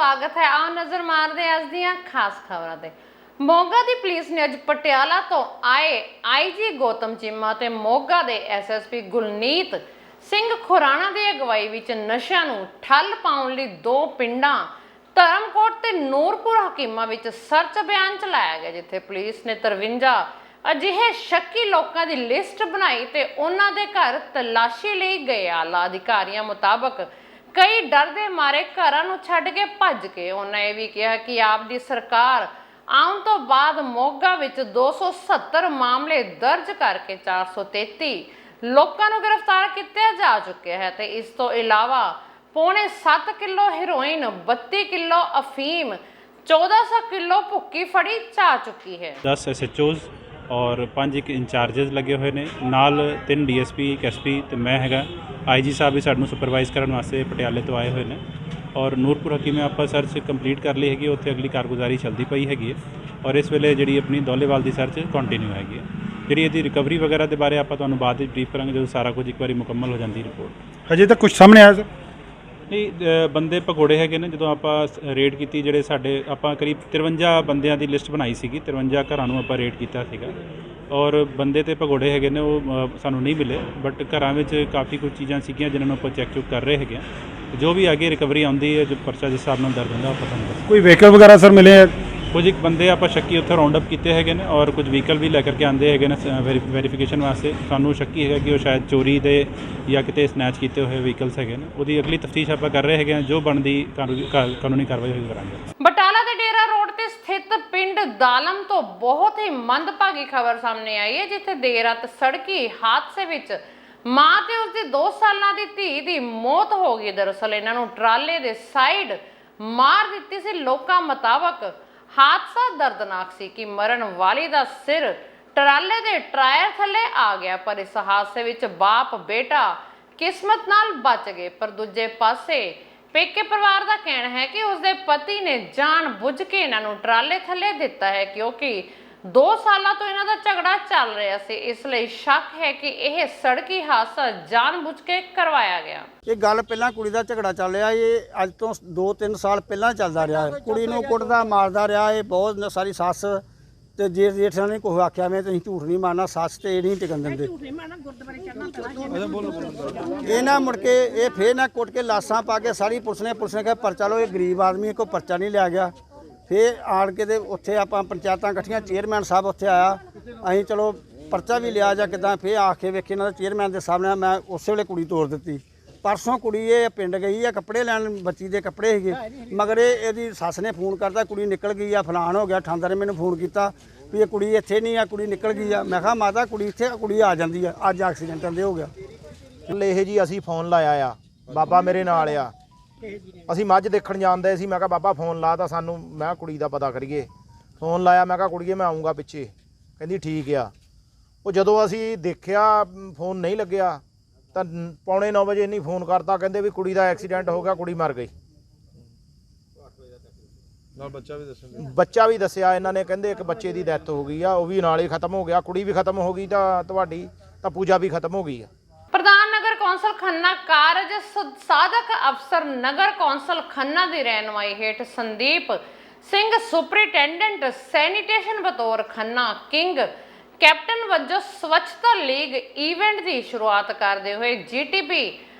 स्वागत है। आओ नजर मारते हैं अज दियां खास खबरां ते। मोगा दी पुलिस ने अज पटियाला तो आए IG गौतम चीमा ते मोगा दे SSP गुलनीत सिंह खुराना की अगवाई विच नशिਆਂ ਨੂੰ ठल पाउण लई दो पिंडां धर्मकोट ते नूरपुर हकीमा विच सर्च अभियान चलाया गया, जिथे पुलिस ने 53 अजिहे शक्की लोगों की लिस्ट बनाई ते उन्हां दे घर तलाशी लई गए। आला अधिकारियों मुताबक कई डर दे मारे घरां नूं छड्ड के भज के। उन्होंने यह भी कहा कि आप दी सरकार आउण तो बाद मोगा विच 270 मामले दर्ज करके 433 लोगों को गिरफ्तार किया जा चुके हैं। तो इस तो इलावा पौने 7 किलो हेरोइन, 32 किलो अफीम, 1400 किलो भुक्की फड़ी जा चुकी है। 10 SHOs और 5 एक इंचार्जेस लगे हुए ने, नाल 3 DSP, एक SP ते मैं हैगा। IG साहब भी सानू सुपरवाइज़ करने वास्ते पटियाले तो आए हुए ने और नूरपुर हकीमे आप सर्च कंप्लीट कर ली हैगी, उत्थे अगली कारगुजारी चलती पई हैगी और इस वेले जिहड़ी अपनी दौलेवाल की सर्च कंटिन्यू हैगी। जिहड़ी इहदी रिकवरी वगैरह के बारे आप तुहानू बाद विच ब्रीफ करांगे जो सारा कुछ एक बार मुकम्मल हो जाती रिपोर्ट। अजे तक कुछ सामने आया सर? नहीं, बंदे भगोड़े है ने। जो आप रेड की जोड़े साढ़े आप करीब 53 बंदियां की लिस्ट बनाई सी, 53 घरों आप रेड किया और बंदे तो भगोड़े है ने वो सानू नहीं मिले, बट घरों में काफ़ी कुछ चीज़ां सीगियां जिन्होंने आप चैक चुक कर रहे हैं। जो भी आगे रिकवरी आती है, जो परचा जिस हिसाब से दर्ज होंगे पता नहीं। कोई व्हीकल वगैरह सर मिले हैं? कुछ एक बंदे आप शक्की उत्थे राउंड अप किए हैं और कुछ व्हीकल भी लैकर के आते हैं वेरीफिकेशन वास्ते। सानू शक्की है कि वो शायद चोरी दे या किते स्नैच किए हुए व्हीकल्स है, वो अगली तफ्तीश आप कर रहे हैं। जो बनती कानूनी कार्रवाई होगी करांगे। बटाला के डेरा रोड ते स्थित पिंड दालम तो बहुत ही मंदभागी खबर सामने आई है, जिथे देर रात सड़की हादसे विच मां ते उसदी 2 सालां दी धी दी मौत हो गई। दरअसल इन्हां नूं ट्राले दे साइड मार दित्ती सी। लोकां मुताबक हादसा दर्दनाक सी कि मरण वाली दा सिर ट्राले दे टायर थले आ गया, पर इस हादसे विच बाप बेटा किस्मत नाल बच गए। पर दूजे पासे पेके परिवार का कहना है कि उसके पति ने जान बुझ के इन्हां नूं ट्राले थले दिता है, क्योंकि 2 साल तो इन्हां दा झगड़ा चल रहा सी। इसलिए शक है कि यह सड़की हादसा जानबूझ के करवाया गया। ये गल पहला कुड़ी दा झगड़ा चल रहा, ये अज तो 2-3 साल पहला चलता रहा है। कुड़ी नूं कुटदा मारदा रहा है बहुत सारी। सस ते जेठ ने कुछ आख्या मैं तुसीं झूठ नहीं मारना, सस ते नहीं टिकन दिंदे। ये ना मुड़ के ये फिर ना कुट के लाशां पा के सारी पुलिस ने कहा परचा लो, ये गरीब आदमी कोई परचा नहीं लिया गया। फिर आड़ के उत्थे आपां पंचायतां इकट्ठियां, चेयरमैन साहब उत्थे आया, असीं चलो परचा भी लिया जां किदां। फिर आके वेखे इन्हां दा चेयरमैन दे सामने मैं उस वेले कुड़ी तोड़ दित्ती। परसों कुड़ी ये पिंड गई है कपड़े लैन, बच्ची दे कपड़े ही मगर ये सस ने फोन करता कुड़ी निकल गई है, फलान हो गया। थानेदार ने मैंने फोन किया भी ये कुड़ी इत्थे नहीं है, कुड़ी निकल गई है। मैं कहा माता कुड़ी इत्थे कुड़ी आ जाती है, अज एक्सीडेंट दे हो गया। ਇਹ ਜੀ ਅਸੀਂ ਫੋਨ ਲਾਇਆ ਆ, ਬਾਬਾ ਮੇਰੇ ਨਾਲ ਆ, ਅਸੀਂ ਮੱਝ ਦੇਖਣ ਜਾਂਦੇ ਸੀ। ਮੈਂ ਕਿਹਾ ਬਾਬਾ ਫੋਨ ਲਾ ਤਾਂ ਸਾਨੂੰ, ਮੈਂ ਕੁੜੀ ਦਾ ਪਤਾ ਕਰੀਏ। ਫੋਨ ਲਾਇਆ, ਮੈਂ ਕਿਹਾ ਕੁੜੀਏ ਮੈਂ ਆਉਂਗਾ ਪਿੱਛੇ, ਕਹਿੰਦੀ ਠੀਕ ਆ। ਉਹ ਜਦੋਂ ਅਸੀਂ ਦੇਖਿਆ ਫੋਨ ਨਹੀਂ ਲੱਗਿਆ ਤਾਂ ਪੌਣੇ 9 ਵਜੇ ਨਹੀਂ ਫੋਨ ਕਰਤਾ, ਕਹਿੰਦੇ ਵੀ ਕੁੜੀ ਦਾ ਐਕਸੀਡੈਂਟ ਹੋ ਗਿਆ, ਕੁੜੀ ਮਰ ਗਈ। ਨਾਲ ਬੱਚਾ ਵੀ ਦੱਸਿਆ ਇਹਨਾਂ ਨੇ, ਕਹਿੰਦੇ ਇੱਕ ਬੱਚੇ ਦੀ ਡੈਥ ਹੋ ਗਈ ਆ, ਉਹ ਵੀ ਨਾਲ ਹੀ ਖਤਮ ਹੋ ਗਿਆ। ਕੁੜੀ ਵੀ ਖਤਮ ਹੋ ਗਈ ਤਾਂ ਤੁਹਾਡੀ ਤਾਂ ਪੂਜਾ ਵੀ ਖਤਮ ਹੋ ਗਈ ਆ। प्रधान नगर कौंसल खन्ना कारज साधक अफसर नगर कौंसल खन्ना की रहनुमाई हेठ संदीप सिंह सुपरिटेंडेंट सैनीटेशन बतौर खन्ना किंग कैप्टन वजों स्वच्छता लीग ईवेंट की शुरुआत करते हुए GTP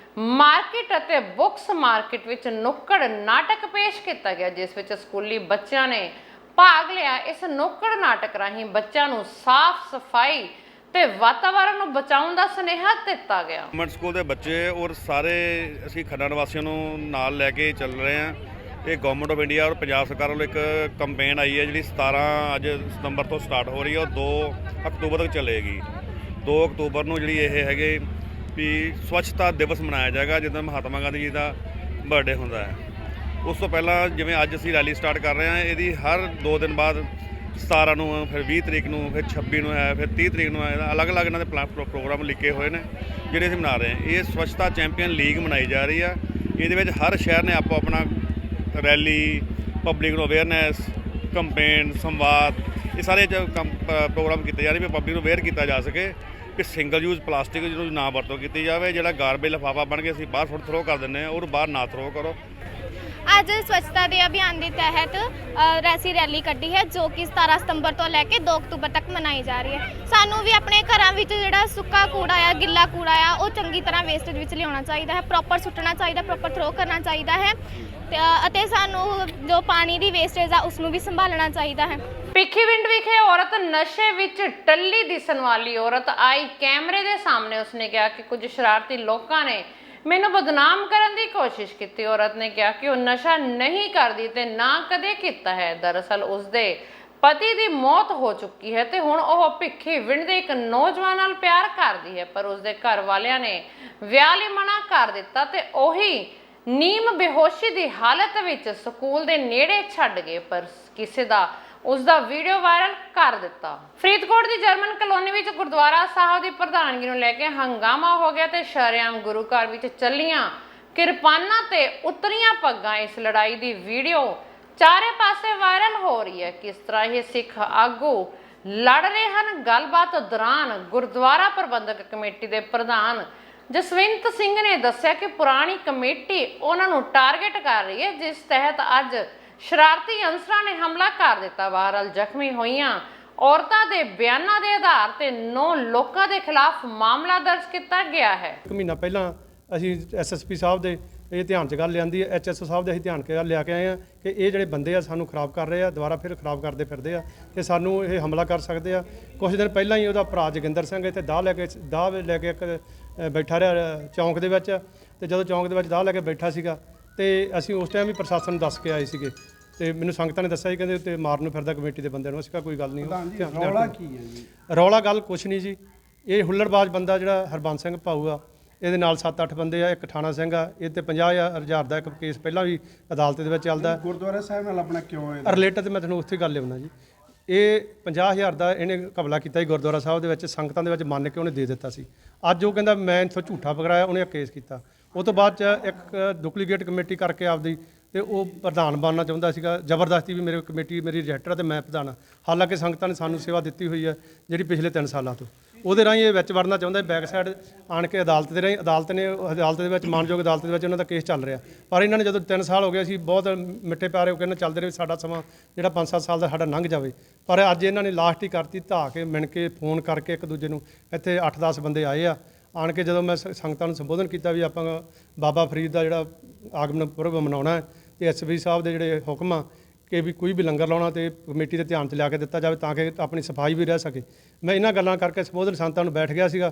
मार्केट और बुक्स मार्केट विच नुक्कड़ नाटक पेश किया गया, जिस विच स्कूली बच्चों ने भाग लिया। इस नुक्कड़ नाटक राही बच्चों को साफ सफाई ਤੇ ਵਾਤਾਵਰਨ ਨੂੰ ਬਚਾਉਣ ਦਾ ਸੁਨੇਹਾ ਦਿੱਤਾ ਗਿਆ। ਗਵਰਨਮੈਂਟ ਸਕੂਲ ਦੇ ਬੱਚੇ ਔਰ ਸਾਰੇ ਅਸੀਂ ਖੰਨਾ ਨਿਵਾਸੀਆਂ ਨੂੰ ਨਾਲ ਲੈ ਕੇ ਚੱਲ ਰਹੇ ਹਾਂ। ਇਹ ਗਵਰਨਮੈਂਟ ਆਫ ਇੰਡੀਆ ਔਰ ਪੰਜਾਬ ਸਰਕਾਰ ਵੱਲੋਂ ਇੱਕ ਕੰਪੇਨ ਆਈ ਹੈ, ਜਿਹੜੀ 17 ਅੱਜ ਸਤੰਬਰ ਤੋਂ ਸਟਾਰਟ ਹੋ ਰਹੀ ਹੈ ਔਰ 2 ਅਕਤੂਬਰ ਤੱਕ ਚੱਲੇਗੀ। 2 ਅਕਤੂਬਰ ਨੂੰ ਜਿਹੜੀ ਇਹ ਹੈਗੇ ਵੀ ਸਵੱਛਤਾ ਦਿਵਸ ਮਨਾਇਆ ਜਾਏਗਾ, ਜਦੋਂ ਮਹਾਤਮਾ ਗਾਂਧੀ ਜੀ ਦਾ ਬਰਥਡੇ ਹੁੰਦਾ ਹੈ। ਉਸ ਤੋਂ ਪਹਿਲਾਂ ਜਿਵੇਂ ਅੱਜ ਅਸੀਂ ਰੈਲੀ ਸਟਾਰਟ ਕਰ ਰਹੇ ਹਾਂ, ਇਹਦੀ ਹਰ 2 ਦਿਨ ਬਾਅਦ 17 ਨੂੰ, ਫਿਰ 20 ਤਰੀਕ ਨੂੰ, ਫਿਰ 26 ਨੂੰ ਹੈ, ਫਿਰ 30 ਤਰੀਕ ਨੂੰ ਹੈ। ਅਲੱਗ-ਅਲੱਗ ਇਹਨਾਂ ਦੇ ਪ੍ਰੋਗਰਾਮ ਲਿਖੇ ਹੋਏ ਨੇ ਜਿਹੜੇ ਅਸੀਂ ਮਨਾ ਰਹੇ ਹਾਂ। ਇਹ ਸਵੱਛਤਾ ਚੈਂਪੀਅਨ ਲੀਗ ਮਨਾਈ ਜਾ ਰਹੀ ਆ। ਇਹਦੇ ਵਿੱਚ ਹਰ ਸ਼ਹਿਰ ਨੇ ਆਪੋ ਆਪਣਾ ਰੈਲੀ, ਪਬਲਿਕ ਨੂੰ ਅਵੇਅਰਨੈਸ, ਕੰਪੇਨ, ਸੰਵਾਦ, ਇਹ ਸਾਰੇ ਪ੍ਰੋਗਰਾਮ ਕੀਤੇ ਜਾ ਰਹੇ ਵੀ ਪਬਲਿਕ ਨੂੰ ਅਵੇਅਰ ਕੀਤਾ ਜਾ ਸਕੇ ਕਿ ਸਿੰਗਲ ਯੂਜ਼ ਪਲਾਸਟਿਕ ਜਿਹਨੂੰ ਨਾ ਵਰਤੋਂ ਕੀਤੀ ਜਾਵੇ। ਜਿਹੜਾ ਗਾਰਬੇਜ ਲਿਫਾਫਾ ਬਣ ਕੇ ਅਸੀਂ ਬਾਹਰ ਥਰੋ ਕਰ ਦਿੰਦੇ ਹਾਂ, ਉਹ ਬਾਹਰ ਨਾ ਥਰੋ ਕਰੋ। ਅੱਜ ਸਵੱਛਤਾ ਦੇ ਅਭਿਆਨ ਦੇ ਤਹਿਤ ਅਸੀਂ ਰੈਲੀ ਕੱਢੀ ਹੈ ਜੋ ਕਿ 17 ਸਤੰਬਰ ਤੋਂ ਲੈ ਕੇ 2 ਅਕਤੂਬਰ ਤੱਕ ਮਨਾਈ ਜਾ ਰਹੀ ਹੈ। ਸਾਨੂੰ ਵੀ ਆਪਣੇ ਘਰਾਂ ਵਿੱਚ ਜਿਹੜਾ ਸੁੱਕਾ ਕੂੜਾ ਆ, ਗਿੱਲਾ ਕੂੜਾ ਆ, ਉਹ ਚੰਗੀ ਤਰ੍ਹਾਂ ਵੇਸਟੇਜ ਵਿੱਚ ਲਿਆਉਣਾ ਚਾਹੀਦਾ ਹੈ, ਪ੍ਰੋਪਰ ਸੁੱਟਣਾ ਚਾਹੀਦਾ, ਪ੍ਰੋਪਰ ਥਰੋ ਕਰਨਾ ਚਾਹੀਦਾ ਹੈ ਅਤੇ ਸਾਨੂੰ ਜੋ ਪਾਣੀ ਦੀ ਵੇਸਟੇਜ ਆ ਉਸ ਨੂੰ ਵੀ ਸੰਭਾਲਣਾ ਚਾਹੀਦਾ ਹੈ। ਭਿੱਖੀਵਿੰਡ ਵਿਖੇ ਔਰਤ ਨਸ਼ੇ ਵਿੱਚ ਟੱਲੀ ਦਿਸਣ ਵਾਲੀ ਔਰਤ ਆਈ ਕੈਮਰੇ ਦੇ ਸਾਹਮਣੇ। ਉਸਨੇ ਕਿਹਾ ਕਿ ਕੁਝ ਸ਼ਰਾਰਤੀ ਲੋਕਾਂ ਨੇ ਮੈਨੂੰ ਬਦਨਾਮ ਕਰਨ ਦੀ ਕੋਸ਼ਿਸ਼ ਕੀਤੀ। ਔਰਤ ਨੇ ਕਿਹਾ ਕਿ ਉਹ ਨਸ਼ਾ ਨਹੀਂ ਕਰਦੀ ਤੇ ਨਾ ਕਦੇ ਕੀਤਾ ਹੈ। ਦਰਅਸਲ ਉਸਦੇ ਪਤੀ ਦੀ ਮੌਤ ਹੋ ਚੁੱਕੀ ਹੈ ਤੇ ਹੁਣ ਉਹ ਭਿੱਖੀਵਿੰਡ ਦੇ ਇੱਕ ਨੌਜਵਾਨ ਨਾਲ ਪਿਆਰ ਕਰਦੀ ਹੈ, ਪਰ ਉਸਦੇ ਘਰ ਵਾਲਿਆਂ ਨੇ ਵਿਆਹ ਲਈ ਮਨਾ ਕਰ ਦਿੱਤਾ ਤੇ ਉਹੀ ਨੀਮ ਬੇਹੋਸ਼ੀ ਦੀ ਹਾਲਤ ਵਿੱਚ ਸਕੂਲ ਦੇ ਨੇੜੇ ਛੱਡ ਗਏ, ਪਰ ਕਿਸੇ ਦਾ ਉਸ ਦਾ ਵੀਡੀਓ ਵਾਇਰਲ ਕਰ ਦਿੱਤਾ। ਫਰੀਦਕੋਟ ਦੀ ਜਰਮਨ ਕਲੋਨੀ ਵਿੱਚ ਗੁਰਦੁਆਰਾ ਸਾਹਿਬ ਦੀ ਪ੍ਰਧਾਨਗੀ ਨੂੰ ਲੈ ਕੇ ਹੰਗਾਮਾ ਹੋ ਗਿਆ ਤੇ ਸ਼ਰੇਆਮ ਗੁਰੂ ਘਰ ਵਿੱਚ ਚੱਲੀਆਂ ਕਿਰਪਾਨਾਂ ਤੇ ਉਤਰੀਆਂ ਪੱਗਾਂ। ਇਸ ਲੜਾਈ ਦੀ ਵੀਡੀਓ ਚਾਰੇ ਪਾਸੇ ਵਾਇਰਲ ਹੋ ਰਹੀ ਹੈ। ਕਿਸ ਤਰ੍ਹਾਂ ਇਹ ਸਿੱਖ ਆਗੂ ਲੜ ਰਹੇ ਹਨ। ਗੱਲਬਾਤ ਦੌਰਾਨ ਗੁਰਦੁਆਰਾ ਪ੍ਰਬੰਧਕ ਕਮੇਟੀ ਦੇ ਪ੍ਰਧਾਨ ਜਸਵਿੰਤ ਸਿੰਘ ਨੇ ਦੱਸਿਆ ਕਿ ਪੁਰਾਣੀ ਕਮੇਟੀ ਉਹਨਾਂ ਨੂੰ ਟਾਰਗੇਟ ਕਰ ਰਹੀ ਹੈ, ਜਿਸ ਤਹਿਤ ਅੱਜ ਸ਼ਰਾਰਤੀ ਅਨਸਰਾਂ ਨੇ ਹਮਲਾ ਕਰ ਦਿੱਤਾ। ਬਹਰਹਾਲ ਜ਼ਖਮੀ ਹੋਈਆਂ ਔਰਤਾਂ ਦੇ ਬਿਆਨਾਂ ਦੇ ਆਧਾਰ ਤੇ 9 ਲੋਕਾਂ ਦੇ ਖਿਲਾਫ ਮਾਮਲਾ ਦਰਜ ਕੀਤਾ ਗਿਆ ਹੈ। 1 ਮਹੀਨਾ ਪਹਿਲਾਂ ਅਸੀਂ ਐਸਐਸਪੀ ਸਾਹਿਬ ਦੇ ਇਹ ਧਿਆਨ 'ਚ ਗੱਲ ਲਿਆਂਦੀ ਹੈ, ਐਚਐਸਓ ਸਾਹਿਬ ਦੇ ਅਸੀਂ ਧਿਆਨ 'ਚ ਲਿਆ ਕੇ ਆਏ ਹਾਂ ਕਿ ਇਹ ਜਿਹੜੇ ਬੰਦੇ ਆ ਸਾਨੂੰ ਖਰਾਬ ਕਰ ਰਹੇ ਆ, ਦੁਬਾਰਾ ਫਿਰ ਖਰਾਬ ਕਰਦੇ ਫਿਰਦੇ ਆ ਤੇ ਸਾਨੂੰ ਇਹ ਹਮਲਾ ਕਰ ਸਕਦੇ ਆ। ਕੁਝ ਦਿਨ ਪਹਿਲਾਂ ਹੀ ਉਹਦਾ ਭਰਾ ਜੋਗਿੰਦਰ ਸਿੰਘ ਇੱਥੇ ਦਾਅ ਲੈ ਕੇ ਇੱਕ ਬੈਠਾ ਰਿਹਾ ਚੌਂਕ ਦੇ ਵਿੱਚ, ਤੇ ਜਦੋਂ ਚੌਂਕ ਦੇ ਵਿੱਚ ਦਾਅ ਲੈ ਕੇ ਬੈਠਾ ਸੀਗਾ ਤੇ ਅਸੀਂ ਉਸ ਟਾਈਮ ਵੀ ਪ੍ਰਸ਼ਾਸਨ ਨੂੰ ਦੱਸ ਕੇ ਆਏ ਸੀਗੇ ਤੇ ਮੈਨੂੰ ਸੰਗਤਾਂ ਨੇ ਦੱਸਿਆ ਸੀ ਕਹਿੰਦੇ ਉੱਤੇ ਮਾਰਨ ਨੂੰ ਫਿਰਦਾ ਕਮੇਟੀ ਦੇ ਬੰਦੇ ਨੂੰ। ਅਸੀਂ ਕਿਹਾ ਕੋਈ ਗੱਲ ਨਹੀਂ। ਰੌਲਾ ਕੀ ਹੈ ਜੀ? ਰੌਲਾ ਗੱਲ ਕੁਛ ਨਹੀਂ ਜੀ, ਇਹ ਹੁੱਲੜਬਾਜ਼ ਬੰਦਾ ਜਿਹੜਾ ਹਰਬੰਸ ਸਿੰਘ ਭਾਊ ਆ, ਇਹਦੇ ਨਾਲ 7-8 ਬੰਦੇ ਆ, ਇੱਕ ਠਾਣਾ ਸਿੰਘ ਆ, ਇਹ ਤੇ 50,000 ਦਾ ਇੱਕ ਕੇਸ ਪਹਿਲਾਂ ਵੀ ਅਦਾਲਤ ਦੇ ਵਿੱਚ ਚੱਲਦਾ। ਗੁਰਦੁਆਰਾ ਸਾਹਿਬ ਨਾਲ ਆਪਣਾ ਕਿਉਂ ਹੈ ਰਿਲੇਟਡ ਤੇ ਮੈਂ ਤੁਹਾਨੂੰ ਉੱਥੇ ਗੱਲ ਲਿਆਉਣਾ ਜੀ। ਇਹ 50,000 ਦਾ ਇਹਨੇ ਕਬਲਾ ਕੀਤਾ ਸੀ ਗੁਰਦੁਆਰਾ ਸਾਹਿਬ ਦੇ ਵਿੱਚ, ਸੰਗਤਾਂ ਦੇ ਵਿੱਚ ਮੰਨ ਕੇ ਉਹਨੇ ਦੇ ਦਿੱਤਾ ਸੀ। ਅੱਜ ਉਹ ਕਹਿੰਦਾ ਮੈਂ ਇੱਥੋਂ ਝੂਠਾ ਪਕੜਾਇਆ, ਉਹਨੇ ਕੇਸ ਕੀਤਾ। ਉਹ ਤੋਂ ਬਾਅਦ 'ਚ ਇੱਕ ਡੁਪਲੀਕੇਟ ਕਮੇਟੀ ਕਰਕੇ ਆਪਦੀ ਤੇ ਉਹ ਪ੍ਰਧਾਨ ਬਣਨਾ ਚਾਹੁੰਦਾ ਸੀਗਾ। ਜ਼ਬਰਦਸਤੀ ਵੀ ਮੇਰੇ ਕਮੇਟੀ ਮੇਰੀ ਰਜਿਸਟਰ ਤੇ ਮੈਂ ਪ੍ਰਧਾਨ। ਹਾਲਾਂਕਿ ਸੰਗਤਾਂ ਨੇ ਸਾਨੂੰ ਸੇਵਾ ਦਿੱਤੀ ਹੋਈ ਹੈ ਜਿਹੜੀ ਪਿਛਲੇ 3 ਸਾਲਾਂ ਤੋਂ, ਉਹਦੇ ਰਾਹੀਂ ਇਹ ਵਿੱਚ ਵੜਨਾ ਚਾਹੁੰਦਾ। ਬੈਕ ਸਾਈਡ ਆਣ ਕੇ ਅਦਾਲਤ ਦੇ ਰਾਹੀਂ ਅਦਾਲਤ ਦੇ ਵਿੱਚ ਮਾਨਯੋਗ ਅਦਾਲਤ ਦੇ ਵਿੱਚ ਉਹਨਾਂ ਦਾ ਕੇਸ ਚੱਲ ਰਿਹਾ, ਪਰ ਇਹਨਾਂ ਨੇ ਜਦੋਂ 3 ਸਾਲ ਹੋ ਗਏ ਅਸੀਂ ਬਹੁਤ ਮਿੱਠੇ ਪਿਆਰੇ ਹੋ ਕੇ ਇਹਨਾਂ ਚੱਲਦੇ ਰਹੇ, ਸਾਡਾ ਸਮਾਂ ਜਿਹੜਾ 5-7 ਸਾਲ ਦਾ ਸਾਡਾ ਲੰਘ ਜਾਵੇ। ਪਰ ਅੱਜ ਇਹਨਾਂ ਨੇ ਲਾਸਟ ਹੀ ਕਰਤੀ, ਧਾ ਕੇ ਮਿਣ ਕੇ ਫੋਨ ਕਰਕੇ ਇੱਕ ਦੂਜੇ ਨੂੰ। ਇੱਥੇ 8-10 ਬੰਦੇ ਆਏ ਆ, ਆਣ ਕੇ ਜਦੋਂ ਮੈਂ ਸੰਗਤਾਂ ਨੂੰ ਸੰਬੋਧਨ ਕੀਤਾ ਵੀ ਆਪਾਂ ਬਾਬਾ ਫਰੀਦ ਦਾ ਜਿਹੜਾ ਆਗਮਨ ਪੁਰਬ ਮਨਾਉਣਾ ਹੈ ਤੇ ਐਸਪੀ ਸਾਹਿਬ ਦੇ ਜਿਹੜੇ ਹੁਕਮ ਆ ਕਿ ਵੀ ਕੋਈ ਵੀ ਲੰਗਰ ਲਾਉਣਾ ਤੇ ਕਮੇਟੀ ਦੇ ਧਿਆਨ 'ਚ ਲਿਆ ਕੇ ਦਿੱਤਾ ਜਾਵੇ ਤਾਂ ਕਿ ਆਪਣੀ ਸਫਾਈ ਵੀ ਰਹਿ ਸਕੇ। ਮੈਂ ਇਹਨਾਂ ਗੱਲਾਂ ਕਰਕੇ ਸੰਬੋਧਨ ਸੰਗਤਾਂ ਨੂੰ ਬੈਠ ਗਿਆ ਸੀਗਾ।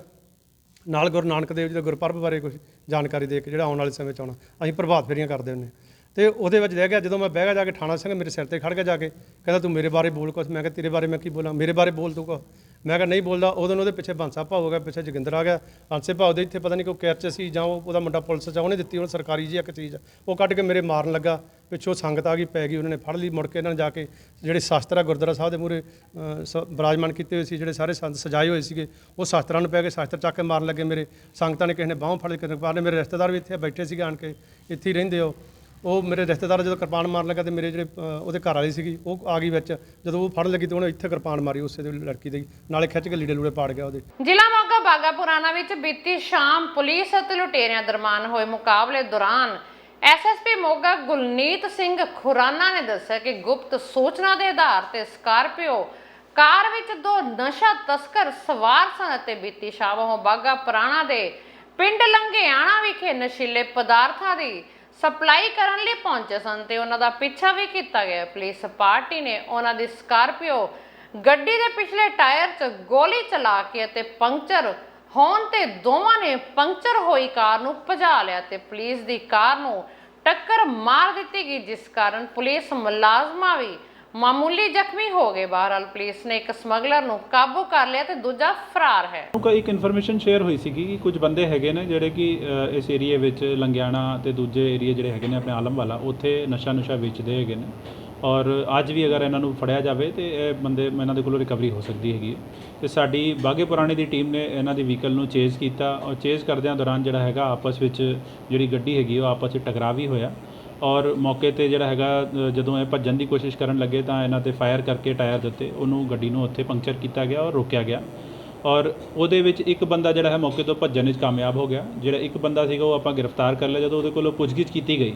ਨਾਲ ਗੁਰੂ ਨਾਨਕ ਦੇਵ ਜੀ ਦੇ ਗੁਰਪੁਰਬ ਬਾਰੇ ਕੁਝ ਜਾਣਕਾਰੀ ਦੇ ਕੇ ਜਿਹੜਾ ਆਉਣ ਵਾਲੇ ਸਮੇਂ 'ਚ ਆਉਣਾ, ਅਸੀਂ ਪ੍ਰਭਾਤ ਫੇਰੀਆਂ ਕਰਦੇ ਹੁੰਦੇ ਤੇ ਉਹਦੇ ਵਿੱਚ ਰਹਿ ਗਿਆ। ਜਦੋਂ ਮੈਂ ਬਹਿ ਗਿਆ ਜਾ ਕੇ, ਠਾਣਾ ਸਿੰਘ ਮੇਰੇ ਸਿਰ ਤੇ ਖੜ ਗਿਆ ਜਾ ਕੇ, ਕਹਿੰਦਾ ਤੂੰ ਮੇਰੇ ਬਾਰੇ ਬੋਲ ਕੁਛ। ਮੈਂ ਕਿਹਾ ਤੇਰੇ ਬਾਰੇ ਮੈਂ ਕੀ ਬੋਲਾਂ, ਮੇਰੇ ਬਾਰੇ ਬੋਲ ਤੂੰ ਕੁਛ। ਮੈਂ ਕਿਹਾ ਨਹੀਂ ਬੋਲਦਾ। ਉਦੋਂ ਉਹਦੇ ਪਿੱਛੇ ਬਾਂਸਾ ਭਾਅ ਹੋ ਗਿਆ, ਪਿੱਛੇ ਜੋਗਿੰਦਰ ਆ ਗਿਆ। ਬਾਂਸੇ ਭਾਅ ਦੇ ਇੱਥੇ ਪਤਾ ਨਹੀਂ ਕੋਈ ਕੈਚ ਸੀ ਜਾਂ ਉਹਦਾ ਮੁੰਡਾ ਪੁਲਿਸ 'ਚ, ਉਹਨੇ ਦਿੱਤੀ ਉਹਨੇ ਸਰਕਾਰੀ ਜੀ ਇੱਕ ਚੀਜ਼, ਉਹ ਕੱਢ ਕੇ ਮੇਰੇ ਮਾਰਨ ਲੱਗਾ। ਪਿੱਛੋਂ ਸੰਗਤ ਆ ਗਈ, ਪੈ ਗਈ, ਉਹਨਾਂ ਨੇ ਫੜ ਲਈ। ਮੁੜ ਕੇ ਇਹਨਾਂ ਨੇ ਜਾ ਕੇ ਜਿਹੜੇ ਸ਼ਾਸਤਰ ਆ ਗੁਰਦੁਆਰਾ ਸਾਹਿਬ ਦੇ ਮੂਹਰੇ ਬਰਾਜਮਾਨ ਕੀਤੇ ਹੋਏ ਸੀ, ਜਿਹੜੇ ਸਾਰੇ ਸੰਤ ਸਜਾਏ ਹੋਏ ਸੀਗੇ, ਉਹ ਸ਼ਾਸਤਰਾਂ ਨੂੰ ਪੈ ਕੇ ਸ਼ਾਸਤਰ ਚੱਕ ਕੇ ਮਾਰਨ ਲੱਗੇ ਮੇਰੇ। ਸੰਗਤਾਂ ਨੇ ਕਿਸੇ ਨੇ ਬਾਹੋਂ ਫੜ ਲਈ, ਕਿਸੇ ਨੇ ਮੇਰੇ ਰਿਸ਼ਤੇਦਾਰ ਵੀ ਇੱਥੇ ਬੈਠੇ ਸੀਗੇ ਆਣ ਕੇ, ਇੱਥੇ ਹੀ ਰਹਿੰਦੇ ਉਹ ਮੇਰੇ ਰਿਸ਼ਤੇਦਾਰ ਜਦੋਂ ਕਿਰਪਾਨ ਮਾਰਨ ਲੱਗਾ ਤੇ ਮੇਰੇ ਜਿਹੜੇ ਉਹਦੇ ਘਰ ਵਾਲੀ ਸੀਗੀ ਉਹ ਆ ਗਈ ਵਿੱਚ। ਜਦੋਂ ਉਹ ਫੜਨ ਲੱਗੀ ਤੇ ਉਹਨੇ ਇੱਥੇ ਕਿਰਪਾਨ ਮਾਰੀ ਉਸੇ ਦੀ ਲੜਕੀ ਦੇ, ਨਾਲੇ ਖਿੱਚ ਕੇ ਲੀੜੇ ਲੂੜੇ ਪਾੜ ਗਿਆ ਉਹਦੇ। ਜ਼ਿਲ੍ਹਾ ਮੋਗਾ ਬਾਗਾ ਪੁਰਾਣਾ ਵਿੱਚ ਬੀਤੀ ਸ਼ਾਮ ਪੁਲਿਸ ਅਤੇ ਲੁਟੇਰਿਆਂ ਦਰਮਿਆਨ ਹੋਏ ਮੁਕਾਬਲੇ ਦੌਰਾਨ ਐਸਐਸਪੀ ਮੋਗਾ ਗੁਲਨੀਤ ਸਿੰਘ ਖੁਰਾਨਾ ਨੇ ਦੱਸਿਆ ਕਿ ਗੁਪਤ ਸੂਚਨਾ ਦੇ ਆਧਾਰ ਤੇ ਸਕਾਰਪੀਓ ਕਾਰ ਵਿੱਚ 2 ਨਸ਼ਾ ਤਸਕਰ ਸਵਾਰ ਸਨ ਅਤੇ ਬੀਤੀ ਸ਼ਾਮ ਉਹ ਬਾਗਾ ਪੁਰਾਣਾ ਦੇ ਪਿੰਡ ਲੰਘਿਆਣਾ ਵਿਖੇ ਨਸ਼ੀਲੇ ਪਦਾਰਥਾਂ ਦੀ ਸਪਲਾਈ ਕਰਨ ਲਈ ਪਹੁੰਚੇ ਸਨ ਤੇ ਉਹਨਾਂ ਦਾ ਪਿੱਛਾ ਵੀ ਕੀਤਾ ਗਿਆ। ਪੁਲਿਸ ਪਾਰਟੀ ਨੇ ਉਹਨਾਂ ਦੀ ਸਕਾਰਪੀਓ ਗੱਡੀ ਦੇ ਪਿਛਲੇ ਟਾਇਰ 'ਚ ਗੋਲੀ ਚਲਾ ਕੇ ਅਤੇ ਪੰਕਚਰ ਹੋਣ ਤੇ ਦੋਵਾਂ ਨੇ ਪੰਕਚਰ ਹੋਈ ਕਾਰ ਨੂੰ ਭਜਾ ਲਿਆ ਤੇ ਪੁਲਿਸ ਦੀ ਕਾਰ ਨੂੰ ਟੱਕਰ ਮਾਰ ਦਿੱਤੀ ਗਈ, ਜਿਸ ਕਾਰਨ ਪੁਲਿਸ ਮੁਲਾਜ਼ਮਾਂ ਵੀ ਮਾਮੂਲੀ ਜ਼ਖਮੀ ਹੋ ਗਏ। ਬਹਰਹਾਲ ਪੁਲਿਸ ਨੇ ਇੱਕ ਸਮਗਲਰ ਨੂੰ ਕਾਬੂ ਕਰ ਲਿਆ ਤੇ ਦੂਜਾ ਫਰਾਰ ਹੈ। ਇੱਕ ਇਨਫੋਰਮੇਸ਼ਨ ਸ਼ੇਅਰ ਹੋਈ ਸੀਗੀ ਕਿ ਕੁਝ ਬੰਦੇ ਹੈਗੇ ਨੇ ਜਿਹੜੇ ਕਿ ਇਸ ਏਰੀਏ ਵਿੱਚ ਲੰਗਿਆਣਾ ਤੇ ਦੂਜੇ ਏਰੀਏ ਜਿਹੜੇ ਹੈਗੇ ਨੇ ਆਪਣੇ ਆਲਮ ਵਾਲਾ, ਉੱਥੇ ਨਸ਼ਾ ਵੇਚਦੇ ਹੈਗੇ ਨੇ ਔਰ ਅੱਜ ਵੀ ਅਗਰ ਇਹਨਾਂ ਨੂੰ ਫੜਿਆ ਜਾਵੇ ਤੇ ਇਹ ਬੰਦੇ ਇਹਨਾਂ ਦੇ ਕੋਲੋਂ ਰਿਕਵਰੀ ਹੋ ਸਕਦੀ ਹੈਗੀ ਤੇ ਸਾਡੀ ਬਾਗੇ ਪੁਰਾਣੇ ਦੀ ਟੀਮ ਨੇ ਇਹਨਾਂ ਦੀ ਵਹੀਕਲ ਨੂੰ ਚੇਜ਼ ਕੀਤਾ ਔਰ ਚੇਜ਼ ਕਰਦਿਆਂ ਦੌਰਾਨ ਜਿਹੜਾ ਹੈਗਾ ਆਪਸ ਵਿੱਚ ਜਿਹੜੀ ਗੱਡੀ ਹੈਗੀ ਉਹ ਆਪਸ ਵਿੱਚ ਟਕਰਾਅ ਵੀ ਹੋਇਆ ਔਰ ਮੌਕੇ ਤੇ ਜਿਹੜਾ ਹੈਗਾ ਜਦੋਂ ਇਹ ਭੱਜਣ ਦੀ ਕੋਸ਼ਿਸ਼ ਕਰਨ ਲੱਗੇ ਤਾਂ ਇਹਨਾਂ ਤੇ ਫਾਇਰ ਕਰਕੇ ਟਾਇਰ ਦੇ ਉੱਤੇ ਉਹਨੂੰ ਗੱਡੀ ਨੂੰ ਉੱਥੇ ਪੰਕਚਰ ਕੀਤਾ ਗਿਆ ਔਰ ਰੋਕਿਆ ਗਿਆ ਔਰ ਉਹਦੇ ਵਿੱਚ ਇੱਕ ਬੰਦਾ ਜਿਹੜਾ ਹੈ ਮੌਕੇ ਤੋਂ ਭੱਜਣ ਵਿੱਚ ਕਾਮਯਾਬ ਹੋ ਗਿਆ। ਜਿਹੜਾ ਇੱਕ ਬੰਦਾ ਸੀਗਾ ਉਹ ਆਪਾਂ ਗ੍ਰਿਫਤਾਰ ਕਰ ਲਿਆ। ਜਦੋਂ ਉਹਦੇ ਕੋਲੋਂ ਪੁੱਛਗਿੱਛ ਕੀਤੀ ਗਈ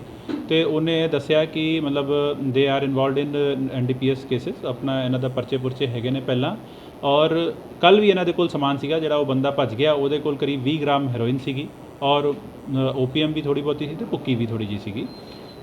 ਤੇ ਉਹਨੇ ਇਹ ਦੱਸਿਆ ਕਿ ਮਤਲਬ they are involved in NDPS cases, ਆਪਣਾ ਇਹਨਾਂ ਦਾ ਪਰਚੇ ਪੁਰਚੇ ਹੈਗੇ ਨੇ ਪਹਿਲਾਂ। ਔਰ ਕੱਲ ਵੀ ਇਹਨਾਂ ਦੇ ਕੋਲ ਸਮਾਨ ਸੀਗਾ, ਜਿਹੜਾ ਉਹ ਬੰਦਾ ਭੱਜ ਗਿਆ, ਉਹਦੇ ਕੋਲ ਕਰੀਬ 20 ਗ੍ਰਾਮ ਹੈਰੋਇਨ ਸੀਗੀ ਔਰ OPM ਵੀ ਥੋੜ੍ਹੀ ਬਹੁਤੀ ਸੀ ਤੇ ਭੁੱਕੀ ਵੀ ਥੋੜ੍ਹੀ ਜਿਹੀ ਸੀਗੀ।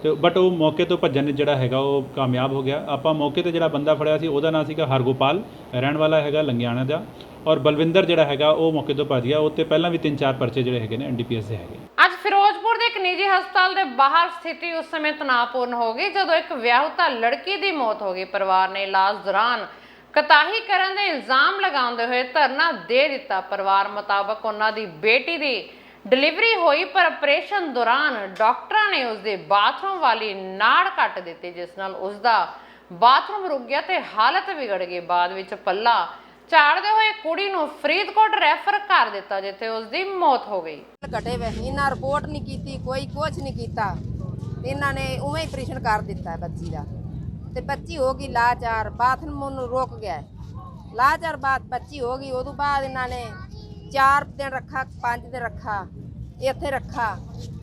ਤੇ ਬਟ ਉਹ ਮੌਕੇ ਤੋਂ ਭੱਜਣ ਜਿਹੜਾ ਹੈਗਾ ਉਹ ਕਾਮਯਾਬ ਹੋ ਗਿਆ। ਆਪਾਂ ਮੌਕੇ ਤੇ ਜਿਹੜਾ ਬੰਦਾ ਫੜਿਆ ਸੀ ਉਹਦਾ ਨਾਂ ਸੀਗਾ ਹਰਗੋਪਾਲ, ਰਹਿਣ ਵਾਲਾ ਹੈਗਾ ਲੰਗਿਆਣਾ ਦਾ। ਔਰ ਬਲਵਿੰਦਰ ਜਿਹੜਾ ਹੈਗਾ ਉਹ ਮੌਕੇ ਤੋਂ ਭੱਜ ਗਿਆ। ਉਹ 'ਤੇ ਪਹਿਲਾਂ ਵੀ 3-4 ਪਰਚੇ ਜਿਹੜੇ ਹੈਗੇ ਨੇ NDPS ਦੇ ਹੈਗੇ। ਅੱਜ ਫਿਰੋਜ਼ਪੁਰ ਦੇ ਇੱਕ ਨਿੱਜੀ ਹਸਪਤਾਲ ਦੇ ਬਾਹਰ ਸਥਿਤੀ ਉਸ ਸਮੇਂ ਤਣਾਅਪੂਰਨ ਹੋ ਗਈ ਜਦੋਂ ਇੱਕ ਵਿਆਹੁਤਾ ਲੜਕੀ ਦੀ ਮੌਤ ਹੋ ਗਈ। ਪਰਿਵਾਰ ਨੇ ਇਲਾਜ ਦੌਰਾਨ ਕਤਾਹੀ ਕਰਨ ਦੇ ਇਲਜ਼ਾਮ ਲਗਾਉਂਦੇ ਹੋਏ ਧਰਨਾ ਦੇ ਦਿੱਤਾ। ਪਰਿਵਾਰ ਮੁਤਾਬਕ ਉਹਨਾਂ ਦੀ ਬੇਟੀ ਦੀ ਡਿਲੀਵਰੀ ਹੋਈ, ਪਰ ਆਪਰੇਸ਼ਨ ਦੌਰਾਨ ਡਾਕਟਰਾਂ ਨੇ ਉਸ ਦੇ ਬਾਥਰੂਮ ਵਾਲੀ ਨਾੜ ਕੱਟ ਦਿੱਤੀ, ਜਿਸ ਨਾਲ ਉਸ ਦਾ ਬਾਥਰੂਮ ਰੁਕ ਗਿਆ ਤੇ ਹਾਲਤ ਵਿਗੜ ਗਈ। ਬਾਅਦ ਵਿੱਚ ਪੱਲਾ ਝਾੜਦੇ ਹੋਏ ਕੁੜੀ ਨੂੰ ਫਰੀਦਕੋਟ ਰੈਫਰ ਕਰ ਦਿੱਤਾ, ਜਿੱਥੇ ਉਸ ਦੀ ਮੌਤ ਹੋ ਗਈ। ਘਟੇ ਵੇ ਇਹਨਾਂ ਰਿਪੋਰਟ ਨਹੀਂ ਕੀਤੀ, ਕੋਈ ਕੁਝ ਨਹੀਂ ਕੀਤਾ, ਇਹਨਾਂ ਨੇ ਉਵੇਂ ਹੀ ਆਪਰੇਸ਼ਨ ਕਰ ਦਿੱਤਾ ਬੱਚੀ ਦਾ ਤੇ ਬੱਚੀ ਹੋ ਗਈ ਲਾਚਾਰ, ਬਾਥਰੂਮ ਨੂੰ ਰੁਕ ਗਿਆ, ਲਾਚਾਰ ਬਾਅਦ ਬੱਚੀ ਹੋ ਗਈ। ਉਦੋਂ ਬਾਅਦ ਇਹਨਾਂ ਨੇ 4 ਦਿਨ ਰੱਖਾ, 5 ਦਿਨ ਰੱਖਾ, ਇੱਥੇ ਰੱਖਾ।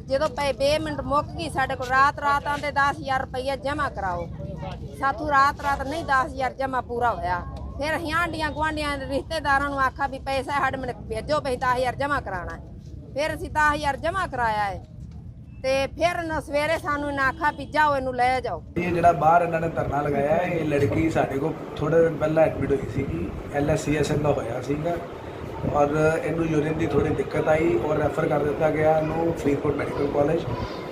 ਜਦੋਂ ਪਏ ਮਿੰਟ ਮੁੱਕ ਗਈ ਸਾਡੇ ਕੋਲ, ਰਾਤ ਆਂਦੇ 10,000 ਰੁਪਈਆ ਜਮ੍ਹਾਂ ਕਰਾਓ। ਸਾਥੋਂ ਰਾਤ ਨਹੀਂ 10,000 ਜਮ੍ਹਾਂ ਪੂਰਾ ਹੋਇਆ। ਫਿਰ ਅਸੀਂ ਆਂਢੀਆਂ ਗੁਆਂਢੀਆਂ ਦੇ ਰਿਸ਼ਤੇਦਾਰਾਂ ਨੂੰ ਆਖਾ ਵੀ ਪੈਸਾ ਸਾਡੇ ਮੈਨੂੰ ਭੇਜੋ, ਪਈ 10,000 ਜਮ੍ਹਾਂ ਕਰਾਉਣਾ। ਫਿਰ ਅਸੀਂ 10,000 ਜਮ੍ਹਾਂ ਕਰਾਇਆ ਹੈ ਤੇ ਫਿਰ ਸਵੇਰੇ ਸਾਨੂੰ ਇਹਨਾਂ ਆਖਾ ਵੀ ਜਾਓ ਇਹਨੂੰ ਲੈ ਜਾਓ। ਇਹ ਜਿਹੜਾ ਬਾਹਰ ਇਹਨਾਂ ਨੇ ਧਰਨਾ ਲਗਾਇਆ, ਇਹ ਲੜਕੀ ਸਾਡੇ ਕੋਲ ਥੋੜੇ ਦਿਨ ਪਹਿਲਾਂ ਐਡਮਿਟ ਹੋਈ ਸੀਗੀ, LSCSN ਦਾ ਹੋਇਆ ਸੀਗਾ ਔਰ ਇਹਨੂੰ ਯੂਰਿਨ ਦੀ ਥੋੜੀ ਦਿੱਕਤ ਆਈ ਔਰ ਰੈਫਰ ਕਰ ਦਿੱਤਾ ਗਿਆ ਇਹਨੂੰ ਫਰੀਦਕੋਟ ਮੈਡੀਕਲ ਕਾਲਜ।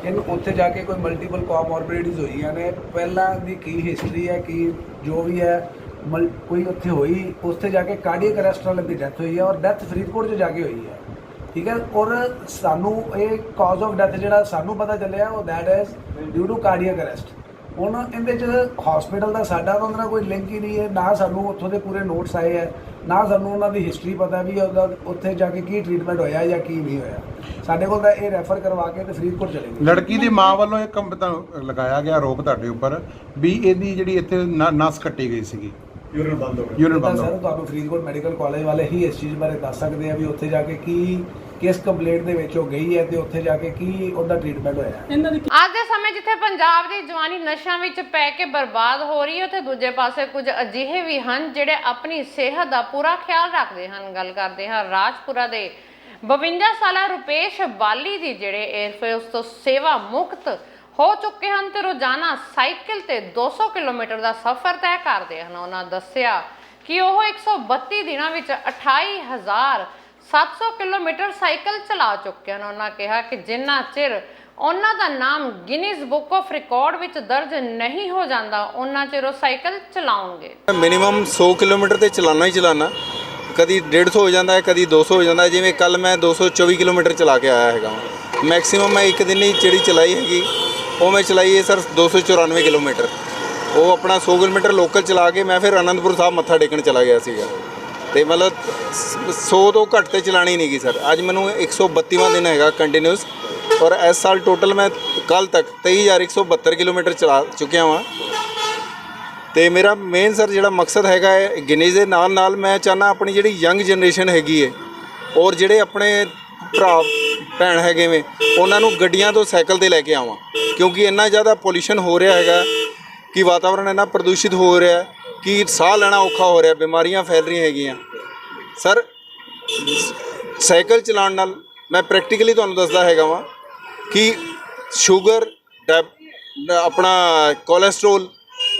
ਇਹਨੂੰ ਉੱਥੇ ਜਾ ਕੇ ਕੋਈ ਮਲਟੀਪਲ ਕੋਮੋਰਬਿਡਿਟੀਜ਼ ਹੋਈਆਂ ਨੇ। ਪਹਿਲਾਂ ਦੀ ਕੀ ਹਿਸਟਰੀ ਹੈ, ਕੀ ਜੋ ਵੀ ਹੈ, ਕੋਈ ਉੱਥੇ ਹੋਈ, ਉੱਥੇ ਜਾ ਕੇ ਕਾਰਡੀਅਕ ਅਰੈਸਟ ਨਾਲ ਦੀ ਡੈਥ ਹੋਈ ਹੈ ਔਰ ਡੈਥ ਫਰੀਦਕੋਟ 'ਚ ਜਾ ਕੇ ਹੋਈ ਹੈ, ਠੀਕ ਹੈ। ਔਰ ਸਾਨੂੰ ਇਹ ਕਾਜ਼ ਆਫ ਡੈਥ ਜਿਹੜਾ ਸਾਨੂੰ ਪਤਾ ਚੱਲਿਆ ਉਹ that is due to cardiac arrest. ਹੁਣ ਇਹਦੇ 'ਚ ਹਸਪੀਟਲ ਦਾ ਸਾਡਾ ਤਾਂ ਉਹਦੇ ਨਾਲ ਕੋਈ ਲਿੰਕ ਹੀ ਨਹੀਂ ਹੈ, ਨਾ ਸਾਨੂੰ ਉੱਥੋਂ ਦੇ ਪੂਰੇ ਨੋਟਸ ਆਏ ਹੈ, ਨਾ ਸਾਨੂੰ ਉਹਨਾਂ ਦੀ ਹਿਸਟਰੀ ਪਤਾ ਵੀ ਉਹਦਾ ਉੱਥੇ ਜਾ ਕੇ ਕੀ ਟ੍ਰੀਟਮੈਂਟ ਹੋਇਆ ਜਾਂ ਕੀ ਨਹੀਂ ਹੋਇਆ। ਸਾਡੇ ਕੋਲ ਤਾਂ ਇਹ ਰੈਫਰ ਕਰਵਾ ਕੇ ਤੇ ਫਰੀਦਕੋਟ ਚਲੇ ਗਏ। ਲੜਕੀ ਦੀ ਮਾਂ ਵੱਲੋਂ ਇੱਕ ਲਗਾਇਆ ਗਿਆ ਆਰੋਪ ਤੁਹਾਡੇ ਉੱਪਰ ਵੀ ਇਹਦੀ ਜਿਹੜੀ ਇੱਥੇ ਨਸ ਕੱਟੀ ਗਈ ਸੀਗੀ, ਯੂਰਿਨ ਬੰਦ ਹੋ ਗਿਆ। ਸਰ ਤੁਹਾਨੂੰ ਫਰੀਦਕੋਟ ਮੈਡੀਕਲ ਕਾਲਜ ਵਾਲੇ ਹੀ ਇਸ ਚੀਜ਼ ਬਾਰੇ ਦੱਸ ਸਕਦੇ ਆ ਵੀ ਉੱਥੇ ਜਾ ਕੇ ਕਿਸ ਕੰਪਲੇਂਟ ਦੇ ਵਿੱਚ ਉਹ ਗਈ ਹੈ ਤੇ ਉੱਥੇ ਜਾ ਕੇ ਕੀ ਉਹਦਾ ਟ੍ਰੀਟਮੈਂਟ ਹੋਇਆ। ਅੱਜ ਦੇ ਸਮੇਂ ਜਿੱਥੇ ਪੰਜਾਬ ਦੀ ਜਵਾਨੀ ਨਸ਼ਿਆਂ ਵਿੱਚ ਪੈ ਕੇ ਬਰਬਾਦ ਹੋ ਰਹੀ ਹੈ, ਉੱਥੇ ਦੂਜੇ ਪਾਸੇ ਕੁਝ ਅਜਿਹੇ ਵੀ ਹਨ ਜਿਹੜੇ ਆਪਣੀ ਸਿਹਤ ਦਾ ਪੂਰਾ ਖਿਆਲ ਰੱਖਦੇ ਹਨ। ਗੱਲ ਕਰਦੇ ਹਾਂ ਰਾਜਪੁਰਾ ਦੇ 52 ਸਾਲਾ ਰੁਪੇਸ਼ ਬਾਲੀ ਦੀ, ਜਿਹੜੇ 에ਅਰਫੋਰਸ ਤੋਂ ਸੇਵਾ ਮੁਕਤ ਹੋ ਚੁੱਕੇ ਹਨ ਤੇ ਰੋਜ਼ਾਨਾ ਸਾਈਕਲ ਤੇ 200 ਕਿਲੋਮੀਟਰ ਦਾ ਸਫ਼ਰ ਤੈਅ ਕਰਦੇ ਹਨ। ਉਹਨਾਂ ਦੱਸਿਆ ਕਿ ਉਹ 132 ਦਿਨਾਂ ਵਿੱਚ 28,700 ਕਿਲੋਮੀਟਰ ਸਾਈਕਲ ਚਲਾ ਚੁੱਕੇ ਹਨ। ਉਹਨਾਂ ਕਿਹਾ ਕਿ ਜਿੰਨਾ ਚਿਰ ਉਹਨਾਂ ਦਾ ਨਾਮ ਗਿਨੀਜ਼ ਬੁੱਕ ਆਫ ਰਿਕਾਰਡ ਵਿੱਚ ਦਰਜ ਨਹੀਂ ਹੋ ਜਾਂਦਾ, ਉਹਨਾਂ ਚਿਰ ਉਹ ਸਾਈਕਲ ਚਲਾਉਣਗੇ। ਮਿਨੀਮਮ 100 ਕਿਲੋਮੀਟਰ ਤੇ ਚਲਾਉਣਾ ਹੀ ਚਲਾਉਣਾ, ਕਦੀ 150 ਹੋ ਜਾਂਦਾ ਹੈ, ਕਦੀ 200 ਹੋ ਜਾਂਦਾ ਹੈ। ਜਿਵੇਂ ਕੱਲ ਮੈਂ 224 ਕਿਲੋਮੀਟਰ ਚਲਾ ਕੇ ਆਇਆ ਹੈਗਾ। ਮੈਕਸਿਮਮ ਮੈਂ ਇੱਕ ਦਿਨ ਹੀ ਜਿਹੜੀ ਚਲਾਈ ਹੈਗੀ ਉਹ ਮੈਂ ਚਲਾਈ ਹੈ ਸਰ 294 ਕਿਲੋਮੀਟਰ। ਉਹ ਆਪਣਾ 100 ਕਿਲੋਮੀਟਰ ਲੋਕਲ ਚਲਾ ਕੇ ਮੈਂ ਫਿਰ ਅਨੰਦਪੁਰ ਸਾਹਿਬ ਮੱਥਾ ਟੇਕਣ ਚਲਾ ਗਿਆ ਸੀਗਾ। ਤੇ ਮਤਲਬ 100 ਤੋਂ ਘੱਟ ਤੇ ਚਲਾਣੀ ਨਹੀਂ ਗਈ ਸਰ। ਅੱਜ ਮੈਨੂੰ 132ਵਾਂ ਦਿਨ ਹੈਗਾ ਕੰਟੀਨਿਊਸ ਔਰ ਇਸ ਸਾਲ ਟੋਟਲ ਮੈਂ ਕੱਲ ਤੱਕ 23,172 ਕਿਲੋਮੀਟਰ ਚਲਾ ਚੁੱਕਿਆ ਵਾਂ। ਤੇ ਮੇਰਾ ਮੇਨ ਸਰ ਜਿਹੜਾ ਮਕਸਦ ਹੈਗਾ ਹੈ ਗਿਨੀਜ਼ ਦੇ ਨਾਲ ਨਾਲ ਮੈਂ ਚਾਹੁੰਦਾ ਆਪਣੀ ਜਿਹੜੀ ਯੰਗ ਜਨਰੇਸ਼ਨ ਹੈਗੀ ਹੈ ਔਰ ਜਿਹੜੇ ਆਪਣੇ ਭਰਾ ਭੈਣ ਹੈਗੇ ਵੇ ਉਹਨਾਂ ਨੂੰ ਗੱਡੀਆਂ ਤੋਂ ਸਾਈਕਲ 'ਤੇ ਲੈ ਕੇ ਆਵਾਂ, ਕਿਉਂਕਿ ਇੰਨਾ ਜ਼ਿਆਦਾ ਪੋਲਿਊਸ਼ਨ ਹੋ ਰਿਹਾ ਹੈਗਾ ਕਿ ਵਾਤਾਵਰਨ ਇੰਨਾ ਪ੍ਰਦੂਸ਼ਿਤ ਹੋ ਰਿਹਾ ਕਿ ਸਾਹ ਲੈਣਾ ਔਖਾ ਹੋ ਰਿਹਾ, ਬਿਮਾਰੀਆਂ ਫੈਲ ਰਹੀਆਂ ਹੈਗੀਆਂ। ਸਰ ਸਾਈਕਲ ਚਲਾਉਣ ਨਾਲ ਮੈਂ ਪ੍ਰੈਕਟੀਕਲੀ ਤੁਹਾਨੂੰ ਦੱਸਦਾ ਹੈਗਾ ਵਾਂ ਕਿ ਸ਼ੂਗਰ, ਆਪਣਾ ਕੋਲੇਸਟ੍ਰੋਲ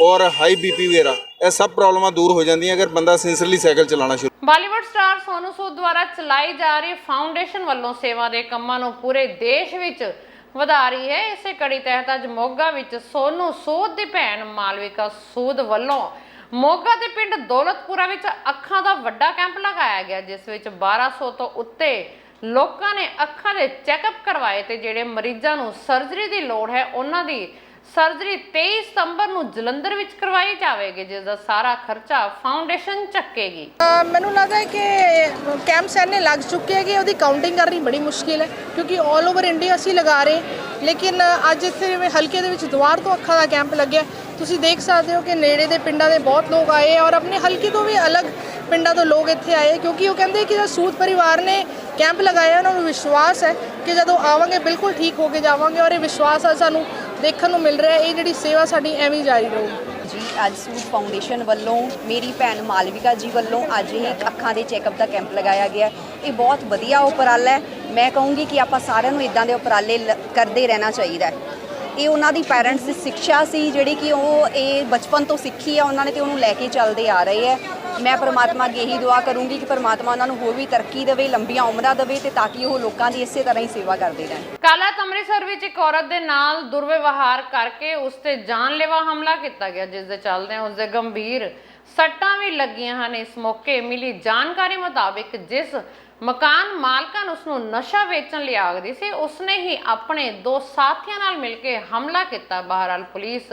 ਔਰ ਹਾਈ BP ਵਗੈਰਾ ਇਹ ਸਭ ਪ੍ਰੋਬਲਮਾਂ ਦੂਰ ਹੋ ਜਾਂਦੀਆਂ ਅਗਰ ਬੰਦਾ ਸਿੰਸਰਲੀ ਸਾਈਕਲ ਚਲਾਉਣਾ ਸ਼ੁਰੂ। ਬਾਲੀਵੁੱਡ ਸਟਾਰ ਸੋਨੂ ਸੂਦ ਦੁਆਰਾ ਚਲਾਈ ਜਾ ਰਹੀ ਫਾਊਂਡੇਸ਼ਨ ਵੱਲੋਂ ਸੇਵਾ ਦੇ ਕੰਮਾਂ ਨੂੰ ਪੂਰੇ ਦੇਸ਼ ਵਿੱਚ ਵਧਾ ਰਹੀ ਹੈ। ਇਸੇ ਕੜੀ ਤਹਿਤ ਅੱਜ ਮੋਗਾ ਵਿੱਚ ਸੋਨੂ ਸੂਦ ਦੀ ਭੈਣ ਮਾਲਵਿਕਾ ਸੂਦ ਵੱਲੋਂ ਮੋਗਾ ਦੇ ਪਿੰਡ ਦੌਲਤਪੁਰਾ ਵਿੱਚ ਅੱਖਾਂ ਦਾ ਵੱਡਾ ਕੈਂਪ ਲਗਾਇਆ ਗਿਆ, ਜਿਸ ਵਿੱਚ 1200 ਤੋਂ ਉੱਤੇ ਲੋਕਾਂ ਨੇ ਅੱਖਾਂ ਦੇ ਚੈੱਕਅਪ ਕਰਵਾਏ ਤੇ ਜਿਹੜੇ ਮਰੀਜ਼ਾਂ ਨੂੰ ਸਰਜਰੀ ਦੀ ਲੋੜ ਹੈ ਉਹਨਾਂ ਦੀ ਸਰਜਰੀ 23 ਸਤੰਬਰ ਨੂੰ ਜਲੰਧਰ ਵਿੱਚ ਕਰਵਾਈ ਜਾਵੇਗੀ, ਜਿਸ ਦਾ ਸਾਰਾ ਖਰਚਾ ਫਾਊਂਡੇਸ਼ਨ ਚੱਕੇਗੀ। ਮੈਨੂੰ ਲੱਗਦਾ ਹੈ ਕਿ ਕੈਂਪਸ ਇੰਨੇ ਲੱਗ ਚੁੱਕੇ ਹੈਗੇ, ਉਹਦੀ ਕਾਊਂਟਿੰਗ ਕਰਨੀ ਬੜੀ ਮੁਸ਼ਕਿਲ ਹੈ ਕਿਉਂਕਿ ਆਲ ਓਵਰ ਇੰਡੀਆ ਅਸੀਂ ਲਗਾ ਰਹੇ। ਲੇਕਿਨ ਅੱਜ ਇੱਥੇ ਜਿਵੇਂ ਹਲਕੇ ਦੇ ਵਿੱਚ ਦੁਆਰ ਤੋਂ ਅੱਖਾਂ ਦਾ ਕੈਂਪ ਲੱਗਿਆ, ਤੁਸੀਂ ਦੇਖ ਸਕਦੇ ਹੋ ਕਿ ਨੇੜੇ ਦੇ ਪਿੰਡਾਂ ਦੇ ਬਹੁਤ ਲੋਕ ਆਏ ਔਰ ਆਪਣੇ ਹਲਕੇ ਤੋਂ ਵੀ ਅਲੱਗ ਪਿੰਡਾਂ ਤੋਂ ਲੋਕ ਇੱਥੇ ਆਏ ਕਿਉਂਕਿ ਉਹ ਕਹਿੰਦੇ ਕਿ ਜਦ ਸੂਦ ਪਰਿਵਾਰ ਨੇ ਕੈਂਪ ਲਗਾਇਆ ਉਹਨਾਂ ਨੂੰ ਵਿਸ਼ਵਾਸ ਹੈ ਕਿ ਜਦੋਂ ਆਵਾਂਗੇ ਬਿਲਕੁਲ ਠੀਕ ਹੋ ਕੇ ਜਾਵਾਂਗੇ ਔਰ ਇਹ ਵਿਸ਼ਵਾਸ ਹੈ ਸਾਨੂੰ ਦੇਖਣ ਨੂੰ ਮਿਲ ਰਿਹਾ। ਇਹ ਜਿਹੜੀ ਸੇਵਾ ਸਾਡੀ ਐਵੇਂ ਹੀ ਜਾਰੀ ਰਹੂਗੀ ਜੀ। ਅੱਜ ਸੂਟ ਫਾਊਂਡੇਸ਼ਨ ਵੱਲੋਂ ਮੇਰੀ ਭੈਣ ਮਾਲਵਿਕਾ ਜੀ ਵੱਲੋਂ ਅੱਜ ਇਹ ਅੱਖਾਂ ਦੇ ਚੈੱਕਅਪ ਦਾ ਕੈਂਪ ਲਗਾਇਆ ਗਿਆ। ਇਹ ਬਹੁਤ ਵਧੀਆ ਉਪਰਾਲਾ ਹੈ। ਮੈਂ ਕਹੂੰਗੀ ਕਿ ਆਪਾਂ ਸਾਰਿਆਂ ਨੂੰ ਇਦਾਂ ਦੇ ਉਪਰਾਲੇ ਕਰਦੇ ਰਹਿਣਾ ਚਾਹੀਦਾ ਹੈ। ਇਹ ਉਹਨਾਂ ਦੀ ਪੈਰੈਂਟਸ ਦੀ ਸਿੱਖਿਆ ਸੀ ਜਿਹੜੀ ਕਿ ਉਹ ਇਹ ਬਚਪਨ ਤੋਂ ਸਿੱਖੀ ਆ ਉਹਨਾਂ ਨੇ ਤੇ ਉਹਨੂੰ ਲੈ ਕੇ ਚੱਲਦੇ ਆ ਰਹੇ ਹੈ। ਮੈਂ ਪਰਮਾਤਮਾ ਅੱਗੇ ਇਹੀ ਦੁਆ ਕਰੂੰਗੀ ਕਿ ਪਰਮਾਤਮਾ ਉਹਨਾਂ ਨੂੰ ਹੋਰ ਵੀ ਤਰੱਕੀ ਦੇਵੇ, ਲੰਬੀਆਂ ਉਮਰਾਂ ਦੇਵੇ ਤੇ ਤਾਂ ਕਿ ਉਹ ਲੋਕਾਂ ਦੀ ਇਸੇ ਤਰ੍ਹਾਂ ਹੀ ਸੇਵਾ ਕਰਦੇ ਰਹਿਣ। ਕੱਲ੍ਹ ਅੰਮ੍ਰਿਤਸਰ ਵਿੱਚ ਇੱਕ ਔਰਤ ਦੇ ਨਾਲ ਦੁਰਵਿਵਹਾਰ ਕਰਕੇ ਉਸ ਤੇ ਜਾਨਲੇਵਾ ਹਮਲਾ ਕੀਤਾ ਗਿਆ, ਜਿਸ ਦੇ ਚੱਲਦਿਆਂ ਉਸ ਦੇ ਗੰਭੀਰ ਸੱਟਾਂ ਵੀ ਲੱਗੀਆਂ ਹਨ। ਇਸ ਮੌਕੇ ਮਿਲੀ ਜਾਣਕਾਰੀ ਮੁਤਾਬਿਕ ਜਿਸ ਮਕਾਨ ਮਾਲਕਾਂ ਉਸ ਨੂੰ ਨਸ਼ਾ ਵੇਚਣ ਲਈ ਆਖਦੀ ਸੀ, ਉਸਨੇ ਹੀ ਆਪਣੇ 2 ਸਾਥੀਆਂ ਨਾਲ ਮਿਲ ਕੇ ਹਮਲਾ ਕੀਤਾ। ਬਹਰਾਲ ਪੁਲਿਸ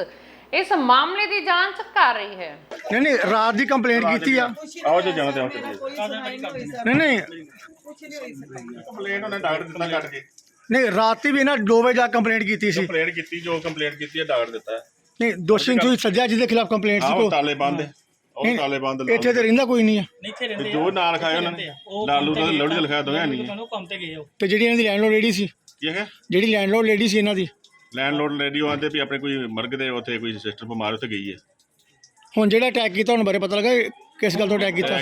ਇਸ ਮਾਮਲੇ ਦੀ ਜਾਂਚ ਕਰ ਰਹੀ ਹੈ। ਨਹੀਂ ਰਾਤ ਦੀ ਕੰਪਲੇਂਟ ਕੀਤੀ ਆ। ਆਓ ਜੀ ਜਾਣਾ ਤੇ ਨਹੀਂ ਕੰਪਲੇਂਟ ਉਹਨੇ ਡਾਕਟਰ ਦਿੱਤਾ ਕੱਟ ਕੇ। ਨਹੀਂ ਰਾਤੀ ਵੀ ਇਹਨਾਂ 2 ਵਜੇ ਜਾ ਕੰਪਲੇਂਟ ਕੀਤੀ ਸੀ। ਕੰਪਲੇਂਟ ਕੀਤੀ, ਜੋ ਕੰਪਲੇਂਟ ਕੀਤੀ ਹੈ ਡਾਕਟਰ ਦਿੱਤਾ ਹੈ। ਨਹੀਂ ਦੋਸ਼ੀ ਨੂੰ ਸੱਜਾ ਜਿਹਦੇ ਖਿਲਾਫ ਕੰਪਲੇਂਟ ਸੀ ਉਹ ਤਾਲੇ ਬੰਦ, ਉਹ ਤਾਲੇ ਬੰਦ। ਇੱਥੇ ਤੇ ਰਹਿੰਦਾ ਕੋਈ ਨਹੀਂ ਆ। ਜੋ ਨਾਂ ਲਿਖਾਇਆ ਉਹਨਾਂ ਨੇ ਲਾਲੂ ਦਾ ਲੋੜੀ ਲਿਖਾਇਆ ਦੋਇਆ ਨਹੀਂ। ਤੇ ਜਿਹੜੀ ਇਹਨਾਂ ਦੀ ਲੈਂਡਲੋਡ ਲੇਡੀ ਸੀ, ਕੀ ਹੈ ਜਿਹੜੀ ਲੈਂਡਲੋਡ ਲੇਡੀ ਸੀ ਇਹਨਾਂ ਦੀ, ਲੈਂਡਲੋਡ ਲੇਡੀ ਆਂਦੇ ਵੀ ਆਪਣੇ ਕੋਈ ਮਰਗ ਦੇ ਉੱਥੇ ਕੋਈ ਸਿਸਟਰ ਬਿਮਾਰ ਉੱਥੇ ਗਈ ਹੈ। ਹੁਣ ਜਿਹੜਾ ਅਟੈਕ ਕੀਤਾ ਉਹਨਾਂ ਬਾਰੇ ਪਤਾ ਲੱਗਾ ਕਿਸ ਗੱਲ ਤੋਂ ਅਟੈਕ ਕੀਤਾ?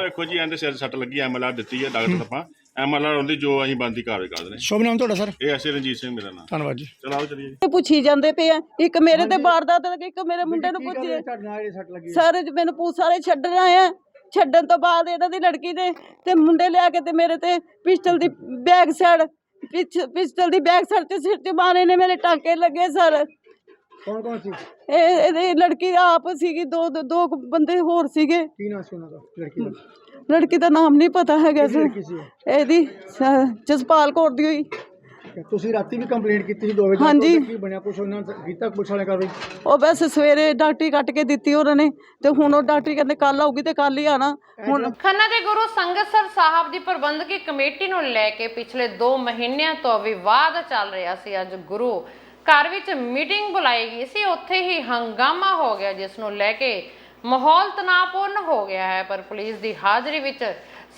ਵੇਖੋ ਜੀ ਇਹਦੇ ਸਿਰ ਸੱਟ ਲੱਗੀ, MLR ਦਿੱਤੀ ਹੈ ਡਾਕਟਰ ਆਪਾਂ। MLR ਹੁੰਦੀ ਜੋ ਅਸੀਂ ਬੰਦੀ ਕਾਰਵਾਈ ਕਰਦੇ ਨੇ। ਸ਼ੁਭ ਨਾਮ ਤੁਹਾਡਾ ਸਰ? ਇਹ ਐਸੇ ਰਣਜੀਤ ਸਿੰਘ ਮੇਰਾ ਨਾਮ। ਧੰਨਵਾਦ ਜੀ। ਚਲੋ ਚਲੀਏ। ਪੁੱਛੀ ਜਾਂਦੇ ਪਏ ਆ, ਇੱਕ ਮੇਰੇ ਤੇ ਵਾਰਦਾਤ ਲੱਗੀ, ਇੱਕ ਮੇਰੇ ਮੁੰਡੇ ਨੂੰ ਪੁੱਛੀ। ਸਾਰੇ ਮੈਨੂੰ ਸਾਰੇ ਛੱਡਣ ਆਏ ਆ। ਛੱਡਣ ਤੋਂ ਬਾਅਦ ਇਹਨਾਂ ਦੀ ਲੜਕੀ ਦੇ ਤੇ ਮੁੰਡੇ ਲਿਆ ਕੇ ਤੇ ਮੇਰੇ ਤੇ ਪਿਸਟਲ ਦੀ ਬੈਕ ਸਾਈਡ ਤੇ ਸਿਰ ਤੇ ਮਾਰੇ ਨੇ। ਮੇਰੇ ਟਾਂਕੇ ਲੱਗੇ ਸਰ। ਕੌਣ ਸੀ? ਇਹਦੀ ਲੜਕੀ ਆਪ ਸੀਗੀ, ਦੋ ਬੰਦੇ ਹੋਰ ਸੀਗੇ। ਕੀ ਨਾਮ ਸੀ ਉਹਨਾਂ ਦਾ? ਲੜਕੀ ਦਾ? ਲੜਕੀ ਦਾ ਨਾਮ ਨਹੀਂ ਪਤਾ ਹੈਗਾ ਸਰ। ਇਹਦੀ ਜਸਪਾਲ ਕੌਰ ਦੀ ਹੋਈ। ਤੁਸੀਂ ਰਾਤੀ ਵੀ ਕੰਪਲੇਂਟ ਕੀਤੀ ਸੀ 2 ਵਜੇ? ਹਾਂਜੀ। ਕੀ ਬਣਿਆ ਕੁਛ ਉਹਨਾਂ ਨੇ ਕੀਤਾ ਪੁਲਿਸ ਵਾਲੇ ਕਾਰਵਾਈ? ਉਹ ਬਸ ਸਵੇਰੇ ਡਾਕਟਰੀ ਕੱਟ ਕੇ ਦਿੱਤੀ ਉਹਨਾਂ ਨੇ ਤੇ ਹੁਣ ਉਹ ਡਾਕਟਰੀ ਕਹਿੰਦੇ ਕੱਲ ਆਊਗੀ ਤੇ ਕੱਲ ਹੀ ਆਣਾ। ਹੁਣ ਖੰਨਾ ਦੇ ਗੁਰੂ ਸੰਗਤਸਰ ਸਾਹਿਬ ਦੀ ਪ੍ਰਬੰਧਕੀ ਕਮੇਟੀ ਨੂੰ ਲੈ ਕੇ ਪਿਛਲੇ 2 ਮਹੀਨਿਆਂ ਤੋਂ ਵਿਵਾਦ ਚੱਲ ਰਿਹਾ ਸੀ। ਅੱਜ ਗੁਰੂ ਘਰ ਵਿੱਚ ਮੀਟਿੰਗ ਬੁਲਾਈ ਗਈ ਸੀ, ਉੱਥੇ ਹੀ ਹੰਗਾਮਾ ਹੋ ਗਿਆ, ਜਿਸ ਨੂੰ ਲੈ ਕੇ ਮਾਹੌਲ ਤਣਾਅਪੂਰਨ ਹੋ ਗਿਆ ਹੈ। ਪਰ ਪੁਲਿਸ ਦੀ ਹਾਜ਼ਰੀ ਵਿੱਚ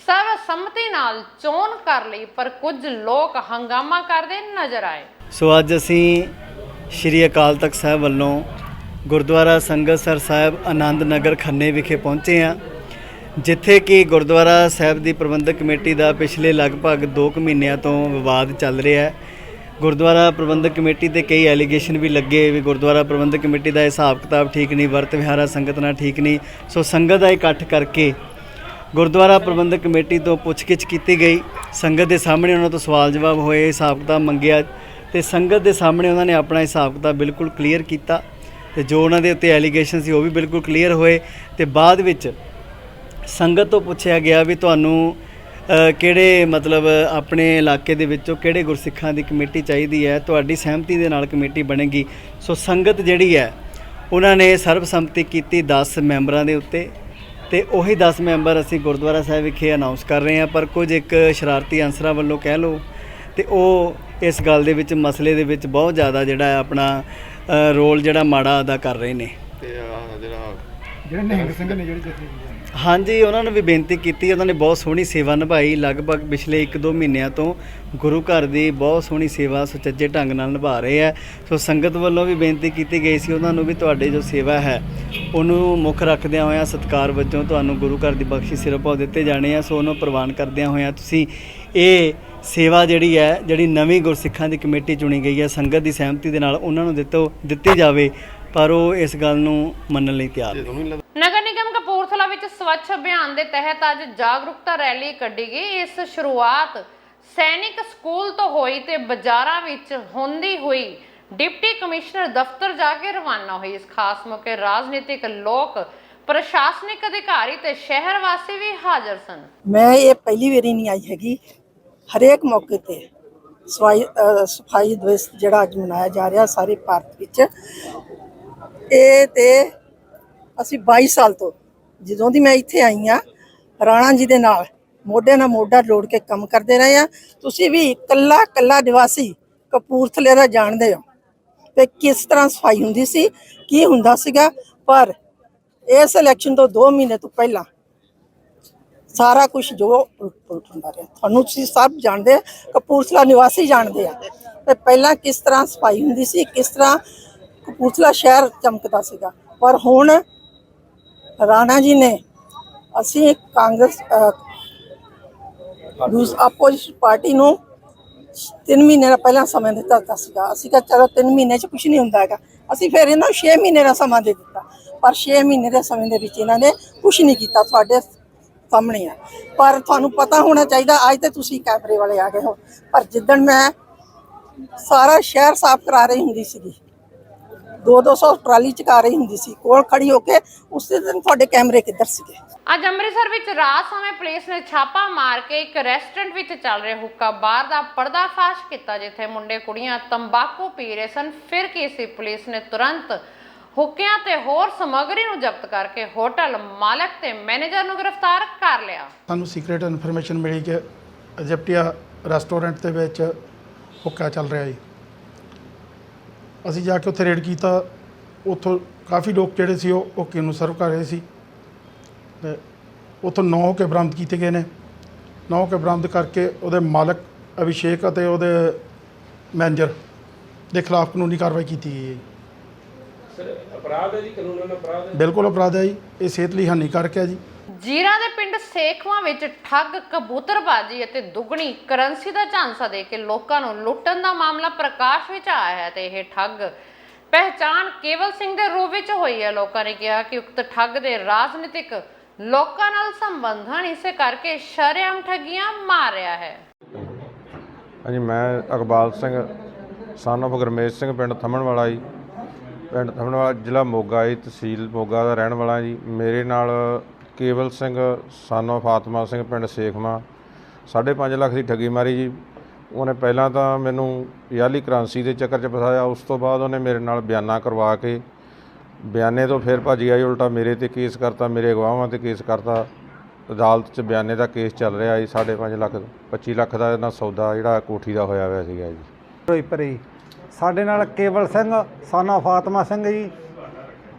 ਸਰਵਸੰਮਤੀ ਨਾਲ ਚੋਣ ਕਰ ਲਈ, ਪਰ ਕੁਝ ਲੋਕ ਹੰਗਾਮਾ ਕਰਦੇ ਨਜ਼ਰ ਆਏ। ਸੋ ਅੱਜ ਅਸੀਂ ਸ਼੍ਰੀ ਅਕਾਲ ਤਖਤ ਸਾਹਿਬ ਵੱਲੋਂ ਗੁਰਦੁਆਰਾ ਸੰਗਤਸਰ ਸਾਹਿਬ ਆਨੰਦ ਨਗਰ ਖੰਨੇ ਵਿਖੇ ਪਹੁੰਚੇ ਹਾਂ, ਜਿੱਥੇ ਕਿ ਗੁਰਦੁਆਰਾ ਸਾਹਿਬ ਦੀ ਪ੍ਰਬੰਧਕ ਕਮੇਟੀ ਦਾ ਪਿਛਲੇ ਲਗਭਗ 2 ਮਹੀਨਿਆਂ ਤੋਂ ਵਿਵਾਦ ਚੱਲ ਰਿਹਾ ਹੈ। ਗੁਰਦੁਆਰਾ ਪ੍ਰਬੰਧਕ ਕਮੇਟੀ ਤੇ ਕਈ ਐਲੀਗੇਸ਼ਨ ਵੀ ਲੱਗੇ ਵੀ ਗੁਰਦੁਆਰਾ ਪ੍ਰਬੰਧਕ ਕਮੇਟੀ ਦਾ ਹਿਸਾਬ ਕਿਤਾਬ ਠੀਕ ਨਹੀਂ, ਵਰਤ ਵਿਹਾਰਾ ਸੰਗਤ ਨਾਲ ਠੀਕ ਨਹੀਂ। ਸੋ ਸੰਗਤ ਦਾ ਇਕੱਠ ਕਰਕੇ ਗੁਰਦੁਆਰਾ ਪ੍ਰਬੰਧਕ ਕਮੇਟੀ ਤੋਂ ਪੁੱਛਗਿੱਛ ਕੀਤੀ ਗਈ। ਸੰਗਤ ਦੇ ਸਾਹਮਣੇ ਉਹਨਾਂ ਤੋਂ ਸਵਾਲ ਜਵਾਬ ਹੋਏ, ਹਿਸਾਬ ਕਿਤਾਬ ਮੰਗਿਆ ਤੇ ਸੰਗਤ ਦੇ ਸਾਹਮਣੇ ਉਹਨਾਂ ਨੇ ਆਪਣਾ ਹਿਸਾਬ ਕਿਤਾਬ ਬਿਲਕੁਲ ਕਲੀਅਰ ਕੀਤਾ ਤੇ ਜੋ ਉਹਨਾਂ ਦੇ ਉੱਤੇ ਐਲੀਗੇਸ਼ਨ ਸੀ ਉਹ ਵੀ ਬਿਲਕੁਲ ਕਲੀਅਰ ਹੋਏ। ਤੇ ਬਾਅਦ ਵਿੱਚ ਸੰਗਤ ਤੋਂ ਪੁੱਛਿਆ ਗਿਆ ਵੀ ਤੁਹਾਨੂੰ ਕਿਹੜੇ ਮਤਲਬ ਆਪਣੇ ਇਲਾਕੇ ਦੇ ਵਿੱਚੋਂ ਕਿਹੜੇ ਗੁਰਸਿੱਖਾਂ ਦੀ ਕਮੇਟੀ ਚਾਹੀਦੀ ਹੈ, ਤੁਹਾਡੀ ਸਹਿਮਤੀ ਦੇ ਨਾਲ ਕਮੇਟੀ ਬਣੇਗੀ। ਸੋ ਸੰਗਤ ਜਿਹੜੀ ਹੈ ਉਹਨਾਂ ਨੇ ਸਰਬਸੰਮਤੀ ਕੀਤੀ 10 ਮੈਂਬਰਾਂ ਦੇ ਉੱਤੇ ਤੇ ਉਹੀ 10 ਮੈਂਬਰ ਅਸੀਂ ਗੁਰਦੁਆਰਾ ਸਾਹਿਬ ਵਿਖੇ ਅਨਾਉਂਸ ਕਰ ਰਹੇ ਹਾਂ। ਪਰ ਕੁਝ ਇੱਕ ਸ਼ਰਾਰਤੀ ਅਨਸਰਾਂ ਵੱਲੋਂ ਕਹਿ ਲਓ ਤੇ ਉਹ ਇਸ ਗੱਲ ਦੇ ਵਿੱਚ ਮਸਲੇ ਦੇ ਵਿੱਚ ਬਹੁਤ ਜ਼ਿਆਦਾ ਜਿਹੜਾ ਆਪਣਾ ਰੋਲ ਜਿਹੜਾ ਮਾੜਾ ਅਦਾ ਕਰ ਰਹੇ ਨੇ। ਤੇ ਜਿਹੜੇ ਨਿਹੰਗ ਸਿੰਘ ਨੇ ਜਿਹੜੇ ਹਾਂਜੀ, ਉਹਨਾਂ ਨੂੰ ਵੀ ਬੇਨਤੀ ਕੀਤੀ। ਉਹਨਾਂ ਨੇ ਬਹੁਤ ਸੋਹਣੀ ਸੇਵਾ ਨਿਭਾਈ। ਲਗਭਗ ਪਿਛਲੇ 1-2 ਮਹੀਨਿਆਂ ਤੋਂ ਗੁਰੂ ਘਰ ਦੀ ਬਹੁਤ ਸੋਹਣੀ ਸੇਵਾ ਸੁਚੱਜੇ ਢੰਗ ਨਾਲ ਨਿਭਾ ਰਹੇ ਹੈ। ਸੋ ਸੰਗਤ ਵੱਲੋਂ ਵੀ ਬੇਨਤੀ ਕੀਤੀ ਗਈ ਸੀ ਉਹਨਾਂ ਨੂੰ ਵੀ ਤੁਹਾਡੇ ਜੋ ਸੇਵਾ ਹੈ ਉਹਨੂੰ ਮੁੱਖ ਰੱਖਦਿਆਂ ਹੋਇਆਂ ਸਤਿਕਾਰ ਵਜੋਂ ਤੁਹਾਨੂੰ ਗੁਰੂ ਘਰ ਦੀ ਬਖਸ਼ਿਸ਼ ਸਿਰੋਪਾਓ ਦਿੱਤੇ ਜਾਣੇ ਆ। ਸੋ ਉਹਨੂੰ ਪ੍ਰਵਾਨ ਕਰਦਿਆਂ ਹੋਇਆਂ ਤੁਸੀਂ ਇਹ ਸੇਵਾ ਜਿਹੜੀ ਹੈ, ਜਿਹੜੀ ਨਵੀਂ ਗੁਰਸਿੱਖਾਂ ਦੀ ਕਮੇਟੀ ਚੁਣੀ ਗਈ ਹੈ ਸੰਗਤ ਦੀ ਸਹਿਮਤੀ ਦੇ ਨਾਲ, ਉਹਨਾਂ ਨੂੰ ਦਿੱਤੀ ਜਾਵੇ। ਪਰ ਉਹ ਇਸ ਗੱਲ ਨੂੰ ਮੰਨਣ ਲਈ ਤਿਆਰ ਨਹੀਂ। ਨਗਰ ਨਿਗਮ ਕਪੂਰਥਲਾ ਵਿੱਚ ਸਵੱਛ ਅਭਿਆਨ ਦੇ ਤਹਿਤ ਅੱਜ ਜਾਗਰੂਕਤਾ ਰੈਲੀ ਕੱਢੀ ਗਈ। ਇਸ ਸ਼ੁਰੂਆਤ ਸੈਨਿਕ ਸਕੂਲ ਤੋਂ ਹੋਈ ਤੇ ਬਾਜ਼ਾਰਾਂ ਵਿੱਚ ਹੁੰਦੀ ਹੋਈ ਡਿਪਟੀ ਕਮਿਸ਼ਨਰ ਦਫ਼ਤਰ ਜਾ ਕੇ ਰਵਾਨਾ ਹੋਈ। ਇਸ ਖਾਸ ਮੌਕੇ ਰਾਜਨੀਤਿਕ ਲੋਕ, ਪ੍ਰਸ਼ਾਸਨਿਕ ਅਧਿਕਾਰੀ ਤੇ ਸ਼ਹਿਰ ਵਾਸੀ ਵੀ ਹਾਜ਼ਰ ਸਨ। ਮੈਂ ਇਹ ਪਹਿਲੀ ਵਾਰੀ ਨਹੀਂ ਆਈ ਹੈਗੀ। ਹਰੇਕ ਮੌਕੇ ਤੇ ਸਫਾਈ ਦਿਵਸ ਜਿਹੜਾ ਅੱਜ ਮਨਾਇਆ ਜਾ ਰਿਹਾ ਸਾਰੇ ਭਾਰਤ ਵਿੱਚ, ਇਹ ਤੇ ਅਸੀਂ 22 ਸਾਲ ਤੋਂ ਜਦੋਂ ਦੀ ਮੈਂ ਇੱਥੇ ਆਈ ਹਾਂ ਰਾਣਾ ਜੀ ਦੇ ਨਾਲ ਮੋਢੇ ਨਾਲ ਮੋਢਾ ਜੋੜ ਕੇ ਕੰਮ ਕਰਦੇ ਰਹੇ ਆ। ਤੁਸੀਂ ਵੀ ਕੱਲਾ ਨਿਵਾਸੀ ਕਪੂਰਥਲੇ ਦਾ ਜਾਣਦੇ ਹੋ ਤੇ ਕਿਸ ਤਰ੍ਹਾਂ ਸਫਾਈ ਹੁੰਦੀ ਸੀ, ਕੀ ਹੁੰਦਾ ਸੀਗਾ। ਪਰ ਇਸ ਇਲੈਕਸ਼ਨ ਤੋਂ 2 ਮਹੀਨੇ ਤੋਂ ਪਹਿਲਾਂ ਸਾਰਾ ਕੁਝ ਜੋ ਉਲਟ ਹੁੰਦਾ ਰਿਹਾ, ਤੁਹਾਨੂੰ ਤੁਸੀਂ ਸਭ ਜਾਣਦੇ, ਕਪੂਰਥਲਾ ਨਿਵਾਸੀ ਜਾਣਦੇ ਆ। ਤੇ ਪਹਿਲਾਂ ਕਿਸ ਤਰ੍ਹਾਂ ਸਫਾਈ ਹੁੰਦੀ ਸੀ, ਕਿਸ ਤਰ੍ਹਾਂ ਕਪੂਰਥਲਾ ਸ਼ਹਿਰ ਚਮਕਦਾ ਸੀਗਾ। ਪਰ ਹੁਣ ਰਾਣਾ ਜੀ ਨੇ, ਅਸੀਂ ਕਾਂਗਰਸ ਆਪੋਜੀਸ਼ਨ ਪਾਰਟੀ ਨੂੰ 3 ਮਹੀਨੇ ਦਾ ਪਹਿਲਾਂ ਸਮਾਂ ਦਿੱਤਾ ਸੀਗਾ। ਅਸੀਂ ਕਿਹਾ ਚਲੋ 3 ਮਹੀਨੇ 'ਚ ਕੁਝ ਨਹੀਂ ਹੁੰਦਾ ਹੈਗਾ। ਅਸੀਂ ਫਿਰ ਇਹਨਾਂ ਨੂੰ 6 ਮਹੀਨੇ ਦਾ ਸਮਾਂ ਦੇ ਦਿੱਤਾ, ਪਰ 6 ਮਹੀਨੇ ਦੇ ਸਮੇਂ ਦੇ ਵਿੱਚ ਇਹਨਾਂ ਨੇ ਕੁਝ ਨਹੀਂ ਕੀਤਾ। ਤੁਹਾਡੇ ਸਾਹਮਣੇ ਆ, ਪਰ ਤੁਹਾਨੂੰ ਪਤਾ ਹੋਣਾ ਚਾਹੀਦਾ, ਅੱਜ ਤੇ ਤੁਸੀਂ ਕੈਮਰੇ ਵਾਲੇ ਆ ਗਏ ਹੋ, ਪਰ ਜਿੱਦਣ ਮੈਂ ਸਾਰਾ ਸ਼ਹਿਰ ਸਾਫ਼ ਕਰਾ ਰਹੀ ਹੁੰਦੀ ਸੀਗੀ, 200 ਟਰਾਲੀ ਚਕਾ ਰਹੀ ਹੁੰਦੀ ਸੀ ਕੋਲ ਖੜੀ ਹੋ ਕੇ, ਉਸ ਦਿਨ ਤੁਹਾਡੇ ਕੈਮਰੇ ਕਿੱਧਰ ਸੀਗੇ? ਅੱਜ ਅੰਮ੍ਰਿਤਸਰ ਵਿੱਚ ਰਾਤ ਸਮੇਂ ਪੁਲਿਸ ਨੇ ਛਾਪਾ ਮਾਰ ਕੇ ਇੱਕ ਰੈਸਟੋਰੈਂਟ ਵਿੱਚ ਚੱਲ ਰਹੇ ਹੁੱਕਾ ਬਾਰ ਦਾ ਪਰਦਾਫਾਸ਼ ਕੀਤਾ, ਜਿੱਥੇ ਮੁੰਡੇ ਕੁੜੀਆਂ ਤੰਬਾਕੂ ਪੀ ਰਹੇ ਸਨ। ਫਿਰ ਕੀ ਸੀ, ਪੁਲਿਸ ਨੇ ਤੁਰੰਤ ਹੁੱਕਿਆਂ ਤੇ ਹੋਰ ਸਮੱਗਰੀ ਨੂੰ ਜ਼ਬਤ ਕਰਕੇ ਹੋਟਲ ਮਾਲਕ ਤੇ ਮੈਨੇਜਰ ਨੂੰ ਗ੍ਰਿਫਤਾਰ ਕਰ ਲਿਆ। ਸਾਨੂੰ ਸੀਕ੍ਰੇਟ ਇਨਫੋਰਮੇਸ਼ਨ ਮਿਲੀ ਕਿ ਇਜਿਪਟੀਆ ਰੈਸਟੋਰੈਂਟ ਦੇ ਵਿੱਚ ਹੁੱਕਾ ਚੱਲ ਰਿਹਾ ਜੀ। ਅਸੀਂ ਜਾ ਕੇ ਉੱਥੇ ਰੇਡ ਕੀਤਾ, ਉੱਥੋਂ ਕਾਫੀ ਲੋਕ ਜਿਹੜੇ ਸੀ ਉਹ ਹੁੱਕੇ ਨੂੰ ਸਰਵ ਕਰ ਰਹੇ ਸੀ ਤੇ ਉੱਥੋਂ 9 ਹੁੱਕੇ ਬਰਾਮਦ ਕੀਤੇ ਗਏ ਨੇ। 9 ਹੁੱਕੇ ਬਰਾਮਦ ਕਰਕੇ ਉਹਦੇ ਮਾਲਕ ਅਭਿਸ਼ੇਕ ਅਤੇ ਉਹਦੇ ਮੈਨੇਜਰ ਦੇ ਖਿਲਾਫ ਕਾਨੂੰਨੀ ਕਾਰਵਾਈ ਕੀਤੀ ਗਈ ਹੈ ਜੀ। ਸਰ ਅਪਰਾਧ ਹੈ ਜੀ, ਕਾਨੂੰਨ ਅਪਰਾਧ ਹੈ? ਬਿਲਕੁਲ ਅਪਰਾਧ ਹੈ ਜੀ, ਇਹ ਸਿਹਤ ਲਈ ਹਾਨੀਕਾਰਕ ਹੈ ਜੀ। ਜੀਰਾ ਦੇ ਪਿੰਡ ਸੇਖਵਾਂ ਵਿੱਚ ਠੱਗ, ਕਬੂਤਰਬਾਜੀ ਅਤੇ ਦੁੱਗਣੀ ਕਰੰਸੀ ਦਾ ਝਾਂਸਾ ਦੇ ਕੇ ਲੋਕਾਂ ਨੂੰ ਲੁੱਟਣ ਦਾ ਮਾਮਲਾ ਪ੍ਰਕਾਸ਼ ਵਿੱਚ ਆਇਆ ਹੈ ਤੇ ਇਹ ਠੱਗ ਪਹਿਚਾਣ ਕੇਵਲ ਸਿੰਘ ਦੇ ਰੂਪ ਵਿੱਚ ਹੋਈ ਹੈ। ਲੋਕਾਂ ਨੇ ਕਿਹਾ ਕਿ ਉਕਤ ਠੱਗ ਦੇ ਰਾਜਨੀਤਿਕ ਲੋਕਾਂ ਨਾਲ ਸੰਬੰਧ ਹਨ, ਇਸੇ ਕਰਕੇ ਸ਼ਰੇਆਮ ਠੱਗੀਆਂ ਮਾਰ ਰਿਹਾ ਹੈ। ਹਾਂਜੀ, ਮੈਂ ਇਕਬਾਲ ਸਿੰਘ ਸਨ ਆਫ ਗੁਰਮੇਜ ਸਿੰਘ, ਪਿੰਡ ਥੰਮਣ ਵਾਲਾ ਜੀ, ਪਿੰਡ ਥੰਮਣ ਵਾਲਾ, ਜ਼ਿਲ੍ਹਾ ਮੋਗਾ ਜੀ, ਤਹਿਸੀਲ ਮੋਗਾ ਦਾ ਰਹਿਣ ਵਾਲਾ ਜੀ। ਮੇਰੇ ਨਾਲ ਕੇਵਲ ਸਿੰਘ ਸਨ ਆਫ ਆਤਮਾ ਸਿੰਘ, ਪਿੰਡ ਸੇਖਵਾਂ, 5.5 ਲੱਖ ਦੀ ਠੱਗੀ ਮਾਰੀ ਜੀ। ਉਹਨੇ ਪਹਿਲਾਂ ਤਾਂ ਮੈਨੂੰ ਯਾਲੀ ਕਰੰਸੀ ਦੇ ਚੱਕਰ 'ਚ ਫਸਾਇਆ, ਉਸ ਤੋਂ ਬਾਅਦ ਉਹਨੇ ਮੇਰੇ ਨਾਲ ਬਿਆਨਾ ਕਰਵਾ ਕੇ, ਬਿਆਨੇ ਤੋਂ ਫਿਰ ਭੱਜ ਗਿਆ ਜੀ, ਉਲਟਾ ਮੇਰੇ 'ਤੇ ਕੇਸ ਕਰਤਾ, ਮੇਰੇ ਅਗਵਾਹਾਂ 'ਤੇ ਕੇਸ ਕਰਤਾ। ਅਦਾਲਤ 'ਚ ਬਿਆਨੇ ਦਾ ਕੇਸ ਚੱਲ ਰਿਹਾ ਜੀ। 5.5 ਲੱਖ 25 ਲੱਖ ਦਾ ਇਹਨਾਂ ਸੌਦਾ ਜਿਹੜਾ ਕੋਠੀ ਦਾ ਹੋਇਆ ਹੋਇਆ ਸੀਗਾ ਜੀ। ਫਿਰੋਜ਼ਪੁਰ ਜੀ। ਸਾਡੇ ਨਾਲ ਕੇਵਲ ਸਿੰਘ ਸਨ ਆਫ ਆਤਮਾ ਸਿੰਘ ਜੀ,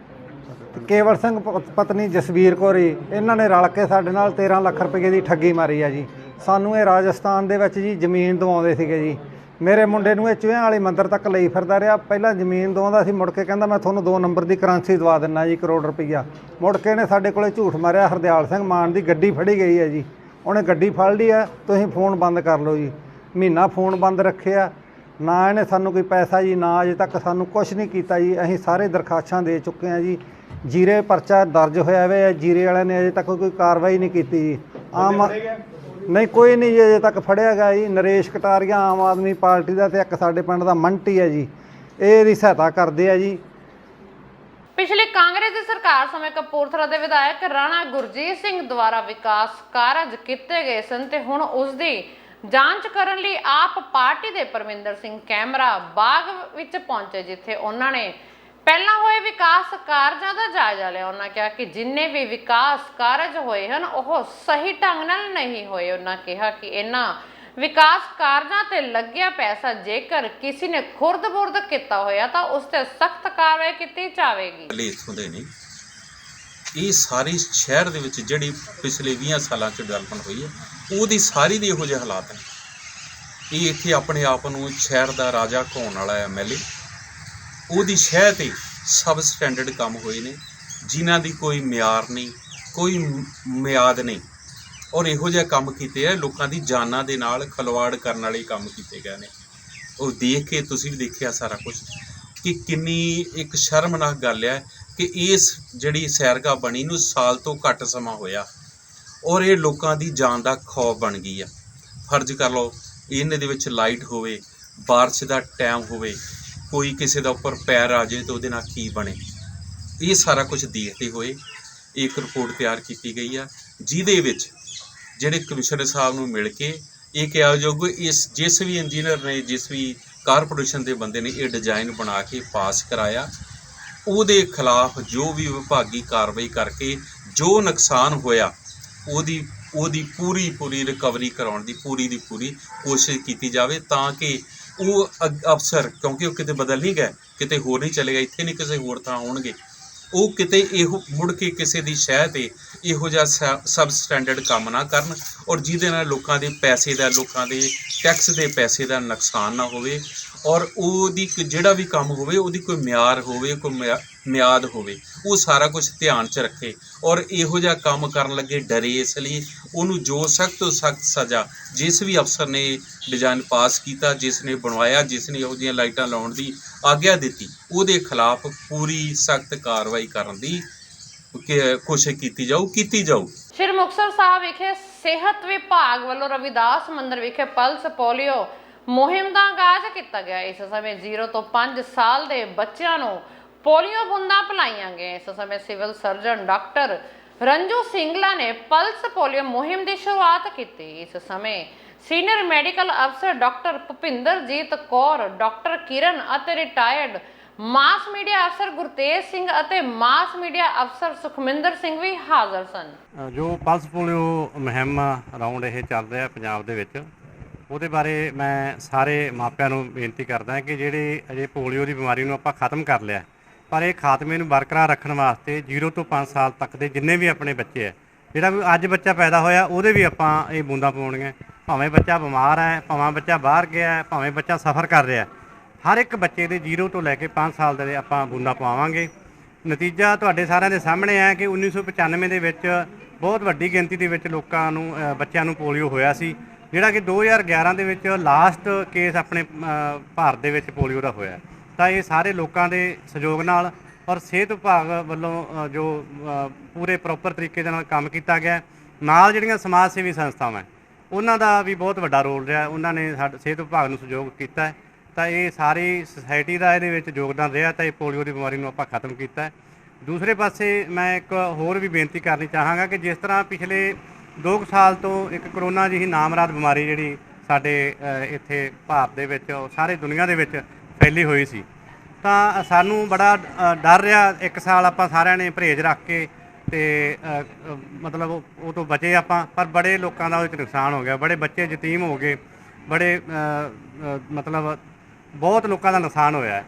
ਕੇਵਲ ਸਿੰਘ ਪਤਨੀ ਜਸਵੀਰ ਕੌਰ ਜੀ, ਇਹਨਾਂ ਨੇ ਰਲ ਕੇ ਸਾਡੇ ਨਾਲ 13 ਲੱਖ ਰੁਪਏ ਦੀ ਠੱਗੀ ਮਾਰੀ ਆ ਜੀ। ਸਾਨੂੰ ਇਹ ਰਾਜਸਥਾਨ ਦੇ ਵਿੱਚ ਜੀ ਜ਼ਮੀਨ ਦਵਾਉਂਦੇ ਸੀਗੇ ਜੀ। ਮੇਰੇ ਮੁੰਡੇ ਨੂੰ ਇਹ ਚੂਹਿਆਂ ਵਾਲੀ ਮੰਦਰ ਤੱਕ ਲਈ ਫਿਰਦਾ ਰਿਹਾ। ਪਹਿਲਾਂ ਜ਼ਮੀਨ ਦਵਾਉਂਦਾ ਸੀ, ਮੁੜ ਕੇ ਕਹਿੰਦਾ ਮੈਂ ਤੁਹਾਨੂੰ 2 ਨੰਬਰ ਦੀ ਕਰੰਸੀ ਦਵਾ ਦਿੰਦਾ ਜੀ, ਕਰੋੜ ਰੁਪਈਆ। ਮੁੜ ਕੇ ਇਹਨੇ ਸਾਡੇ ਕੋਲੇ ਝੂਠ ਮਾਰਿਆ। ਹਰਦਿਆਲ ਸਿੰਘ ਮਾਨ ਦੀ ਗੱਡੀ ਫੜੀ ਗਈ ਹੈ ਜੀ, ਉਹਨੇ ਗੱਡੀ ਫੜ ਲਈ ਹੈ, ਤੁਸੀਂ ਫੋਨ ਬੰਦ ਕਰ ਲਓ ਜੀ। ਮਹੀਨਾ ਫੋਨ ਬੰਦ ਰੱਖਿਆ, ਨਾ ਇਹਨੇ ਸਾਨੂੰ ਕੋਈ ਪੈਸਾ ਜੀ, ਨਾ ਅਜੇ ਤੱਕ ਸਾਨੂੰ ਕੁਛ ਨਹੀਂ ਕੀਤਾ ਜੀ। ਅਸੀਂ ਸਾਰੇ ਦਰਖਾਸਤਾਂ ਦੇ ਚੁੱਕੇ ਹਾਂ ਜੀ। ਜੀਰੇ ਪਰਚਾ ਦਰਜ ਹੋਇਆ ਹੋਇਆ, ਜੀਰੇ ਵਾਲਿਆਂ ਨੇ ਅਜੇ ਤੱਕ ਕੋਈ ਕਾਰਵਾਈ ਨਹੀਂ ਕੀਤੀ ਜੀ। ਨਹੀਂ, ਕੋਈ ਨਹੀਂ ਜੀ ਅਜੇ ਤੱਕ ਫੜਿਆ ਗਿਆ ਜੀ। ਨਰੇਸ਼ ਕਟਾਰੀਆ ਆਮ ਆਦਮੀ ਪਾਰਟੀ ਦਾ ਤੇ ਇੱਕ ਸਾਡੇ ਪਿੰਡ ਦਾ ਮੰਟੀ ਹੈ ਜੀ, ਇਹ ਇਹਦੀ ਸਹਾਇਤਾ ਕਰਦੇ ਆ ਜੀ। ਪਿਛਲੀ ਕਾਂਗਰਸ ਦੀ ਸਰਕਾਰ ਸਮੇਂ ਕਪੂਰਥਲਾ ਦੇ ਵਿਧਾਇਕ ਰਾਣਾ ਗੁਰਜੀਤ ਸਿੰਘ ਦੁਆਰਾ ਵਿਕਾਸ ਕਾਰਜ ਕੀਤੇ ਗਏ ਸਨ ਤੇ ਹੁਣ ਉਸ ਦੀ ਜਾਂਚ ਕਰਨ ਲਈ ਆਪ ਪਾਰਟੀ ਦੇ ਪਰਮਿੰਦਰ ਸਿੰਘ ਕੈਮਰਾ ਬਾਗ ਵਿੱਚ ਪਹੁੰਚੇ, ਜਿੱਥੇ ਉਹਨਾਂ ਨੇ ਪਹਿਲਾਂ ਹੋਏ ਵਿਕਾਸ ਕਾਰਜਾਂ ਦਾ ਜਾਇਜ਼ਾ ਲਿਆ। ਉਹਨਾਂ ਕਿਹਾ ਕਿ ਜਿੰਨੇ ਵੀ ਵਿਕਾਸ ਕਾਰਜ ਹੋਏ ਹਨ ਉਹ ਸਹੀ ਢੰਗ ਨਾਲ ਨਹੀਂ ਹੋਏ। ਉਹਨਾਂ ਕਿਹਾ ਕਿ ਇਹਨਾਂ ਵਿਕਾਸ ਕਾਰਜਾਂ ਤੇ ਲੱਗਿਆ ਪੈਸਾ ਜੇਕਰ ਕਿਸੇ ਨੇ ਖੁਰਦ-ਬੁਰਦ ਕੀਤਾ ਹੋਇਆ ਤਾਂ ਉਸ ਤੇ ਸਖਤ ਕਾਰਵਾਈ ਕੀਤੀ ਜਾਵੇਗੀ। ਇੱਥੋਂ ਦੇ ਨੇ ਇਹ ਸਾਰੀ ਸ਼ਹਿਰ ਦੇ ਵਿੱਚ ਜਿਹੜੀ ਪਿਛਲੇ 20 ਸਾਲਾਂ 'ਚ ਡਿਵੈਲਪਮੈਂਟ ਹੋਈ ਹੈ, ਉਹਦੀ ਸਾਰੀ ਦੇ ਇਹੋ ਜਿਹੇ ਹਾਲਾਤ ਨੇ। ਇਹ ਇੱਥੇ ਆਪਣੇ ਆਪ ਨੂੰ ਸ਼ਹਿਰ ਦਾ ਰਾਜਾ ਕਹਾਉਣ ਵਾਲਾ ਐਮਐਲਏ, ਉਹਦੀ ਸ਼ਹਿਰ 'ਤੇ ਸਬ ਸਟੈਂਡਰਡ ਕੰਮ ਹੋਏ ਨੇ, ਜਿਨ੍ਹਾਂ ਦੀ ਕੋਈ ਮਿਆਰ ਨਹੀਂ, ਕੋਈ ਮਿਆਦ ਨਹੀਂ, ਔਰ ਇਹੋ ਜਿਹਾ ਕੰਮ ਕੀਤੇ ਆ, ਲੋਕਾਂ ਦੀ ਜਾਨਾਂ ਦੇ ਨਾਲ ਖਿਲਵਾੜ ਕਰਨ ਵਾਲੇ ਕੰਮ ਕੀਤੇ ਗਏ ਨੇ। ਉਹ ਦੇਖ ਕੇ ਤੁਸੀਂ ਵੀ ਦੇਖਿਆ ਸਾਰਾ ਕੁਝ ਕਿ ਕਿੰਨੀ ਇੱਕ ਸ਼ਰਮਨਾਕ ਗੱਲ ਹੈ ਕਿ ਇਸ ਜਿਹੜੀ ਸੈਰਗਾਹ ਬਣੀ ਨੂੰ ਸਾਲ ਤੋਂ ਘੱਟ ਸਮਾਂ ਹੋਇਆ ਔਰ ਇਹ ਲੋਕਾਂ ਦੀ ਜਾਨ ਦਾ ਖੌਫ ਬਣ ਗਈ ਆ। ਫਰਜ਼ ਕਰ ਲਓ ਇਹਨਾਂ ਦੇ ਵਿੱਚ ਲਾਈਟ ਹੋਵੇ, ਬਾਰਿਸ਼ ਦਾ ਟਾਈਮ ਹੋਵੇ, ਕੋਈ ਕਿਸੇ ਦਾ ਉੱਪਰ ਪੈਰ ਆ ਜਾਵੇ ਤਾਂ ਉਹਦੇ ਨਾਲ ਕੀ ਬਣੇ। ਇਹ ਸਾਰਾ ਕੁਝ ਦੇਖਦੇ ਹੋਏ ਇੱਕ ਰਿਪੋਰਟ ਤਿਆਰ ਕੀਤੀ ਗਈ ਆ, ਜਿਹਦੇ ਵਿੱਚ ਜਿਹੜੇ ਕਮਿਸ਼ਨਰ ਸਾਹਿਬ ਨੂੰ ਮਿਲ ਕੇ ਇਹ ਕਿਹਾ ਜਾਊਗਾ ਇਸ ਜਿਸ ਵੀ ਇੰਜੀਨੀਅਰ ਨੇ, ਜਿਸ ਵੀ ਕਾਰਪੋਰੇਸ਼ਨ ਦੇ ਬੰਦੇ ਨੇ ਇਹ ਡਿਜ਼ਾਈਨ ਬਣਾ ਕੇ ਪਾਸ ਕਰਾਇਆ, ਉਹਦੇ ਖਿਲਾਫ ਜੋ ਵੀ ਵਿਭਾਗੀ ਕਾਰਵਾਈ ਕਰਕੇ ਜੋ ਨੁਕਸਾਨ ਹੋਇਆ ਉਹਦੀ ਪੂਰੀ ਰਿਕਵਰੀ ਕਰਾਉਣ ਦੀ ਪੂਰੀ ਕੋਸ਼ਿਸ਼ ਕੀਤੀ ਜਾਵੇ, ਤਾਂ ਕਿ ਉਹ ਅਫਸਰ, ਕਿਉਂਕਿ ਉਹ ਕਿਤੇ ਬਦਲ ਨਹੀਂ ਗਏ, ਕਿਤੇ ਹੋਰ ਨਹੀਂ ਚਲੇ ਗਏ, ਇੱਥੇ ਨਹੀਂ ਕਿਸੇ ਹੋਰ ਥਾਂ ਹੋਣਗੇ, ਉਹ ਕਿਤੇ ਇਹੋ ਮੁੜ ਕੇ ਕਿਸੇ ਦੀ ਸ਼ਹਿ 'ਤੇ ਇਹੋ ਜਿਹਾ ਸਬ ਸਟੈਂਡਰਡ ਕੰਮ ਨਾ ਕਰਨ ਔਰ ਜਿਹਦੇ ਨਾਲ ਲੋਕਾਂ ਦੇ ਪੈਸੇ ਦਾ, ਲੋਕਾਂ ਦੇ ਟੈਕਸ ਦੇ ਪੈਸੇ ਦਾ ਨੁਕਸਾਨ ਨਾ ਹੋਵੇ ਔਰ ਉਹਦੀ ਜਿਹੜਾ ਵੀ ਕੰਮ ਹੋਵੇ ਉਹਦੀ ਕੋਈ ਮਿਆਰ ਹੋਵੇ, ਕੋਈ ਮਿਆਦ ਹੋਵੇ, ਉਹ ਸਾਰਾ ਕੁਝ ਧਿਆਨ 'ਚ ਰੱਖੇ ਔਰ ਇਹੋ ਜਿਹਾ ਕੰਮ ਕਰਨ ਲੱਗੇ ਡਰੇ। ਇਸ ਲਈ ਉਹਨੂੰ ਜੋ ਸਖਤ ਤੋਂ ਸਖਤ ਸਜ਼ਾ, ਜਿਸ ਵੀ ਅਫਸਰ ਨੇ ਡਿਜ਼ਾਈਨ ਪਾਸ ਕੀਤਾ, ਜਿਸ ਨੇ ਬਣਵਾਇਆ, ਜਿਸ ਨੇ ਇਹੋ ਜਿਹੀਆਂ ਲਾਈਟਾਂ ਲਾਉਣ ਦੀ ਆਗਿਆ ਦਿੱਤੀ, ਉਹਦੇ ਖਿਲਾਫ ਪੂਰੀ ਸਖਤ ਕਾਰਵਾਈ ਕਰਨ ਦੀ ਕੋਸ਼ਿਸ਼ ਕੀਤੀ ਜਾਊ। ਸ਼੍ਰੀ ਮੁਕਤਸਰ ਸਾਹਿਬ ਵਿਖੇ ਸਿਹਤ ਵਿਭਾਗ ਵੱਲੋਂ ਰਵਿਦਾਸ ਮੰਦਿਰ ਵਿਖੇ ਪਲਸ ਪੋਲੀਓ ਮੁਹਿੰਮ ਦਾ ਆਗਾਜ਼ ਕੀਤਾ ਗਿਆ। ਇਸ ਸਮੇਂ 0 ਤੋਂ 5 ਸਾਲ ਦੇ ਬੱਚਿਆਂ ਨੂੰ ਪੋਲੀਓ ਬੂੰਦਾਂ ਪਿਲਾਈਆਂ ਗਈਆਂ। ਇਸ ਸਮੇਂ civil surgeon doctor Ranju Singla ਨੇ ਪਲਸ ਪੋਲੀਓ ਮੁਹਿੰਮ ਦੀ ਸ਼ੁਰੂਆਤ ਕੀਤੀ। ਇਸ ਸਮੇਂ ਸੀਨੀਅਰ ਮੈਡੀਕਲ ਅਫਸਰ ਡਾਕਟਰ ਭੁਪਿੰਦਰਜੀਤ ਕੌਰ, ਡਾਕਟਰ ਕਿਰਨ ਅਤੇ ਰਿਟਾਇਰਡ ਮਾਸ ਮੀਡੀਆ ਅਫਸਰ ਗੁਰਤੇਜ ਸਿੰਘ ਅਤੇ ਮਾਸ ਮੀਡੀਆ ਅਫਸਰ ਸੁਖਮਿੰਦਰ ਸਿੰਘ ਵੀ ਹਾਜ਼ਰ ਸਨ। ਜੋ ਪਲਸ ਪੋਲੀਓ ਮੁਹਿੰਮ ਅਰਾਊਂਡ ਇਹ ਚੱਲ ਰਿਹਾ ਪੰਜਾਬ ਦੇ ਵਿੱਚ, ਉਹਦੇ ਬਾਰੇ ਮੈਂ ਸਾਰੇ ਮਾਪਿਆਂ ਨੂੰ ਬੇਨਤੀ ਕਰਦਾ ਕਿ ਜਿਹੜੇ ਅਜੇ ਪੋਲੀਓ ਦੀ ਬਿਮਾਰੀ ਨੂੰ ਆਪਾਂ ਖਤਮ ਕਰ ਲਿਆ, ਪਰ ਇਹ ਖਾਤਮੇ ਨੂੰ ਬਰਕਰਾਰ ਰੱਖਣ ਵਾਸਤੇ 0 ਤੋਂ 5 ਸਾਲ ਤੱਕ ਦੇ ਜਿੰਨੇ ਵੀ ਆਪਣੇ ਬੱਚੇ ਹੈ, ਜਿਹੜਾ ਵੀ ਅੱਜ ਬੱਚਾ ਪੈਦਾ ਹੋਇਆ ਉਹਦੇ ਵੀ ਆਪਾਂ ਇਹ ਬੂੰਦਾਂ ਪਾਉਣੀਆਂ। ਭਾਵੇਂ ਬੱਚਾ ਬਿਮਾਰ ਹੈ, ਭਾਵੇਂ ਬੱਚਾ ਬਾਹਰ ਗਿਆ ਹੈ, ਭਾਵੇਂ ਬੱਚਾ ਸਫ਼ਰ ਕਰ ਰਿਹਾ, ਹਰ ਇੱਕ ਬੱਚੇ ਦੇ 0 ਤੋਂ ਲੈ ਕੇ 5 ਸਾਲ ਦੇ ਆਪਾਂ ਬੂੰਦਾਂ ਪਾਵਾਂਗੇ। ਨਤੀਜਾ ਤੁਹਾਡੇ ਸਾਰਿਆਂ ਦੇ ਸਾਹਮਣੇ ਹੈ ਕਿ 1995 ਦੇ ਵਿੱਚ ਬਹੁਤ ਵੱਡੀ ਗਿਣਤੀ ਦੇ ਵਿੱਚ ਲੋਕਾਂ ਨੂੰ, ਬੱਚਿਆਂ ਨੂੰ ਪੋਲੀਓ ਹੋਇਆ ਸੀ, ਜਿਹੜਾ ਕਿ 2011 ਦੇ ਵਿੱਚ ਲਾਸਟ ਕੇਸ ਆਪਣੇ ਭਾਰਤ ਦੇ ਵਿੱਚ ਪੋਲੀਓ ਦਾ ਹੋਇਆ। ਤਾਂ ਇਹ ਸਾਰੇ ਲੋਕਾਂ ਦੇ ਸਹਿਯੋਗ ਨਾਲ ਔਰ ਸਿਹਤ ਵਿਭਾਗ ਵੱਲੋਂ ਜੋ ਪੂਰੇ ਪ੍ਰੋਪਰ ਤਰੀਕੇ ਦੇ ਨਾਲ ਕੰਮ ਕੀਤਾ ਗਿਆ, ਨਾਲ ਜਿਹੜੀਆਂ ਸਮਾਜ ਸੇਵੀ ਸੰਸਥਾਵਾਂ ਉਹਨਾਂ ਦਾ ਵੀ ਬਹੁਤ ਵੱਡਾ ਰੋਲ ਰਿਹਾ, ਉਹਨਾਂ ਨੇ ਸਾਡੇ ਸਿਹਤ ਵਿਭਾਗ ਨੂੰ ਸਹਿਯੋਗ ਕੀਤਾ ਹੈ। ਤਾਂ ਇਹ ਸਾਰੀ ਸੁਸਾਇਟੀ ਦਾ ਇਹਦੇ ਵਿੱਚ ਯੋਗਦਾਨ ਰਿਹਾ ਤਾਂ ਇਹ ਪੋਲੀਓ ਦੀ ਬਿਮਾਰੀ ਨੂੰ ਆਪਾਂ ਖਤਮ ਕੀਤਾ ਹੈ। ਦੂਸਰੇ ਪਾਸੇ ਮੈਂ ਇੱਕ ਹੋਰ ਵੀ ਬੇਨਤੀ ਕਰਨੀ ਚਾਹਾਂਗਾ ਕਿ ਜਿਸ ਤਰ੍ਹਾਂ ਪਿਛਲੇ 2 ਸਾਲ ਤੋਂ ਇੱਕ ਕਰੋਨਾ ਜਿਹੀ ਨਾਮਰਾਦ ਬਿਮਾਰੀ ਜਿਹੜੀ ਸਾਡੇ ਇੱਥੇ ਭਾਰਤ ਦੇ ਵਿੱਚ, ਸਾਰੇ ਦੁਨੀਆ ਦੇ ਵਿੱਚ ਫੈਲੀ ਹੋਈ ਸੀ, ਤਾਂ ਸਾਨੂੰ ਬੜਾ ਡਰ ਰਿਹਾ। 1 ਸਾਲ ਆਪਾਂ ਸਾਰਿਆਂ ਨੇ ਪਰਹੇਜ਼ ਰੱਖ ਕੇ ਤੇ ਮਤਲਬ ਉਹ ਤੋਂ ਬਚੇ ਆਪਾਂ, ਪਰ ਬੜੇ ਲੋਕਾਂ ਦਾ ਉਹਦੇ 'ਚ ਨੁਕਸਾਨ ਹੋ ਗਿਆ, ਬੜੇ ਬੱਚੇ ਯਤੀਮ ਹੋ ਗਏ, ਬੜੇ ਮਤਲਬ ਬਹੁਤ ਲੋਕਾਂ ਦਾ ਨੁਕਸਾਨ ਹੋਇਆ।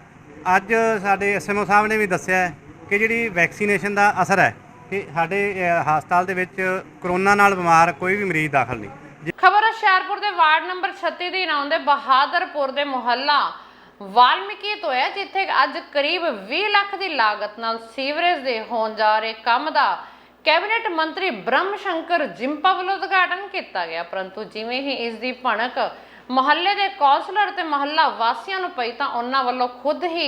ਅੱਜ ਸਾਡੇ ਐਸਐਮਓ ਸਾਹਿਬ ਨੇ ਵੀ ਦੱਸਿਆ ਕਿ ਜਿਹੜੀ ਵੈਕਸੀਨੇਸ਼ਨ ਦਾ ਅਸਰ ਹੈ ਕਿ ਸਾਡੇ ਹਸਪਤਾਲ ਦੇ ਵਿੱਚ ਕਰੋਨਾ ਨਾਲ ਬਿਮਾਰ ਕੋਈ ਵੀ ਮਰੀਜ਼ ਦਾਖਲ ਨਹੀਂ। ਖਬਰ ਹੁਸ਼ਿਆਰਪੁਰ ਦੇ ਵਾਰਡ ਨੰਬਰ 36 ਦੇ ਨਾਂ ਦੇ ਬਹਾਦਰਪੁਰ ਦੇ ਮੁਹੱਲਾ ਵਾਲਮੀਕੀ ਤੋਂ ਹੈ, ਜਿੱਥੇ ਅੱਜ ਕਰੀਬ 20 ਲੱਖ ਦੀ ਲਾਗਤ ਨਾਲ ਸੀਵਰੇਜ ਦੇ ਹੋਣ ਜਾ ਰਹੇ ਕੰਮ ਦਾ ਕੈਬਨਿਟ ਮੰਤਰੀ ਬ੍ਰਹਮ ਸ਼ੰਕਰ ਜਿੰਪਾ ਵੱਲੋਂ ਉਦਘਾਟਨ ਕੀਤਾ ਗਿਆ। ਪਰੰਤੂ ਜਿਵੇਂ ਹੀ ਇਸ ਦੀ ਭਣਕ ਮੁਹੱਲੇ ਦੇ ਕੌਂਸਲਰ ਤੇ ਮੁਹੱਲਾ ਵਾਸੀਆਂ ਨੂੰ ਪਈ ਤਾਂ ਉਹਨਾਂ ਵੱਲੋਂ ਖੁਦ ਹੀ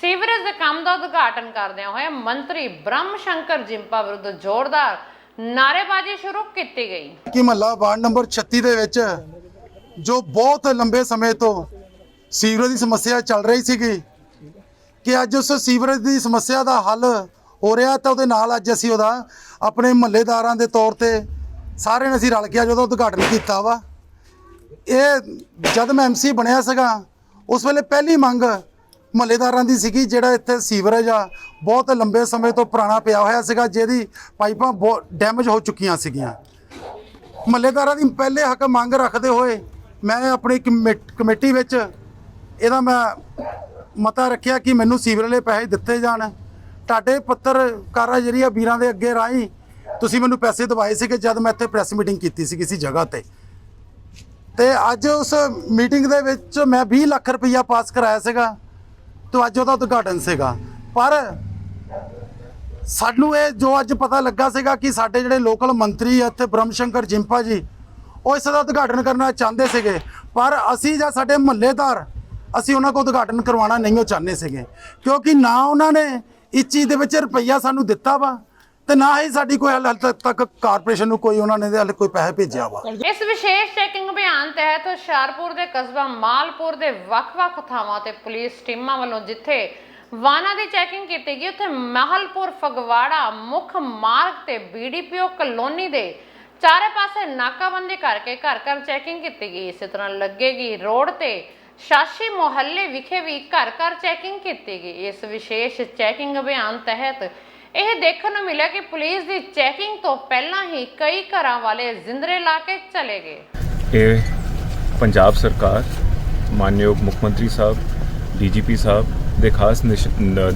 ਸੀਵਰੇਜ ਦੇ ਕੰਮ ਦਾ ਉਦਘਾਟਨ ਕਰਦਿਆਂ ਹੋਏ ਮੰਤਰੀ ਬ੍ਰਹਮ ਸ਼ੰਕਰ ਜਿੰਪਾ ਵਿਰੁੱਧ ਜ਼ੋਰਦਾਰ ਨਾਅਰੇਬਾਜ਼ੀ ਸ਼ੁਰੂ ਕੀਤੀ ਗਈ। ਕਿ ਮਹੱਲਾ ਵਾਰਡ ਨੰਬਰ 36 ਦੇ ਵਿੱਚ ਜੋ ਬਹੁਤ ਲੰਬੇ ਸਮੇਂ ਤੋਂ ਸੀਵਰੇਜ ਦੀ ਸਮੱਸਿਆ ਚੱਲ ਰਹੀ ਸੀਗੀ ਕਿ ਅੱਜ ਉਸ ਸੀਵਰੇਜ ਦੀ ਸਮੱਸਿਆ ਦਾ ਹੱਲ ਹੋ ਰਿਹਾ, ਤਾਂ ਉਹਦੇ ਨਾਲ ਅੱਜ ਅਸੀਂ ਉਹਦਾ ਆਪਣੇ ਮਹੱਲੇਦਾਰਾਂ ਦੇ ਤੌਰ ਤੇ ਸਾਰਿਆਂ ਨੇ ਅਸੀਂ ਰਲ ਕੇ ਜਦੋਂ ਉਦਘਾਟਨ ਕੀਤਾ ਵਾ। ਇਹ ਜਦ ਮੈਂ ਐਮਸੀ ਬਣਿਆ ਸੀਗਾ ਉਸ ਵੇਲੇ ਪਹਿਲੀ ਮੰਗ ਮਹੱਲੇਦਾਰਾਂ ਦੀ ਸੀਗੀ, ਜਿਹੜਾ ਇੱਥੇ ਸੀਵਰੇਜ ਆ ਬਹੁਤ ਲੰਬੇ ਸਮੇਂ ਤੋਂ ਪੁਰਾਣਾ ਪਿਆ ਹੋਇਆ ਸੀਗਾ, ਜਿਹਦੀ ਪਾਈਪਾਂ ਬਹੁਤ ਡੈਮੇਜ ਹੋ ਚੁੱਕੀਆਂ ਸੀਗੀਆਂ। ਮਹੱਲੇਦਾਰਾਂ ਦੀ ਪਹਿਲੇ ਹੱਕ ਮੰਗ ਰੱਖਦੇ ਹੋਏ ਮੈਂ ਆਪਣੀ ਕਮੇਟੀ ਵਿੱਚ ਇਹਦਾ ਮੈਂ ਮਤਾ ਰੱਖਿਆ ਕਿ ਮੈਨੂੰ ਸੀਵਰੇਜ ਲਈ ਪੈਸੇ ਦਿੱਤੇ ਜਾਣ। ਤੁਹਾਡੇ ਪੱਤਰਕਾਰਾਂ ਜਿਹੜੀਆਂ ਵੀਰਾਂ ਦੇ ਅੱਗੇ ਰਾਹੀਂ ਤੁਸੀਂ ਮੈਨੂੰ ਪੈਸੇ ਦਿਵਾਏ ਸੀਗੇ ਜਦ ਮੈਂ ਇੱਥੇ ਪ੍ਰੈਸ ਮੀਟਿੰਗ ਕੀਤੀ ਸੀ ਕਿਸੇ ਜਗ੍ਹਾ ਤੇ ਅੱਜ ਉਸ ਮੀਟਿੰਗ ਦੇ ਵਿੱਚ ਮੈਂ 20 ਲੱਖ ਰੁਪਈਆ ਪਾਸ ਕਰਾਇਆ ਸੀਗਾ ਤੇ ਅੱਜ ਉਹਦਾ ਉਦਘਾਟਨ ਸੀਗਾ। ਪਰ ਸਾਨੂੰ ਇਹ ਜੋ ਅੱਜ ਪਤਾ ਲੱਗਾ ਸੀਗਾ ਕਿ ਸਾਡੇ ਜਿਹੜੇ ਲੋਕਲ ਮੰਤਰੀ ਇੱਥੇ ਬ੍ਰਹਮ ਸ਼ੰਕਰ ਜਿੰਪਾ ਜੀ ਉਹ ਇਸ ਦਾ ਉਦਘਾਟਨ ਕਰਨਾ ਚਾਹੁੰਦੇ ਸੀਗੇ, ਪਰ ਅਸੀਂ ਜਾਂ ਸਾਡੇ ਮਹੱਲੇਦਾਰ ਅਸੀਂ ਉਹਨਾਂ ਕੋਲ ਉਦਘਾਟਨ ਕਰਵਾਉਣਾ ਨਹੀਂ ਚਾਹੁੰਦੇ ਸੀਗੇ, ਕਿਉਂਕਿ ਨਾ ਉਹਨਾਂ ਨੇ ਇਸ ਚੀਜ਼ ਦੇ ਵਿੱਚ ਰੁਪਈਆ ਸਾਨੂੰ ਦਿੱਤਾ ਵਾ ਤੇ ਨਾ ਹੀ ਸਾਡੀ ਕੋਈ ਹਾਲੇ ਤੱਕ ਕਾਰਪੋਰੇਸ਼ਨ ਨੂੰ ਕੋਈ ਉਹਨਾਂ ਨੇ ਹਾਲੇ ਕੋਈ ਪੈਸੇ ਭੇਜਿਆ ਵਾ। ਇਸ ਵਿਸ਼ੇਸ਼ ਚੈਕਿੰਗ ਅਭਿਆਨ ਤਹਿਤ ਹੁਸ਼ਿਆਰਪੁਰ ਦੇ ਕਸਬਾ ਮਾਲਪੁਰ ਦੇ ਵੱਖ-ਵੱਖ ਥਾਵਾਂ ਤੇ ਪੁਲਿਸ ਟੀਮਾਂ ਵੱਲੋਂ ਜਿੱਥੇ ਵਾਹਨਾਂ ਦੀ ਚੈਕਿੰਗ ਕੀਤੀ ਗਈ, ਉੱਥੇ ਮਹਲਪੁਰ ਫਗਵਾੜਾ ਮੁੱਖ ਮਾਰਗ ਤੇ ਬੀਡੀਪੀਓ ਕਲੋਨੀ ਦੇ ਚਾਰੇ ਪਾਸੇ ਨਾਕਾਬੰਦੀ ਕਰਕੇ ਘਰ-ਘਰ ਚੈਕਿੰਗ ਕੀਤੀ ਗਈ। ਇਸੇ ਤਰ੍ਹਾਂ ਲੱਗੇਗੀ ਰੋਡ ਤੇ ਸ਼ਾਸ਼ੀ ਮੁਹੱਲੇ ਵਿਖੇ ਵੀ ਘਰ-ਘਰ ਚੈਕਿੰਗ ਕੀਤੀ ਗਈ। ਇਸ ਵਿਸ਼ੇਸ਼ ਚੈਕਿੰਗ ਅਭਿਆਨ ਤਹਿਤ ਇਹ ਦੇਖਣ ਨੂੰ ਮਿਲਿਆ ਕਿ ਪੁਲਿਸ ਦੀ ਚੈਕਿੰਗ ਤੋਂ ਪਹਿਲਾਂ ਹੀ ਕਈ ਘਰਾਂ ਵਾਲੇ ਜ਼ਿੰਦਰੇ ਲਾ ਕੇ ਚਲੇ ਗਏ। ਇਹ ਪੰਜਾਬ ਸਰਕਾਰ, ਮਾਨਯੋਗ ਮੁੱਖ ਮੰਤਰੀ ਸਾਹਿਬ, DGP ਸਾਹਿਬ ਦੇ ਖਾਸ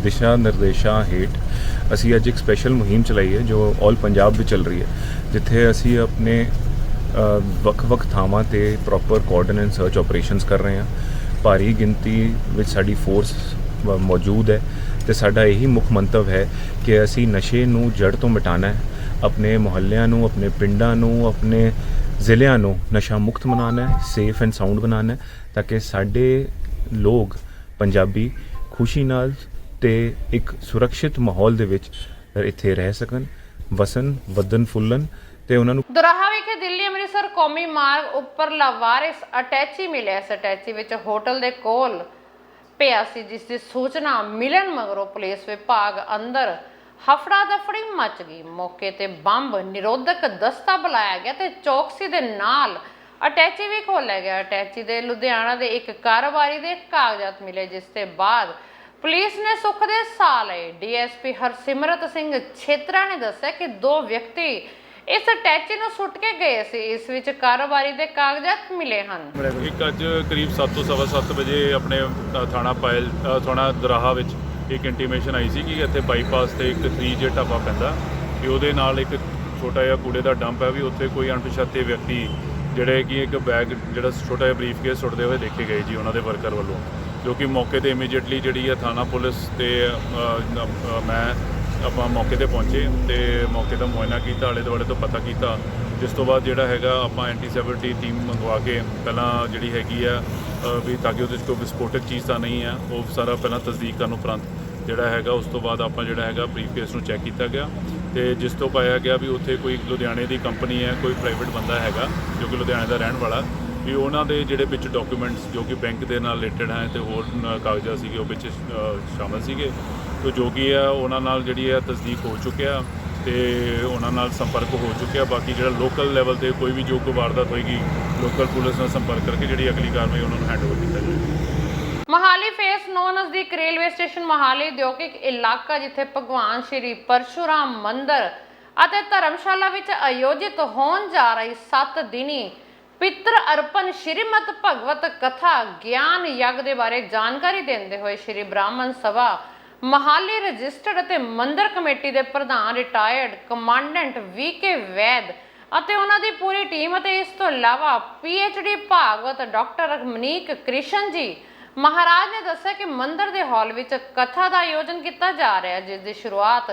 ਦਿਸ਼ਾ ਨਿਰਦੇਸ਼ਾਂ ਹੇਠ ਅਸੀਂ ਅੱਜ ਇੱਕ ਸਪੈਸ਼ਲ ਮੁਹਿੰਮ ਚਲਾਈ ਹੈ ਜੋ ਆਲ ਪੰਜਾਬ ਵਿੱਚ ਚੱਲ ਰਹੀ ਹੈ, ਜਿੱਥੇ ਅਸੀਂ ਆਪਣੇ ਵੱਖ-ਵੱਖ ਥਾਵਾਂ ਤੇ ਪ੍ਰੋਪਰ ਕੋਆਰਡੀਨੇਟ ਸਰਚ ਆਪਰੇਸ਼ਨਸ ਕਰ ਰਹੇ ਹਾਂ। ਭਾਰੀ ਗਿਣਤੀ ਵਿੱਚ ਸਾਡੀ ਫੋਰਸ ਮੌਜੂਦ ਹੈ ਤੇ ਸਾਡਾ ਇਹੀ ਮੁੱਖ ਮੰਤਵ ਹੈ ਕਿ ਅਸੀਂ ਨਸ਼ੇ ਨੂੰ ਜੜ ਤੋਂ ਮਿਟਾਉਣਾ ਹੈ, ਆਪਣੇ ਮੁਹੱਲਿਆਂ ਨੂੰ, ਆਪਣੇ ਪਿੰਡਾਂ ਨੂੰ, ਆਪਣੇ ਜ਼ਿਲ੍ਹਿਆਂ ਨੂੰ ਨਸ਼ਾ ਮੁਕਤ ਬਣਾਉਣਾ ਹੈ, ਸੇਫ ਐਂਡ ਸਾਊਂਡ ਬਣਾਉਣਾ ਹੈ, ਤਾਂ ਕਿ ਸਾਡੇ ਲੋਕ ਪੰਜਾਬੀ ਖੁਸ਼ੀ ਨਾਲ ਤੇ ਇੱਕ ਸੁਰੱਖਿਅਤ ਮਾਹੌਲ ਦੇ ਵਿੱਚ ਇੱਥੇ ਰਹਿ ਸਕਣ, ਵਸਣ, ਵਧਣ, ਫੁੱਲਣ ਤੇ ਉਹਨਾਂ ਨੂੰ। ਦੁਰਾਹਾ ਵਿਖੇ ਦਿੱਲੀ ਅੰਮ੍ਰਿਤਸਰ ਕੌਮੀ ਮਾਰਗ ਉੱਪਰ ਲਾਵਾਰਿਸ ਅਟੈਚੀ ਮਿਲਿਆ। ਇਸ ਅਟੈਚੀ ਵਿੱਚ ਹੋਟਲ ਦੇ ਕੋਲ ਪਿਆ ਸੀ, ਜਿਸ ਦੀ ਸੂਚਨਾ ਮਿਲਣ ਮਗਰੋਂ ਪੁਲਿਸ ਵਿਭਾਗ ਅੰਦਰ ਹਫੜਾ ਦਫੜੀ ਮਚ ਗਈ। ਮੌਕੇ ਤੇ ਬੰਬ ਨਿਰੋਧਕ ਦਸਤਾ ਬੁਲਾਇਆ ਗਿਆ ਤੇ ਚੌਕਸੀ ਦੇ ਨਾਲ ਅਟੈਚੀ ਵੀ ਖੋਲ੍ਹਿਆ ਗਿਆ। ਅਟੈਚੀ ਦੇ ਲੁਧਿਆਣਾ ਦੇ ਇੱਕ ਕਾਰੋਬਾਰੀ ਦੇ ਕਾਗਜ਼ਾਤ ਮਿਲੇ, ਜਿਸ ਦੇ ਬਾਅਦ ਪੁਲਿਸ ਨੇ ਸੁੱਖ ਦੇ ਸਾਹ ਲਏ। DSP ਹਰਸਿਮਰਤ ਸਿੰਘ ਛੇਤਰਾ ਨੇ ਦੱਸਿਆ ਕਿ 2 ਵਿਅਕਤੀ ਇਸ ਅਟੈਚੀ ਨੂੰ ਸੁੱਟ ਕੇ ਗਏ ਸੀ। ਇਸ ਵਿੱਚ ਕਾਰੋਬਾਰੀ ਦੇ ਕਾਗਜ਼ਾਤ ਮਿਲੇ ਹਨ। ਇੱਕ ਅੱਜ ਕਰੀਬ 7 ਤੋਂ 7:15 ਵਜੇ ਆਪਣੇ ਥਾਣਾ ਦੁਰਾਹਾ ਵਿੱਚ ਇੱਕ ਇੰਟੀਮੇਸ਼ਨ ਆਈ ਸੀ ਕਿ ਇੱਥੇ ਬਾਈਪਾਸ ਤੇ ਇੱਕ 3J ਢਾਬਾ ਪੈਂਦਾ, ਕਿ ਉਹਦੇ ਨਾਲ ਇੱਕ ਛੋਟਾ ਜਿਹਾ ਕੂੜੇ ਦਾ ਡੰਪ ਹੈ, ਵੀ ਉੱਥੇ ਕੋਈ ਅਣਪਛਾਤੇ ਵਿਅਕਤੀ ਜਿਹੜੇ ਕਿ ਇੱਕ ਬੈਗ ਜਿਹੜਾ ਛੋਟਾ ਜਿਹਾ ਬਰੀਫ ਕੇਸ ਸੁੱਟਦੇ ਹੋਏ ਦੇਖੇ ਗਏ ਜੀ ਉਹਨਾਂ ਦੇ ਵਰਕਰ ਵੱਲੋਂ, ਜੋ ਕਿ ਮੌਕੇ ਤੇ ਇਮੀਡੀਏਟਲੀ ਜਿਹੜੀ ਹੈ ਥਾਣਾ ਪੁਲਿਸ ਤੇ ਮੈਂ ਆਪਾਂ ਮੌਕੇ ਤੇ ਪਹੁੰਚੇ ਤੇ ਮੌਕੇ ਦਾ ਮੁਆਇਨਾ ਕੀਤਾ, ਆਲੇ ਦੁਆਲੇ ਤੋਂ ਪਤਾ ਕੀਤਾ, ਜਿਸ ਤੋਂ ਬਾਅਦ ਜਿਹੜਾ ਹੈਗਾ ਆਪਾਂ ਐਂਟੀ-ਸੈਬਿਲਿਟੀ ਟੀਮ ਮੰਗਵਾ ਕੇ ਪਹਿਲਾਂ ਜਿਹੜੀ ਹੈਗੀ ਆ ਵੀ ਤਾਂ ਕਿ ਉਹਦੇ 'ਚ ਕੋਈ ਵਿਸਫੋਟਕ ਚੀਜ਼ ਤਾਂ ਨਹੀਂ ਹੈ, ਉਹ ਸਾਰਾ ਪਹਿਲਾਂ ਤਸਦੀਕ ਕਰਨ ਉਪਰੰਤ ਜਿਹੜਾ ਹੈਗਾ ਉਸ ਤੋਂ ਬਾਅਦ ਆਪਾਂ ਜਿਹੜਾ ਹੈਗਾ ਬਰੀਫ ਕੇਸ ਨੂੰ ਚੈੱਕ ਕੀਤਾ ਗਿਆ ਤੇ ਜਿਸ ਤੋਂ ਪਾਇਆ ਗਿਆ ਵੀ ਉੱਥੇ ਕੋਈ ਲੁਧਿਆਣੇ ਦੀ ਕੰਪਨੀ ਹੈ, ਕੋਈ ਪ੍ਰਾਈਵੇਟ ਬੰਦਾ ਹੈਗਾ ਜੋ ਕਿ ਲੁਧਿਆਣੇ ਦਾ ਰਹਿਣ ਵਾਲਾ, ਵੀ ਉਹਨਾਂ ਦੇ ਜਿਹੜੇ ਵਿੱਚ ਡਾਕੂਮੈਂਟਸ ਜੋ ਕਿ ਬੈਂਕ ਦੇ ਨਾਲ ਰਿਲੇਟਡ ਹੈ ਤੇ ਹੋਰ ਕਾਗਜ਼ਾਤ ਸੀਗੇ ਉਹ ਵਿੱਚ ਸ਼ਾਮਲ ਸੀਗੇ। ਤੋ ਜੋ ਕਿ ਹੈ ਉਹਨਾਂ ਨਾਲ ਜਿਹੜੀ ਹੈ ਤਸਦੀਕ ਹੋ ਚੁੱਕਿਆ ਤੇ ਉਹਨਾਂ ਨਾਲ ਸੰਪਰਕ ਹੋ ਚੁੱਕਿਆ। ਬਾਕੀ ਜਿਹੜਾ ਲੋਕਲ ਲੈਵਲ ਤੇ ਕੋਈ ਵੀ ਜੋ ਕੋਈ ਵਾਰਦਾਤ ਹੋਏਗੀ ਲੋਕਲ ਪੁਲਿਸ ਨਾਲ ਸੰਪਰਕ ਕਰਕੇ ਜਿਹੜੀ ਅਗਲੀ ਕਾਰਵਾਈ ਉਹਨਾਂ ਨੂੰ ਹੈਂਡਓਵਰ ਕੀਤਾ ਜਾਏਗਾ। ਮਹਾਲੀ ਫੇਸ 9 ਨਜ਼ਦੀਕ ਰੇਲਵੇ ਸਟੇਸ਼ਨ ਮਹਾਲੀ ਉਦਯੋਗਿਕ ਇਲਾਕਾ, ਜਿੱਥੇ ਭਗਵਾਨ ਸ਼੍ਰੀ ਪਰਸ਼ੁਰਾਮ ਮੰਦਿਰ ਅਤੇ ਧਰਮਸ਼ਾਲਾ ਵਿੱਚ ਆਯੋਜਿਤ ਹੋਣ ਜਾ ਰਹੀ 7 ਦਿਨੀ ਪਿਤਰ ਅਰਪਣ ਸ਼੍ਰੀਮਦ ਭਗਵਤ ਕਥਾ ਗਿਆਨ ਯੱਗ ਦੇ ਬਾਰੇ ਜਾਣਕਾਰੀ ਦਿੰਦੇ ਹੋਏ ਸ਼੍ਰੀ ਬ੍ਰਾਹਮਣ ਸਭਾ ਮਹਾਲੀ ਰਜਿਸਟਰਡ ਅਤੇ ਮੰਦਿਰ ਕਮੇਟੀ ਦੇ ਪ੍ਰਧਾਨ ਰਿਟਾਇਰਡ ਕਮਾਂਡੈਂਟ VK ਵੈਦ ਅਤੇ ਉਹਨਾਂ ਦੀ ਪੂਰੀ ਟੀਮ ਅਤੇ ਇਸ ਤੋਂ ਇਲਾਵਾ PhD ਭਾਗਵਤ ਡਾਕਟਰ ਮਨੀਕ ਕ੍ਰਿਸ਼ਨ ਜੀ ਮਹਾਰਾਜ ਨੇ ਦੱਸਿਆ ਕਿ ਮੰਦਿਰ ਦੇ ਹਾਲ ਵਿੱਚ ਕਥਾ ਦਾ ਆਯੋਜਨ ਕੀਤਾ ਜਾ ਰਿਹਾ ਹੈ, ਜਿਸ ਦੀ ਸ਼ੁਰੂਆਤ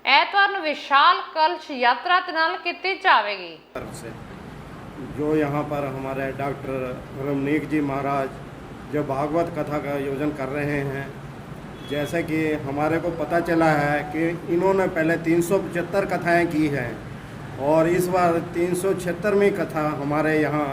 ਐਤਵਾਰ ਨੂੰ ਵਿਸ਼ਾਲ ਕਲਸ਼ ਯਾਤਰਾ ਦੇ ਨਾਲ ਕੀਤੀ ਜਾਵੇਗੀ। जो यहाँ पर हमारे डॉक्टर रमनीक जी महाराज जो भागवत कथा का आयोजन कर रहे हैं, जैसे कि हमारे को पता चला है कि इन्होंने पहले 375 कथाएं की हैं और इस बार 376वीं कथा हमारे यहाँ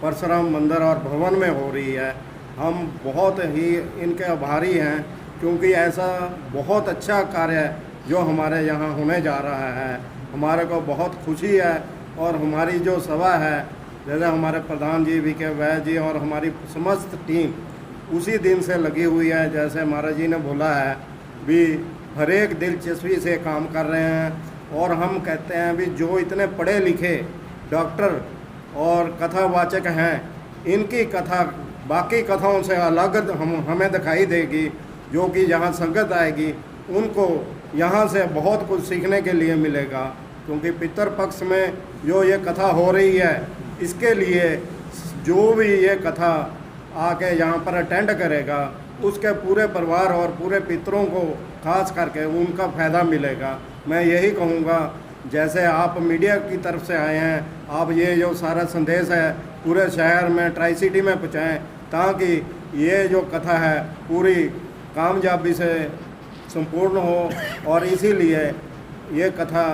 परशुराम मंदिर और भवन में हो रही है। हम बहुत ही इनके आभारी हैं क्योंकि ऐसा बहुत अच्छा कार्य जो हमारे यहाँ होने जा रहा है, हमारे को बहुत खुशी है। और हमारी जो सभा है, जैसे हमारे प्रधान जी VK वैद जी और हमारी समस्त टीम उसी दिन से लगी हुई है। जैसे महाराज जी ने बोला है भी हर एक दिलचस्पी से काम कर रहे हैं और हम कहते हैं भी जो इतने पढ़े लिखे डॉक्टर और कथावाचक हैं, इनकी कथा बाकी कथाओं से अलग हमें दिखाई देगी, जो कि यहाँ संगत आएगी उनको यहाँ से बहुत कुछ सीखने के लिए मिलेगा। क्योंकि पितृपक्ष में जो ये कथा हो रही है, इसके लिए जो भी ये कथा आके यहाँ पर अटेंड करेगा उसके पूरे परिवार और पूरे पितरों को खास करके उनका फ़ायदा मिलेगा। मैं यही कहूँगा, जैसे आप मीडिया की तरफ से आए हैं, आप ये जो सारा संदेश है पूरे शहर में ट्राई सिटी में पहुँचाएँ, ताकि ये जो कथा है पूरी कामयाबी से संपूर्ण हो। और इसीलिए ये कथा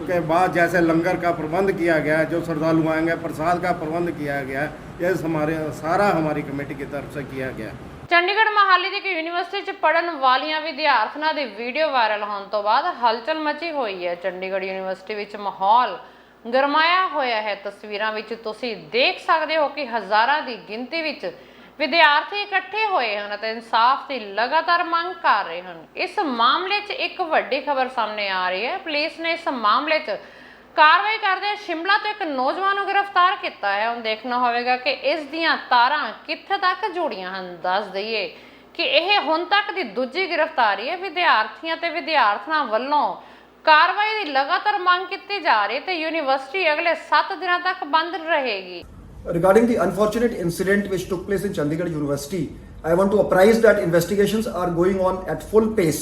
के बाद जैसे लंगर का प्रबंध किया गया है, जो श्रद्धालु आएंगे प्रसाद का प्रबंध किया गया है, ये हमारी कमेटी की तरफ से किया गया। ਚੰਡੀਗੜ੍ਹ ਮਹਾਲੀ ਦੀ ਯੂਨੀਵਰਸਿਟੀ 'ਚ ਪੜ੍ਹਨ ਵਾਲੀਆਂ ਵਿਦਿਆਰਥਣਾਂ ਦੀ ਵੀਡੀਓ ਵਾਇਰਲ ਹੋਣ ਤੋਂ ਬਾਅਦ ਹਲਚਲ ਮਚੀ ਹੋਈ ਹੈ। ਚੰਡੀਗੜ੍ਹ ਯੂਨੀਵਰਸਿਟੀ ਵਿੱਚ ਮਾਹੌਲ ਗਰਮਾਇਆ ਹੋਇਆ ਹੈ। ਤਸਵੀਰਾਂ ਵਿੱਚ ਤੁਸੀਂ ਦੇਖ ਸਕਦੇ ਹੋ ਕਿ ਹਜ਼ਾਰਾਂ ਦੀ ਗਿਣਤੀ ਵਿੱਚ ਵਿਦਿਆਰਥੀ ਇਕੱਠੇ ਹੋਏ ਹਨ ਅਤੇ ਇਨਸਾਫ ਦੀ ਲਗਾਤਾਰ ਮੰਗ ਕਰ ਰਹੇ ਹਨ। ਇਸ ਮਾਮਲੇ 'ਚ ਇੱਕ ਵੱਡੀ ਖਬਰ ਸਾਹਮਣੇ ਆ ਰਹੀ ਹੈ। ਪੁਲਿਸ ਨੇ ਇਸ ਮਾਮਲੇ 'ਚ ਕਾਰਵਾਈ ਕਰਦੇ ਸ਼ਿਮਲਾ ਤੋਂ ਇੱਕ ਨੌਜਵਾਨ ਨੂੰ ਗ੍ਰਿਫਤਾਰ ਕੀਤਾ ਹੈ। ਹੁਣ ਦੇਖਣਾ ਹੋਵੇਗਾ ਕਿ ਇਸ ਦੀਆਂ ਤਾਰਾਂ ਕਿੱਥੇ ਤੱਕ ਜੁੜੀਆਂ ਹਨ। ਦੱਸ ਦਈਏ ਕਿ ਇਹ ਹੁਣ ਤੱਕ ਦੀ ਦੂਜੀ ਗ੍ਰਿਫਤਾਰੀ ਹੈ। ਵਿਦਿਆਰਥੀਆਂ ਤੇ ਵਿਦਿਆਰਥਣਾਂ ਵੱਲੋਂ ਕਾਰਵਾਈ ਦੀ ਲਗਾਤਾਰ ਮੰਗ ਕੀਤੀ ਜਾ ਰਹੀ ਤੇ ਯੂਨੀਵਰਸਿਟੀ ਅਗਲੇ 7 ਦਿਨਾਂ ਤੱਕ ਬੰਦ ਰਹੇਗੀ। Regarding the unfortunate incident which took place in Chandigarh University, I want to apprise that investigations are going on at full pace.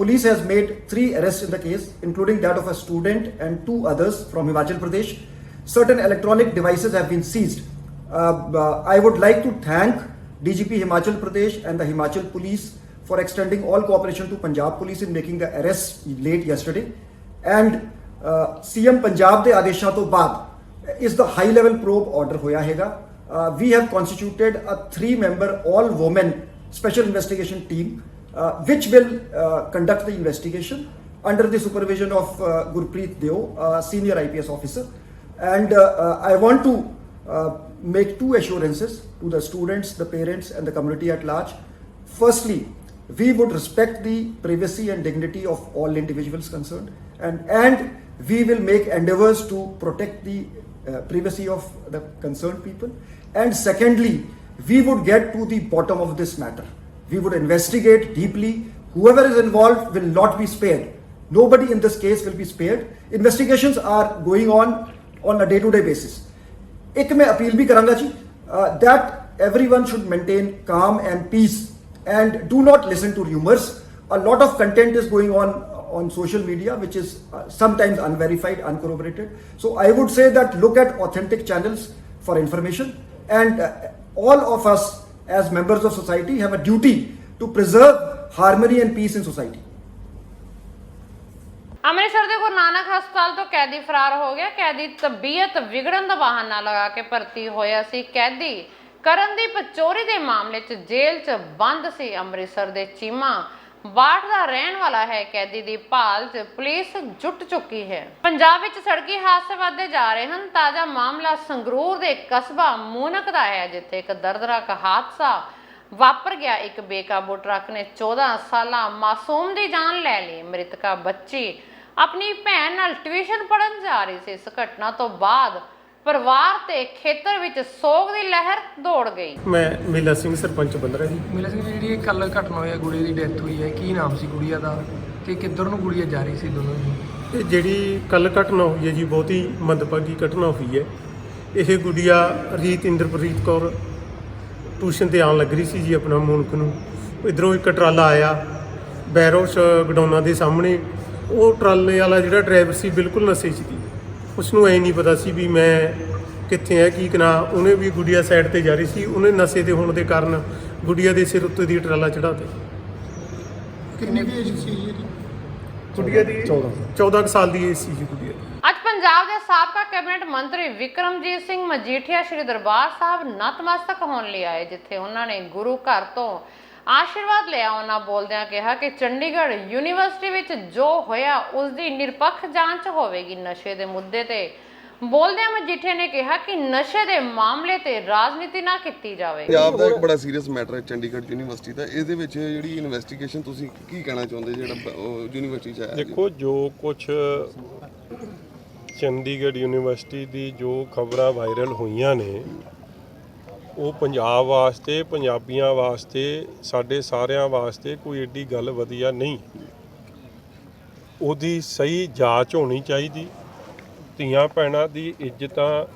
Police has made 3 arrests in the case, including that of a student and 2 others from Himachal Pradesh. Certain electronic devices have been seized. I would like to thank DGP Himachal Pradesh and the Himachal Police for extending all cooperation to Punjab Police in making the arrests late yesterday. And CM Punjab ਦੇ ਆਦੇਸ਼ਾਂ ਤੋਂ ਬਾਅਦ is the high level probe order hoya hega. We have constituted a 3-member all women special investigation team which will conduct the investigation under the supervision of Gurpreet Deo, senior IPS officer. And I want to make 2 assurances to the students, the parents and the community at large. Firstly, we would respect the privacy and dignity of all individuals concerned, and we will make endeavors to protect the privacy of the concerned people. And secondly, we would get to the bottom of this matter. We would investigate deeply. Whoever is involved will not be spared. Nobody in this case will be spared. Investigations are going on a day-to-day basis. एक मैं appeal भी करांगा जी that everyone should maintain calm and peace and do not listen to rumors. A lot of content is going on social media which is sometimes unverified, uncorroborated. So I would say that look at authentic channels for information, and all of us as members of society have a duty to preserve harmony and peace in society. Amritsar ਦੇ ਗੁਰੂ ਨਾਨਕ ਹਸਪਤਾਲ ਤੋਂ ਕੈਦੀ ਫਰਾਰ ਹੋ ਗਿਆ। ਕੈਦੀ ਤਬੀਅਤ ਵਿਗੜਨ ਦਾ ਬਹਾਨਾ ਲਗਾ ਕੇ ਭਰਤੀ ਹੋਇਆ ਸੀ। ਕੈਦੀ ਕਰਨਦੀਪ ਚੋਰੀ ਦੇ ਮਾਮਲੇ 'ਚ ਜੇਲ੍ਹ 'ਚ ਬੰਦ ਸੀ। ਅੰਮ੍ਰਿਤਸਰ ਦੇ ਚੀਮਾ ਵਾਰਡ ਦਾ ਰਹਿਣ ਵਾਲਾ ਹੈ। ਕੈਦੀ ਦੀ ਭਾਲ 'ਚ ਪੁਲਿਸ ਜੁਟ ਚੁੱਕੀ ਹੈ। ਪੰਜਾਬ ਵਿੱਚ ਸੜਕੀ ਹਾਦਸੇ ਵੱਧਦੇ ਜਾ ਰਹੇ ਹਨ। ਤਾਜ਼ਾ ਮਾਮਲਾ ਸੰਗਰੂਰ ਦੇ ਕਸਬਾ ਮੂਨਕ ਦਾ ਹੈ, ਜਿੱਥੇ ਇੱਕ ਦਰਦਨਾਕ ਹਾਦਸਾ ਵਾਪਰ ਗਿਆ। ਇੱਕ ਬੇਕਾਬੂ ਟਰੱਕ ਨੇ 14 ਸਾਲਾ ਮਾਸੂਮ ਦੀ ਜਾਨ ਲੈ ਲਈ। ਮ੍ਰਿਤਕਾ ਬੱਚੀ ਆਪਣੀ ਭੈਣ ਨਾਲ ਟਿਊਸ਼ਨ ਪੜ੍ਹਨ ਜਾ ਰਹੀ ਸੀ। ਇਸ ਘਟਨਾ ਤੋਂ ਬਾਅਦ ਪਰਿਵਾਰ ਤੇ ਖੇਤਰ ਵਿੱਚ ਸੋਗ ਦੀ ਲਹਿਰ ਦੌੜ ਗਈ। ਮੈਂ ਮੇਲਾ ਸਿੰਘ ਸਰਪੰਚ ਬੰਦਰਾ ਜੀ। ਮੇਲਾ ਸਿੰਘ ਜਿਹੜੀ ਇਹ ਕੱਲ ਘਟਨਾ ਹੋਈ ਹੈ, ਗੁੜੀਆ ਦੀ ਡੈਥ ਹੋਈ ਹੈ, ਕੀ ਨਾਮ ਸੀ ਗੁੜੀਆ ਦਾ ਤੇ ਕਿੱਧਰ ਨੂੰ ਗੁੜੀਆ ਜਾ ਰਹੀ ਸੀ ਦੋਨੋਂ ਜੀ? ਇਹ ਜਿਹੜੀ ਕੱਲ ਘਟਨਾ ਹੋਈ ਹੈ ਜੀ, ਬਹੁਤ ਹੀ ਮੰਦਭਾਗੀ ਘਟਨਾ ਹੋਈ ਹੈ। ਇਹ ਗੁੜੀਆ ਰੀਤ ਇੰਦਰਪ੍ਰੀਤ ਕੌਰ ਟਿਊਸ਼ਨ ਤੇ ਆਉਣ ਲੱਗ ਰਹੀ ਸੀ ਜੀ ਆਪਣਾ ਮੂਨਕ ਨੂੰ। ਇੱਧਰੋਂ ਇੱਕ ਟਰਾਲਾ ਆਇਆ ਬੈਰੋਸ ਗਡਾਉਣਾ ਦੇ ਸਾਹਮਣੇ। ਉਹ ਟਰਾਲੇ ਵਾਲਾ ਜਿਹੜਾ ਡਰਾਈਵਰ ਸੀ ਬਿਲਕੁਲ ਨਸ਼ੇ 'ਚ ਸੀ। ਉਸ ਨੂੰ ਐ ਨਹੀਂ ਪਤਾ ਸੀ ਵੀ ਮੈਂ ਕਿੱਥੇ ਹੈ ਕੀ ਕਰਾਂ। ਉਹਨੇ ਵੀ ਗੁੜੀਆ ਸਾਈਡ ਤੇ ਜਾ ਰਹੀ ਸੀ। ਉਹਨੇ ਨਸ਼ੇ ਦੇ ਹੋਣ ਦੇ ਕਾਰਨ ਗੁੜੀਆ ਦੇ ਸਿਰ ਉੱਤੇ ਦੀ ਟਰਾਲਾ ਚੜਾ ਦਿੱਤਾ। ਕਿੰਨੇ ਦੀ ਏਜ ਸੀ ਜੀ? ਗੁੜੀਆ ਦੀ 14 ਸਾਲ ਦੀ ਏਜ ਸੀ ਜੀ ਗੁੜੀਆ। ਅੱਜ ਪੰਜਾਬ ਦੇ ਸਾਬਕਾ ਕੈਬਨਿਟ ਮੰਤਰੀ ਵਿਕਰਮਜੀਤ ਸਿੰਘ ਮਜੀਠੀਆ ਸ਼੍ਰੀ ਦਰਬਾਰ ਸਾਹਿਬ ਨਤਮਸਤਕ ਹੋਣ ਲਈ ਆਏ, ਜਿੱਥੇ ਉਹਨਾਂ ਨੇ ਗੁਰੂ ਘਰ ਤੋਂ ਆਸ਼ੀਰਵਾਦ ਲਿਆ। ਉਹਨਾਂ ਬੋਲਦਿਆਂ ਕਿਹਾ ਕਿ ਚੰਡੀਗੜ੍ਹ ਯੂਨੀਵਰਸਿਟੀ ਵਿੱਚ ਜੋ ਹੋਇਆ ਉਸ ਦੀ ਨਿਰਪੱਖ ਜਾਂਚ ਹੋਵੇਗੀ। ਨਸ਼ੇ ਦੇ ਮੁੱਦੇ ਤੇ ਬੋਲਦਿਆਂ ਮਜੀਠੀਆ ਨੇ ਕਿਹਾ ਕਿ ਨਸ਼ੇ ਦੇ ਮਾਮਲੇ ਤੇ ਰਾਜਨੀਤੀ ਨਾ ਕੀਤੀ ਜਾਵੇ। ਪੰਜਾਬ ਦਾ ਇੱਕ ਬੜਾ ਸੀਰੀਅਸ ਮੈਟਰ ਹੈ ਚੰਡੀਗੜ੍ਹ ਯੂਨੀਵਰਸਿਟੀ ਦਾ। ਇਹਦੇ ਵਿੱਚ ਜਿਹੜੀ ਇਨਵੈਸਟੀਗੇਸ਼ਨ ਤੁਸੀਂ ਕੀ ਕਹਿਣਾ ਚਾਹੁੰਦੇ ਜਿਹੜਾ ਯੂਨੀਵਰਸਿਟੀ 'ਚ ਆਇਆ? ਦੇਖੋ, ਜੋ ਕੁਝ ਚੰਡੀਗੜ੍ਹ ਯੂਨੀਵਰਸਿਟੀ ਦੀ ਜੋ ਖਬਰਾਂ ਵਾਇਰਲ ਹੋਈਆਂ ਨੇ ਉਹ ਪੰਜਾਬ ਵਾਸਤੇ, ਪੰਜਾਬੀਆਂ ਵਾਸਤੇ, ਸਾਡੇ ਸਾਰਿਆਂ ਵਾਸਤੇ ਕੋਈ ਏਡੀ ਗੱਲ ਵਧੀਆ ਨਹੀਂ। ਉਹਦੀ ਸਹੀ ਜਾਂਚ ਹੋਣੀ ਚਾਹੀਦੀ। ਧੀਆਂ ਭੈਣਾਂ ਦੀ ਇੱਜ਼ਤਾਂ,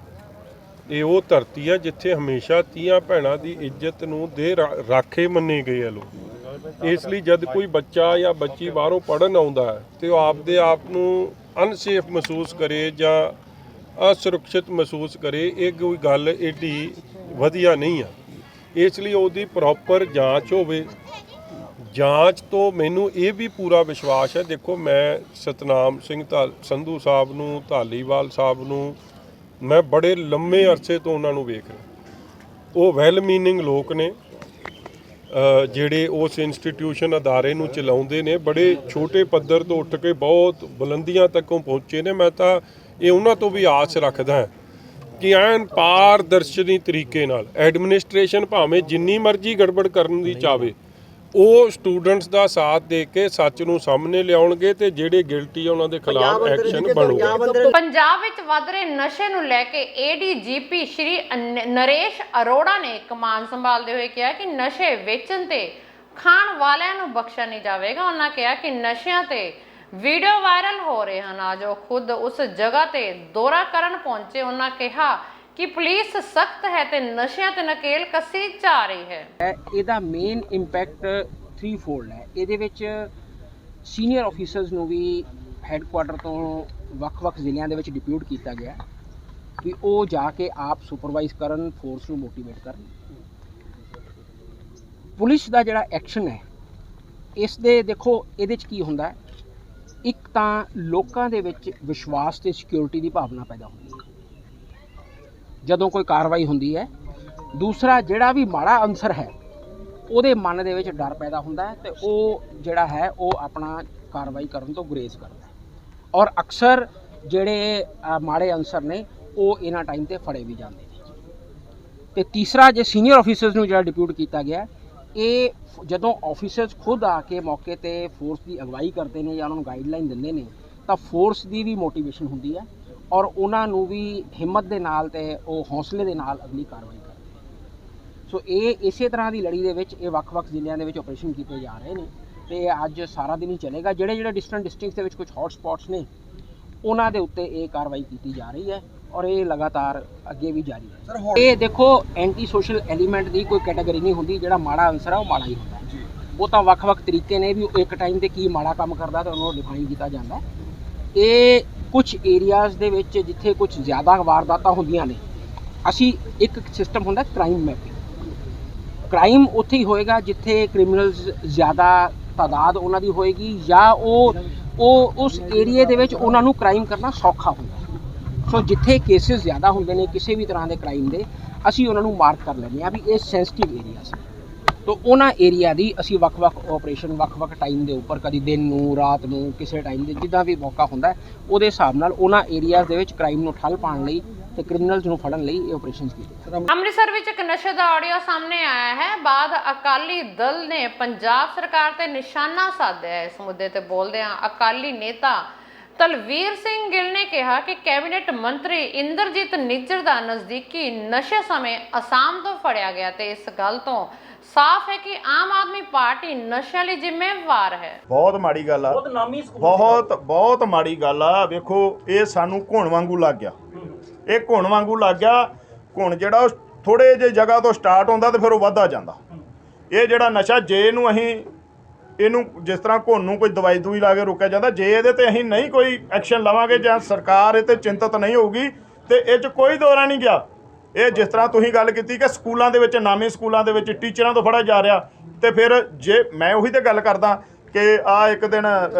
ਇਹ ਉਹ ਧਰਤੀ ਹੈ ਜਿੱਥੇ ਹਮੇਸ਼ਾ ਧੀਆਂ ਭੈਣਾਂ ਦੀ ਇੱਜ਼ਤ ਨੂੰ ਦੇ ਰਾਖੇ ਮੰਨੇ ਗਏ ਆ ਲੋਕ। ਇਸ ਲਈ ਜਦ ਕੋਈ ਬੱਚਾ ਜਾਂ ਬੱਚੀ ਬਾਹਰੋਂ ਪੜ੍ਹਨ ਆਉਂਦਾ ਹੈ ਤੇ ਉਹ ਆਪਦੇ ਆਪ ਨੂੰ ਅਨਸੇਫ ਮਹਿਸੂਸ ਕਰੇ ਜਾਂ ਅਸੁਰੱਖਿਅਤ ਮਹਿਸੂਸ ਕਰੇ, ਇਹ ਕੋਈ ਗੱਲ ਏਡੀ ਵਧੀਆ ਨਹੀਂ ਆ। ਇਸ ਲਈ ਉਹਦੀ ਪ੍ਰੋਪਰ ਜਾਂਚ ਹੋਵੇ। ਜਾਂਚ ਤੋਂ ਮੈਨੂੰ ਇਹ ਵੀ ਪੂਰਾ ਵਿਸ਼ਵਾਸ ਹੈ। ਦੇਖੋ, ਮੈਂ ਸਤਨਾਮ ਸਿੰਘ ਸੰਧੂ ਸਾਹਿਬ ਨੂੰ, ਧਾਲੀਵਾਲ ਸਾਹਿਬ ਨੂੰ ਮੈਂ ਬੜੇ ਲੰਮੇ ਅਰਸੇ ਤੋਂ ਉਹਨਾਂ ਨੂੰ ਵੇਖ ਰਿਹਾ। ਉਹ ਵੈਲ ਮੀਨਿੰਗ ਲੋਕ ਨੇ ਜਿਹੜੇ ਉਸ ਇੰਸਟੀਟਿਊਸ਼ਨ ਅਦਾਰੇ ਨੂੰ ਚਲਾਉਂਦੇ ਨੇ। ਬੜੇ ਛੋਟੇ ਪੱਧਰ ਤੋਂ ਉੱਠ ਕੇ ਬਹੁਤ ਬੁਲੰਦੀਆਂ ਤੱਕੋਂ ਪਹੁੰਚੇ ਨੇ। ਮੈਂ ਤਾਂ ਇਹ ਉਹਨਾਂ ਤੋਂ ਵੀ ਆਸ ਰੱਖਦਾ ਕਿ ਐਨ ਪਾਰਦਰਸ਼ੀ ਤਰੀਕੇ ਨਾਲ ਐਡਮਿਨਿਸਟ੍ਰੇਸ਼ਨ ਭਾਵੇਂ ਜਿੰਨੀ ਮਰਜ਼ੀ ਗੜਬੜ ਕਰਨ ਦੀ ਚਾਹੇ, ਉਹ ਸਟੂਡੈਂਟਸ ਦਾ ਸਾਥ ਦੇ ਕੇ ਸੱਚ ਨੂੰ ਸਾਹਮਣੇ ਲਿਆਉਣਗੇ ਤੇ ਜਿਹੜੇ ਗਿਲਟੀ ਆ ਉਹਨਾਂ ਦੇ ਖਿਲਾਫ ਐਕਸ਼ਨ ਬਣੂਗਾ। ਪੰਜਾਬ ਵਿੱਚ ਵੱਧ ਰਹੇ ਨਸ਼ੇ ਨੂੰ ਲੈ ਕੇ ਏਡੀਜੀਪੀ ਸ਼੍ਰੀ ਨਰੇਸ਼ ਅਰੋੜਾ ਨੇ ਕਮਾਨ ਸੰਭਾਲਦੇ ਹੋਏ ਕਿਹਾ ਕਿ ਨਸ਼ੇ ਵੇਚਣ ਤੇ ਖਾਣ ਵਾਲਿਆਂ ਨੂੰ ਬਖਸ਼ਿਆ ਨਹੀਂ ਜਾਵੇਗਾ। ਉਹਨਾਂ ਕਿਹਾ ਕਿ ਨਸ਼ਿਆਂ ਤੇ ਵੀਡੀਓ ਵਾਇਰਲ ਹੋ ਰਹੇ ਹਨ। ਅੱਜ ਉਹ ਖੁਦ ਉਸ ਜਗ੍ਹਾ ਤੇ ਦੌਰਾ ਕਰਨ ਪਹੁੰਚੇ। ਉਹਨਾਂ ਕਿਹਾ ਕਿ ਪੁਲਿਸ ਸਖਤ ਹੈ ਤੇ ਨਸ਼ਿਆਂ ਤੇ ਨਕੇਲ ਕੱਸੀ ਜਾ ਰਹੀ ਹੈ। ਇਹਦਾ ਮੇਨ ਇੰਪੈਕਟ 3-fold ਹੈ। ਇਹਦੇ ਵਿੱਚ ਸੀਨੀਅਰ ਆਫੀਸਰਸ ਨੂੰ ਵੀ ਹੈੱਡਕੁਆਟਰ ਤੋਂ ਵੱਖ-ਵੱਖ ਜ਼ਿਲ੍ਹਿਆਂ ਦੇ ਵਿੱਚ ਡਿਪਿਊਟ ਕੀਤਾ ਗਿਆ ਵੀ ਉਹ ਜਾ ਕੇ ਆਪ ਸੁਪਰਵਾਈਜ਼ ਕਰਨ, ਫੋਰਸ ਨੂੰ ਮੋਟੀਵੇਟ ਕਰਨ। ਪੁਲਿਸ ਦਾ ਜਿਹੜਾ ਐਕਸ਼ਨ ਹੈ ਇਸ ਦੇ ਦੇਖੋ ਇਹਦੇ 'ਚ ਕੀ ਹੁੰਦਾ ਹੈ, ਇੱਕ ਤਾਂ ਲੋਕਾਂ ਦੇ ਵਿੱਚ ਵਿਸ਼ਵਾਸ ਤੇ ਸਿਕਿਉਰਿਟੀ ਦੀ ਭਾਵਨਾ ਪੈਦਾ ਹੁੰਦੀ ਹੈ ਜਦੋਂ ਕੋਈ ਕਾਰਵਾਈ ਹੁੰਦੀ ਹੈ। ਦੂਸਰਾ ਜਿਹੜਾ ਵੀ ਮਾੜਾ ਅਨਸਰ ਹੈ ਉਹਦੇ ਮਨ ਦੇ ਵਿੱਚ ਡਰ ਪੈਦਾ ਹੁੰਦਾ ਹੈ ਤੇ ਉਹ ਜਿਹੜਾ ਹੈ ਉਹ ਆਪਣਾ ਕਾਰਵਾਈ ਕਰਨ ਤੋਂ ਗੁਰੇਜ਼ ਕਰਦਾ ਹੈ। ਔਰ ਅਕਸਰ ਜਿਹੜੇ ਮਾੜੇ ਅਨਸਰ ਨੇ ਉਹ ਇਹਨਾਂ ਟਾਈਮ ਤੇ ਫੜੇ ਵੀ ਜਾਂਦੇ ਨੇ। ਤੇ ਤੀਸਰਾ ਜੇ ਸੀਨੀਅਰ ਆਫੀਸਰਸ ਨੂੰ ਜਿਹੜਾ ਡਿਪਿਊਟ ਕੀਤਾ ਗਿਆ, ਇਹ ਜਦੋਂ ਆਫੀਸਰਸ ਖੁਦ ਆ ਕੇ ਮੌਕੇ ਤੇ ਫੋਰਸ ਦੀ ਅਗਵਾਈ ਕਰਦੇ ਨੇ ਜਾਂ ਉਹਨਾਂ ਨੂੰ ਗਾਈਡਲਾਈਨ ਦਿੰਦੇ ਨੇ ਤਾਂ ਫੋਰਸ ਦੀ ਵੀ ਮੋਟੀਵੇਸ਼ਨ ਹੁੰਦੀ ਹੈ ਔਰ ਉਹਨਾਂ ਨੂੰ ਵੀ ਹਿੰਮਤ ਦੇ ਨਾਲ ਤੇ ਉਹ ਹੌਸਲੇ ਦੇ ਨਾਲ ਅਗਲੀ ਕਾਰਵਾਈ ਕਰਦੇ ਨੇ। ਸੋ ਇਹ ਇਸੇ ਤਰ੍ਹਾਂ ਦੀ ਲੜੀ ਦੇ ਵਿੱਚ ਇਹ ਵੱਖ-ਵੱਖ ਜ਼ਿਲ੍ਹਿਆਂ ਦੇ ਵਿੱਚ ਆਪਰੇਸ਼ਨ ਕੀਤੇ ਜਾ ਰਹੇ ਨੇ ਤੇ ਅੱਜ ਸਾਰਾ ਦਿਨ ਹੀ ਚੱਲੇਗਾ। ਜਿਹੜੇ ਡਿਸਟ੍ਰਿਕਟਸ ਦੇ ਵਿੱਚ ਕੁਝ ਹੌਟ ਸਪੌਟਸ ਨੇ ਉਹਨਾਂ ਦੇ ਉੱਤੇ ਇਹ ਕਾਰਵਾਈ ਕੀਤੀ ਜਾ ਰਹੀ ਹੈ ਔਰ ਇਹ ਲਗਾਤਾਰ ਅੱਗੇ ਵੀ ਜਾਰੀ ਹੈ। ਇਹ ਦੇਖੋ ਐਂਟੀ ਸੋਸ਼ਲ ਐਲੀਮੈਂਟ ਦੀ ਕੋਈ ਕੈਟਾਗਰੀ ਨਹੀਂ ਹੁੰਦੀ। ਜਿਹੜਾ ਮਾੜਾ ਅਨਸਰ ਹੈ ਉਹ ਮਾੜਾ ਹੀ ਹੁੰਦਾ ਹੈ। ਉਹ ਤਾਂ ਵੱਖ-ਵੱਖ ਤਰੀਕੇ ਨੇ ਵੀ ਇੱਕ ਟਾਈਮ ਤੇ ਕੀ ਮਾੜਾ ਕੰਮ ਕਰਦਾ ਤੇ ਉਹਨੂੰ ਡਿਫਾਈਨ ਕੀਤਾ ਜਾਂਦਾ। ਇਹ ਕੁਝ ਏਰੀਆਜ਼ ਦੇ ਵਿੱਚ ਜਿੱਥੇ ਕੁਝ ਜ਼ਿਆਦਾ ਵਾਰਦਾਤਾਂ ਹੁੰਦੀਆਂ ਨੇ, ਅਸੀਂ ਇੱਕ ਸਿਸਟਮ ਹੁੰਦਾ ਕ੍ਰਾਈਮ ਮੈਪਿੰਗ। ਕ੍ਰਾਈਮ ਉੱਥੇ ਹੀ ਹੋਏਗਾ ਜਿੱਥੇ ਕ੍ਰਿਮੀਨਲਸ ਜ਼ਿਆਦਾ ਤਾਦਾਦ ਉਹਨਾਂ ਦੀ ਹੋਏਗੀ ਜਾਂ ਉਹ ਉਸ ਏਰੀਏ ਦੇ ਵਿੱਚ ਉਹਨਾਂ ਨੂੰ ਕ੍ਰਾਈਮ ਕਰਨਾ ਸੌਖਾ ਹੁੰਦਾ। ਸੋ ਜਿੱਥੇ ਕੇਸਿਸ ਜ਼ਿਆਦਾ ਹੁੰਦੇ ਨੇ ਕਿਸੇ ਵੀ ਤਰ੍ਹਾਂ ਦੇ ਕ੍ਰਾਈਮ ਦੇ, ਅਸੀਂ ਉਹਨਾਂ ਨੂੰ ਮਾਰਕ ਕਰ ਲੈਂਦੇ ਹਾਂ ਵੀ ਇਹ ਸੈਂਸਿਟਿਵ ਏਰੀਆਜ਼ ਨੇ। ਤੋ ਉਹਨਾਂ ਏਰੀਆ ਦੀ ਅਸੀਂ ਵੱਖ-ਵੱਖ ਆਪਰੇਸ਼ਨ ਵੱਖ-ਵੱਖ ਟਾਈਮ ਦੇ ਉੱਪਰ, ਕਦੀ ਦਿਨ ਨੂੰ, ਰਾਤ ਨੂੰ, ਕਿਸੇ ਟਾਈਮ ਦੇ ਜਿੱਦਾਂ ਵੀ ਮੌਕਾ ਹੁੰਦਾ ਉਹਦੇ ਹਿਸਾਬ ਨਾਲ ਉਹਨਾਂ ਏਰੀਆਜ਼ ਦੇ ਵਿੱਚ ਕ੍ਰਾਈਮ ਨੂੰ ਠੱਲ ਪਾਉਣ ਲਈ ਤੇ ਕ੍ਰਿਮੀਨਲਸ ਨੂੰ ਫੜਨ ਲਈ ਇਹ ਆਪਰੇਸ਼ਨਸ ਕੀਤੇ। ਅੰਮ੍ਰਿਤਸਰ ਵਿੱਚ ਇੱਕ ਨਸ਼ੇ ਦਾ ਆਡੀਓ ਸਾਹਮਣੇ ਆਇਆ ਹੈ। ਬਾਅਦ ਅਕਾਲੀ ਦਲ ਨੇ ਪੰਜਾਬ ਸਰਕਾਰ ਤੇ ਨਿਸ਼ਾਨਾ ਸਾਧਿਆ। ਇਸ ਮੁੱਦੇ ਤੇ ਬੋਲਦਿਆਂ ਅਕਾਲੀ ਨੇਤਾ ਤਲਵੀਰ ਸਿੰਘ ਗਿੱਲ ਨੇ ਕਿਹਾ ਕਿ ਕੈਬਨਿਟ ਮੰਤਰੀ ਇੰਦਰਜੀਤ ਨਿੱਜਰ ਦਾ ਨਜ਼ਦੀਕੀ ਨਸ਼ੇ ਸਮੇਂ ਅਸਾਮ ਤੋਂ ਫੜਿਆ ਗਿਆ ਤੇ ਇਸ ਗੱਲ ਤੋਂ ਸਾਫ਼ ਹੈ ਕਿ ਆਮ ਆਦਮੀ ਪਾਰਟੀ ਨਸ਼ਿਆਂ ਲਈ ਜ਼ਿੰਮੇਵਾਰ ਹੈ। ਬਹੁਤ ਮਾੜੀ ਗੱਲ ਆ, ਬਹੁਤ ਮਾੜੀ ਗੱਲ ਆ। ਵੇਖੋ ਇਹ ਸਾਨੂੰ ਘੁਣ ਵਾਂਗੂ ਲੱਗ ਗਿਆ। ਇਹ ਘੁਣ ਵਾਂਗੂ ਲੱਗ ਗਿਆ। ਘੁਣ ਜਿਹੜਾ ਉਹ ਥੋੜੇ ਜਿਹੇ ਜਗ੍ਹਾ ਤੋਂ ਸਟਾਰਟ ਹੁੰਦਾ ਤੇ ਫਿਰ ਉਹ ਵੱਧਦਾ ਜਾਂਦਾ। ਇਹ ਜਿਹੜਾ ਨਸ਼ਾ ਜੇ ਇਹਨੂੰ ਜਿਸ ਤਰ੍ਹਾਂ ਘੁਣ ਨੂੰ ਕੋਈ ਦਵਾਈ ਲਾ ਕੇ ਰੋਕਿਆ ਜਾਂਦਾ, ਜੇ ਇਹਦੇ ਤੇ ਅਸੀਂ ਨਹੀਂ ਕੋਈ ਐਕਸ਼ਨ ਲਵਾਂਗੇ ਜਾਂ ਸਰਕਾਰ ਇਹ ਤੇ ਚਿੰਤਤ ਨਹੀਂ ਹੋਊਗੀ ਤੇ ਇਹ 'ਚ ਕੋਈ ਦੌਰਾ ਨਹੀਂ ਗਿਆ। ਇਹ ਜਿਸ ਤਰ੍ਹਾਂ ਤੁਸੀਂ ਗੱਲ ਕੀਤੀ ਕਿ ਸਕੂਲਾਂ ਦੇ ਵਿੱਚ, ਨਾਮੀ ਸਕੂਲਾਂ ਦੇ ਵਿੱਚ ਟੀਚਰਾਂ ਤੋਂ ਫੜਿਆ ਜਾ ਰਿਹਾ ਤੇ ਫਿਰ ਜੇ ਮੈਂ ਉਹੀ ਤੇ ਗੱਲ ਕਰਦਾ ਕਿ ਇੱਕ ਦਿਨ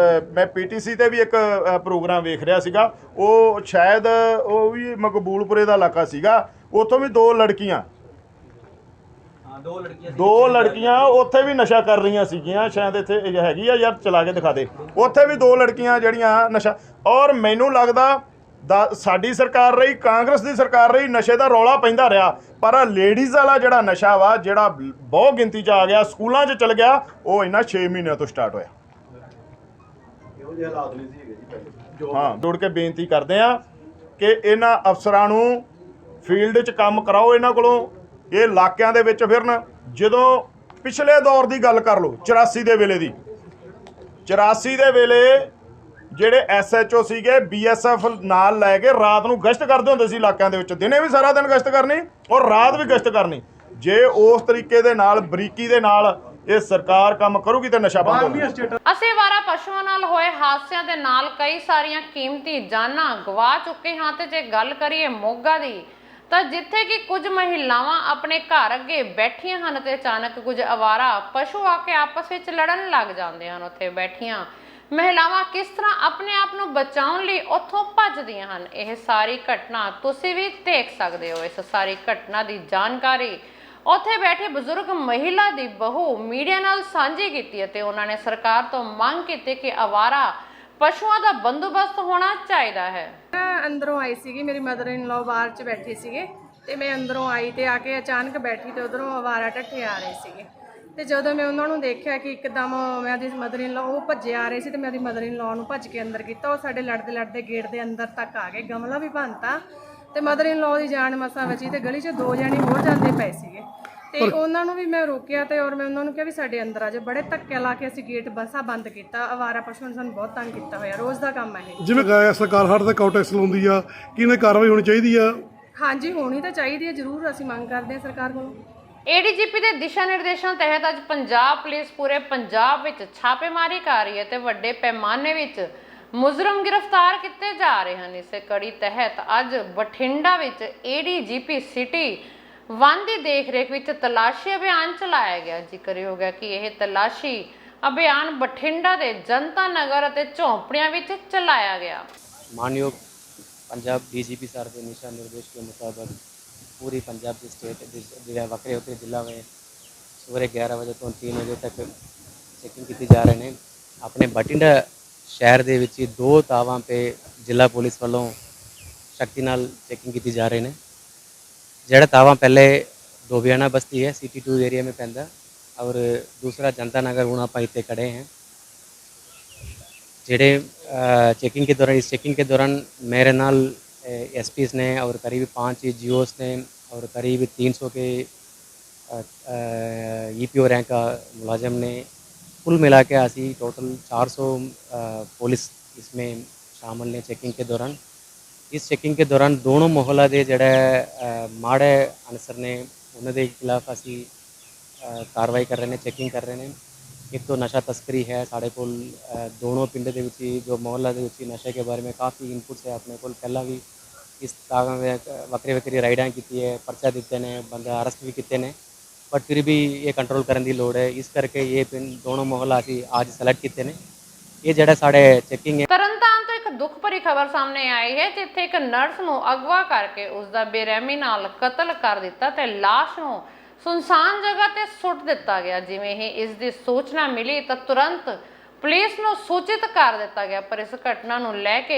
ਮੈਂ ਪੀਟੀਸੀ ਤੇ ਵੀ ਇੱਕ ਪ੍ਰੋਗਰਾਮ ਵੇਖ ਰਿਹਾ ਸੀਗਾ। ਉਹ ਸ਼ਾਇਦ ਉਹ ਵੀ ਮਕਬੂਲਪੁਰੇ ਦਾ ਇਲਾਕਾ ਸੀਗਾ। ਉੱਥੋਂ ਵੀ ਦੋ ਲੜਕੀਆਂ ਉੱਥੇ ਵੀ ਨਸ਼ਾ ਕਰ ਰਹੀਆਂ ਸੀਗੀਆਂ। ਸ਼ਾਇਦ ਇੱਥੇ ਹੈਗੀ ਆ, ਯਾਰ ਚਲਾ ਕੇ ਦਿਖਾ ਦੇ। ਉੱਥੇ ਵੀ ਦੋ ਲੜਕੀਆਂ ਜਿਹੜੀਆਂ ਨਸ਼ਾ, ਔਰ ਮੈਨੂੰ ਲੱਗਦਾ ਸਾਡੀ ਸਰਕਾਰ ਰਹੀ, ਕਾਂਗਰਸ ਦੀ ਸਰਕਾਰ ਰਹੀ, ਨਸ਼ੇ ਦਾ ਰੌਲਾ ਪੈਂਦਾ ਰਿਹਾ ਪਰ ਲੇਡੀਜ਼ ਵਾਲਾ ਜਿਹੜਾ ਨਸ਼ਾ ਵਾ ਜਿਹੜਾ ਬਹੁਤ ਗਿਣਤੀ 'ਚ ਆ ਗਿਆ, ਸਕੂਲਾਂ 'ਚ ਚਲ ਗਿਆ, ਉਹ ਇਹਨਾਂ 6 ਮਹੀਨਿਆਂ ਤੋਂ ਸਟਾਰਟ ਹੋਇਆ। ਇਹੋ ਜਿਹੇ ਹਾਲਾਤ ਨਹੀਂ ਸੀ ਹੈਗੇ ਜੀ ਪਹਿਲੇ। ਹਾਂ, ਜੁੜ ਕੇ ਬੇਨਤੀ ਕਰਦੇ ਆ ਕਿ ਇਹਨਾਂ ਅਫਸਰਾਂ ਨੂੰ ਫੀਲਡ 'ਚ ਕੰਮ ਕਰਾਓ ਇਹਨਾਂ ਕੋਲੋਂ। ਇਹ ਇਲਾਕਿਆਂ ਦੇ ਵਿੱਚ ਫਿਰਨ। ਜਦੋਂ ਪਿਛਲੇ ਦੌਰ ਦੀ ਗੱਲ ਕਰ ਲਓ, 84 ਦੇ ਵੇਲੇ ਦੀ, 84 ਦੇ ਵੇਲੇ ਜਿਹੜੇ SHO ਸੀਗੇ BSF ਨਾਲ ਲੈ ਕੇ ਰਾਤ ਨੂੰ ਗਸ਼ਤ ਕਰਦੇ ਹੁੰਦੇ ਸੀ ਇਲਾਕਿਆਂ ਦੇ ਵਿੱਚ। ਦਿਨੇ ਵੀ ਸਾਰਾ ਦਿਨ ਗਸ਼ਤ ਕਰਨੀ ਔਰ ਰਾਤ ਵੀ ਗਸ਼ਤ ਕਰਨੀ। ਜੇ ਉਸ ਤਰੀਕੇ ਦੇ ਨਾਲ, ਬਰੀਕੀ ਦੇ ਨਾਲ ਇਹ ਸਰਕਾਰ ਕੰਮ ਕਰੂਗੀ ਤਾਂ ਨਸ਼ਾ ਬੰਦ ਹੋਊਗਾ। ਅਸੀਂ ਅਵਾਰਾ ਪਸ਼ੂਆਂ ਨਾਲ ਹੋਏ ਹਾਦਸਿਆਂ ਦੇ ਨਾਲ ਕਈ ਸਾਰੀਆਂ ਕੀਮਤੀ ਜਾਨਾਂ ਗਵਾ ਚੁੱਕੇ ਹਾਂ ਤੇ ਜੇ ਗੱਲ ਕਰੀਏ ਮੋਗਾ ਦੀ ਤਾਂ ਜਿੱਥੇ ਕਿ ਕੁਝ ਮਹਿਲਾਵਾਂ ਆਪਣੇ ਘਰ ਅੱਗੇ ਬੈਠੀਆਂ ਹਨ ਤੇ ਅਚਾਨਕ ਕੁਝ ਅਵਾਰਾ ਪਸ਼ੂ ਆ ਕੇ ਆਪਸ ਵਿੱਚ ਲੜਨ ਲੱਗ ਜਾਂਦੇ ਹਨ। ਉੱਥੇ ਬੈਠੀਆਂ ਮਹਿਲਾਵਾਂ ਕਿਸ ਤਰ੍ਹਾਂ ਆਪਣੇ ਆਪ ਨੂੰ ਬਚਾਉਣ ਲਈ ਉੱਥੋਂ ਭੱਜਦੀਆਂ ਹਨ, ਇਹ ਸਾਰੀ ਘਟਨਾ ਤੁਸੀਂ ਵੀ ਦੇਖ ਸਕਦੇ ਹੋ। ਇਸ ਸਾਰੀ ਘਟਨਾ ਦੀ ਜਾਣਕਾਰੀ ਉੱਥੇ ਬੈਠੇ ਬਜ਼ੁਰਗ ਮਹਿਲਾ ਦੀ ਬਹੂ ਮੀਡੀਆ ਨਾਲ ਸਾਂਝੀ ਕੀਤੀ ਅਤੇ ਉਹਨਾਂ ਨੇ ਸਰਕਾਰ ਤੋਂ ਮੰਗ ਕੀਤੀ ਕਿ ਅਵਾਰਾ ਪਸ਼ੂਆਂ ਦਾ ਬੰਦੋਬਸਤ ਹੋਣਾ ਚਾਹੀਦਾ ਹੈ। ਅੰਦਰੋਂ ਆਈ ਸੀਗੀ, ਮੇਰੀ ਮਦਰ ਇਨ ਲਾਅ ਬਾਹਰ 'ਚ ਬੈਠੀ ਸੀਗੇ ਤੇ ਮੈਂ ਅੰਦਰੋਂ ਆਈ ਤੇ ਆ ਕੇ ਅਚਾਨਕ ਬੈਠੀ ਤੇ ਉਧਰੋਂ ਅਵਾਰਾ ਢੱਠੇ ਆ ਰਹੇ ਸੀਗੇ ਤੇ ਜਦੋਂ ਮੈਂ ਉਹਨਾਂ ਨੂੰ ਦੇਖਿਆ ਕਿ ਇੱਕਦਮ ਮੈਂ ਉਹਦੀ ਮਦਰ ਇਨ ਲਾ ਉਹ ਭੱਜੇ ਆ ਰਹੇ ਸੀ ਤੇ ਮੈਂ ਉਹਦੀ ਮਦਰ ਇਨ ਲਾ ਨੂੰ ਭੱਜ ਕੇ ਅੰਦਰ ਕੀਤਾ। ਉਹ ਸਾਡੇ ਲੜਦੇ ਲੜਦੇ ਗੇਟ ਦੇ ਅੰਦਰ ਤੱਕ ਆ ਗਏ, ਗਮਲਾ ਵੀ ਭੰਨਤਾ ਤੇ ਮਦਰ ਇਨ ਲਾ ਦੀ ਜਾਨ ਮਸਾਂ ਬਚੀ ਤੇ ਗਲੀ 'ਚ 2 ਜਣੇ ਹੋਰ ਜਾਂਦੇ ਪਏ ਸੀਗੇ ਤੇ ਉਹਨਾਂ ਨੂੰ ਵੀ ਮੈਂ ਰੋਕਿਆ ਤੇ ਔਰ ਮੈਂ ਉਹਨਾਂ ਨੂੰ ਕਿਹਾ ਵੀ ਸਾਡੇ ਅੰਦਰ ਆ ਜਾ। ਬੜੇ ਧੱਕੇ ਲਾ ਕੇ ਅਸੀਂ ਗੇਟ ਬਸਾ ਬੰਦ ਕੀਤਾ। ਅਵਾਰਾ ਪਸ਼ੂਆਂ ਨੇ ਸਾਨੂੰ ਬਹੁਤ ਤੰਗ ਕੀਤਾ ਹੋਇਆ, ਰੋਜ਼ ਦਾ ਕੰਮ ਹੈ ਇਹ। ਜਿਵੇਂ ਸਰਕਾਰ ਸਾਡੇ ਤੇ ਕਾਊਟੈਕਸ ਲਾਉਂਦੀ ਆ, ਕਿਵੇਂ ਕਾਰਵਾਈ ਹੋਣੀ ਚਾਹੀਦੀ ਆ? ਹਾਂਜੀ ਹੋਣੀ ਤਾਂ ਚਾਹੀਦੀ ਹੈ, ਜ਼ਰੂਰ ਅਸੀਂ ਮੰਗ ਕਰਦੇ ਹਾਂ ਸਰਕਾਰ ਕੋਲੋਂ। ਏਡੀਜੀਪੀ ਦੇ ਦਿਸ਼ਾ ਨਿਰਦੇਸ਼ਾਂ ਤਹਿਤ ਅੱਜ ਪੰਜਾਬ ਪੁਲਿਸ ਪੂਰੇ ਪੰਜਾਬ ਵਿੱਚ ਛਾਪੇਮਾਰੀ ਕਰ ਰਹੀ ਹੈ ਤੇ ਵੱਡੇ ਪੈਮਾਨੇ ਵਿੱਚ ਮੁਜਰਮ ਗ੍ਰਿਫਤਾਰ ਕੀਤੇ ਜਾ ਰਹੇ ਹਨ। ਇਸੇ ਕੜੀ ਤਹਿਤ ਅੱਜ ਬਠਿੰਡਾ ਵਿੱਚ ਏਡੀਜੀਪੀ ਸਿਟੀ 1 ਦੀ ਦੇਖਰੇਖ ਵਿੱਚ ਤਲਾਸ਼ੀ ਅਭਿਆਨ ਚਲਾਇਆ ਗਿਆ। ਜ਼ਿਕਰਯੋਗ ਹੈ ਕਿ ਇਹ ਤਲਾਸ਼ੀ ਅਭਿਆਨ ਬਠਿੰਡਾ ਦੇ ਜਨਤਾ ਨਗਰ ਅਤੇ ਝੌਂਪੜੀਆਂ ਵਿੱਚ ਚਲਾਇਆ ਗਿਆ। मानयोग पंजाब डीजीपी सर के दिशा निर्देश के मुताबिक पूरी पंजाब के स्टेट जिले वक्रे होते जिला में सुबह 11 बजे तो 3 बजे तक चैकिंग की जा रहे हैं। अपने बठिंडा शहर के विच 2 तावां पे जिला पुलिस वालों शक्ति नाल चैकिंग की जा रहे हैं। जिहड़ा तावा पहले डोबियाना बस्ती है सिटी 2 एरिया में पैंदा और दूसरा जनता नगर हूँ आप इतने खड़े हैं। जेडे चेकिंग के दौरान इस चेकिंग के दौरान मेरे नाल एसपीस ने और करीब 5 जीओस ने और करीब 300 के ईपीओ रैंक का मुलाजिम ने कुल मिला के असी टोटल 400 पुलिस इसमें शामिल ने। चेकिंग के दौरान इस चेकिंग के दौरान दोनों मोहल्ला के जड़े माड़े अनसर ने उन्होंने खिलाफ असी कार्रवाई कर रहे हैं, चेकिंग कर रहे हैं। एक तो नशा तस्करी है साढ़े को दोनों पिंड के जो मोहल्ला के नशे के बारे में काफ़ी इनपुट्स है अपने को पहला भी इस तागा में वक्री वक्री राइडां की है, पर्चा दिते ने, बंदा अरेस्ट भी किए ने, बट फिर भी ये कंट्रोल करने की लोड़ है। इस करके ये पिंड दोनों मोहल्ला असी आज सैलेक्ट किए ने। ये जड़ा साढ़े चेकिंग है। ਤਰਨਤਾਰਨ ਤੋਂ ਇੱਕ ਦੁੱਖ ਭਰੀ ਖਬਰ ਸਾਹਮਣੇ ਆਈ ਹੈ ਜਿੱਥੇ ਇੱਕ ਨਰਸ ਨੂੰ ਅਗਵਾ ਕਰਕੇ ਉਸ ਦਾ ਬੇਰਹਿਮੀ ਨਾਲ ਕਤਲ ਕਰ ਦਿੱਤਾ ਤੇ ਲਾਸ਼ ਨੂੰ ਸੁਨਸਾਨ ਜਗ੍ਹਾ ਤੇ ਸੁੱਟ ਦਿੱਤਾ ਗਿਆ। ਜਿਵੇਂ ਹੀ ਇਸ ਦੀ ਸੂਚਨਾ ਮਿਲੀ ਤਾਂ ਤੁਰੰਤ ਪੁਲਿਸ ਨੂੰ ਸੂਚਿਤ ਕਰ ਦਿੱਤਾ ਗਿਆ, ਪਰ ਇਸ ਘਟਨਾ ਨੂੰ ਲੈ ਕੇ